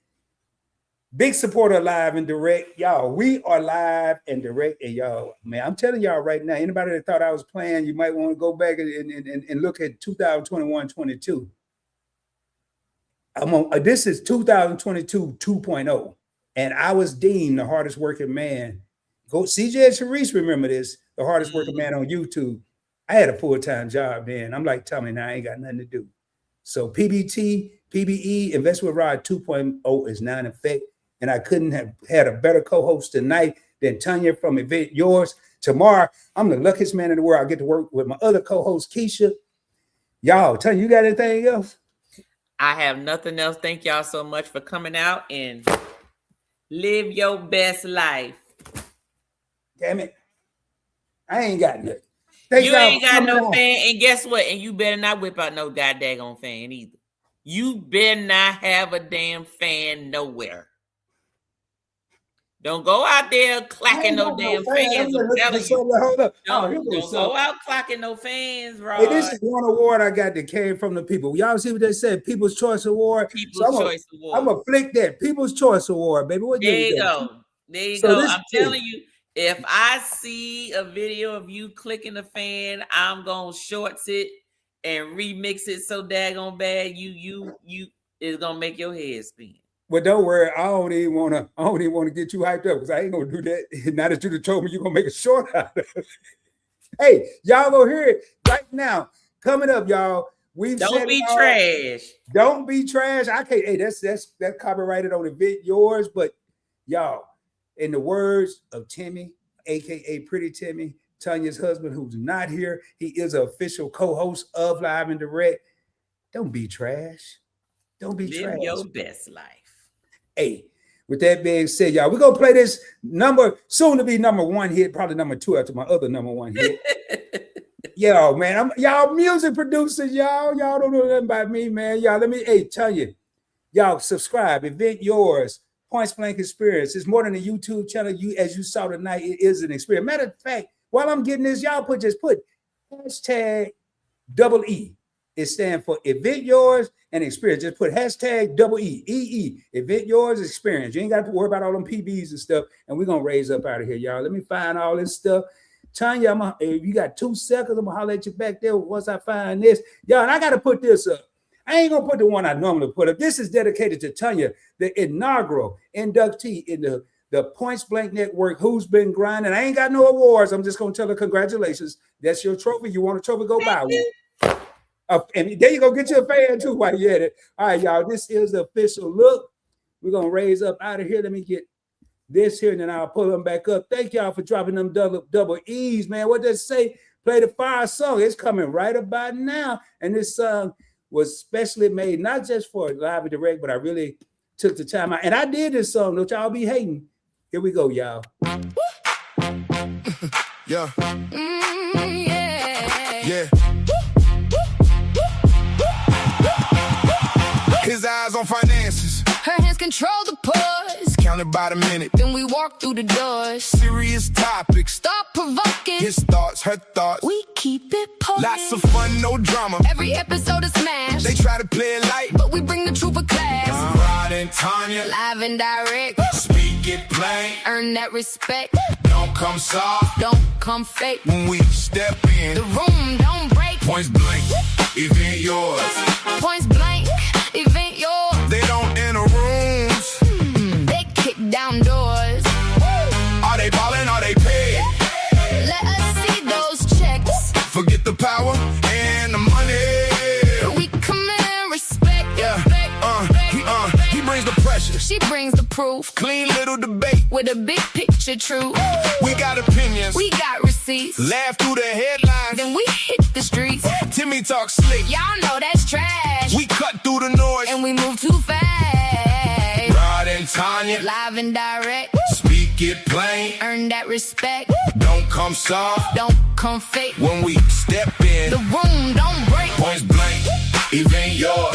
Big supporter live and direct. Y'all, we are live and direct. And y'all, man, I'm telling y'all right now, anybody that thought I was playing, you might want to go back and look at 2021-22. This is 2022 2.0. And I was deemed the hardest working man. Go CJ and Sharice, remember this, the hardest working man on YouTube. I had a full-time job then. I'm like, tell me now, I ain't got nothing to do. So PBE, Invest with Rod 2.0 is now in effect. And I couldn't have had a better co-host tonight than Tanya from Event Yours. Tomorrow, I'm the luckiest man in the world. I get to work with my other co-host, Keisha. Y'all, Tanya, you got anything else? I have nothing else. Thank y'all so much for coming out and live your best life. Damn it. I ain't got nothing. You ain't got no fan, and guess what? And you better not whip out no goddamn fan either. You better not have a damn fan nowhere. Don't go out there clacking no damn fans. I'm telling you. Hold up. Don't go out clacking no fans, Rod. Hey, this is one award I got that came from the people. Y'all see what they said? People's Choice Award. Choice Award. I'm gonna flick that. People's Choice Award, baby. What there you go. There you go. I'm telling you, if I see a video of you clicking the fan, I'm gonna shorts it and remix it so daggone bad you is gonna make your head spin. Well, don't worry. I don't even want to get you hyped up because I ain't gonna do that. Now that you told me you're gonna make a short out of it. Hey, y'all go hear it right now. coming up, y'all. We've Don't said be it all. trash. Don't be trash. I can't. Hey, that's copyrighted on Event Yours. But y'all, in the words of Timmy, aka Pretty Timmy, Tanya's husband, who's not here, he is an official co-host of Live and Direct. Don't be trash. Don't be Live trash. your best life. Hey, with that being said, y'all, we're gonna play this soon to be number one hit, probably number two after my other number one hit. Yo, man, y'all music producers, y'all don't know nothing about me, man. Y'all, tell you, y'all subscribe. Event Yours, Points Blank Experience. It's more than a YouTube channel. As you saw tonight, it is an experience. Matter of fact, while I'm getting this, y'all put hashtag double E. It stands for Event Yours and Experience. Just put hashtag double EE. Event Yours Experience. You ain't got to worry about all them PBs and stuff. And we're gonna raise up out of here, y'all. Let me find all this stuff. Tanya, if you got 2 seconds, I'm gonna holler at you back there once I find this. Y'all, and I gotta put this up. I ain't gonna put the one I normally put up. This is dedicated to Tanya, the inaugural inductee in the Points Blank Network, who's been grinding. I ain't got no awards. I'm just gonna tell her congratulations. That's your trophy. You want a trophy? Go buy one. And there you go, get you a fan too while you're at it. All right, y'all. This is the official look. We're gonna raise up out of here. Let me get this here, and then I'll pull them back up. Thank y'all for dropping them double E's, man. What does it say? Play the fire song. It's coming right about now. And this song was specially made, not just for Live and Direct, but I really took the time out. And I did this song. Don't y'all be hating. Here we go, y'all. Yeah. Yeah. Yeah. His eyes on finances, Her hands control the pause. counted by the minute. Then we walk through the doors. Serious topics, Stop provoking. his thoughts, her thoughts. We keep it poking. Lots of fun, no drama. Every episode is smashed. They try to play it light. But we bring the truth of class. Rod and Tanya, Live and direct. speak it plain. Earn that respect. Don't come soft Don't come fake. when we step in. The room don't break. Points blank, event yours. Points blank. Event yours. They don't enter rooms. They kick down doors. Are they ballin'? Are they paid? Let us see those checks. Forget the power and the money. We come in respect. Yeah, he brings the pressure. She brings the proof. Clean little debate. With a big picture truth. We got opinions. We got receipts. Laugh through the headlines. Then we hit the streets. Timmy talk slick. Y'all know that's trash. We cut through the noise. And we move too fast. Rod and Tanya, Live and direct. speak it plain. Earn that respect. Don't come soft Don't come fake. when we step in. The room don't break. Points blank, event yours.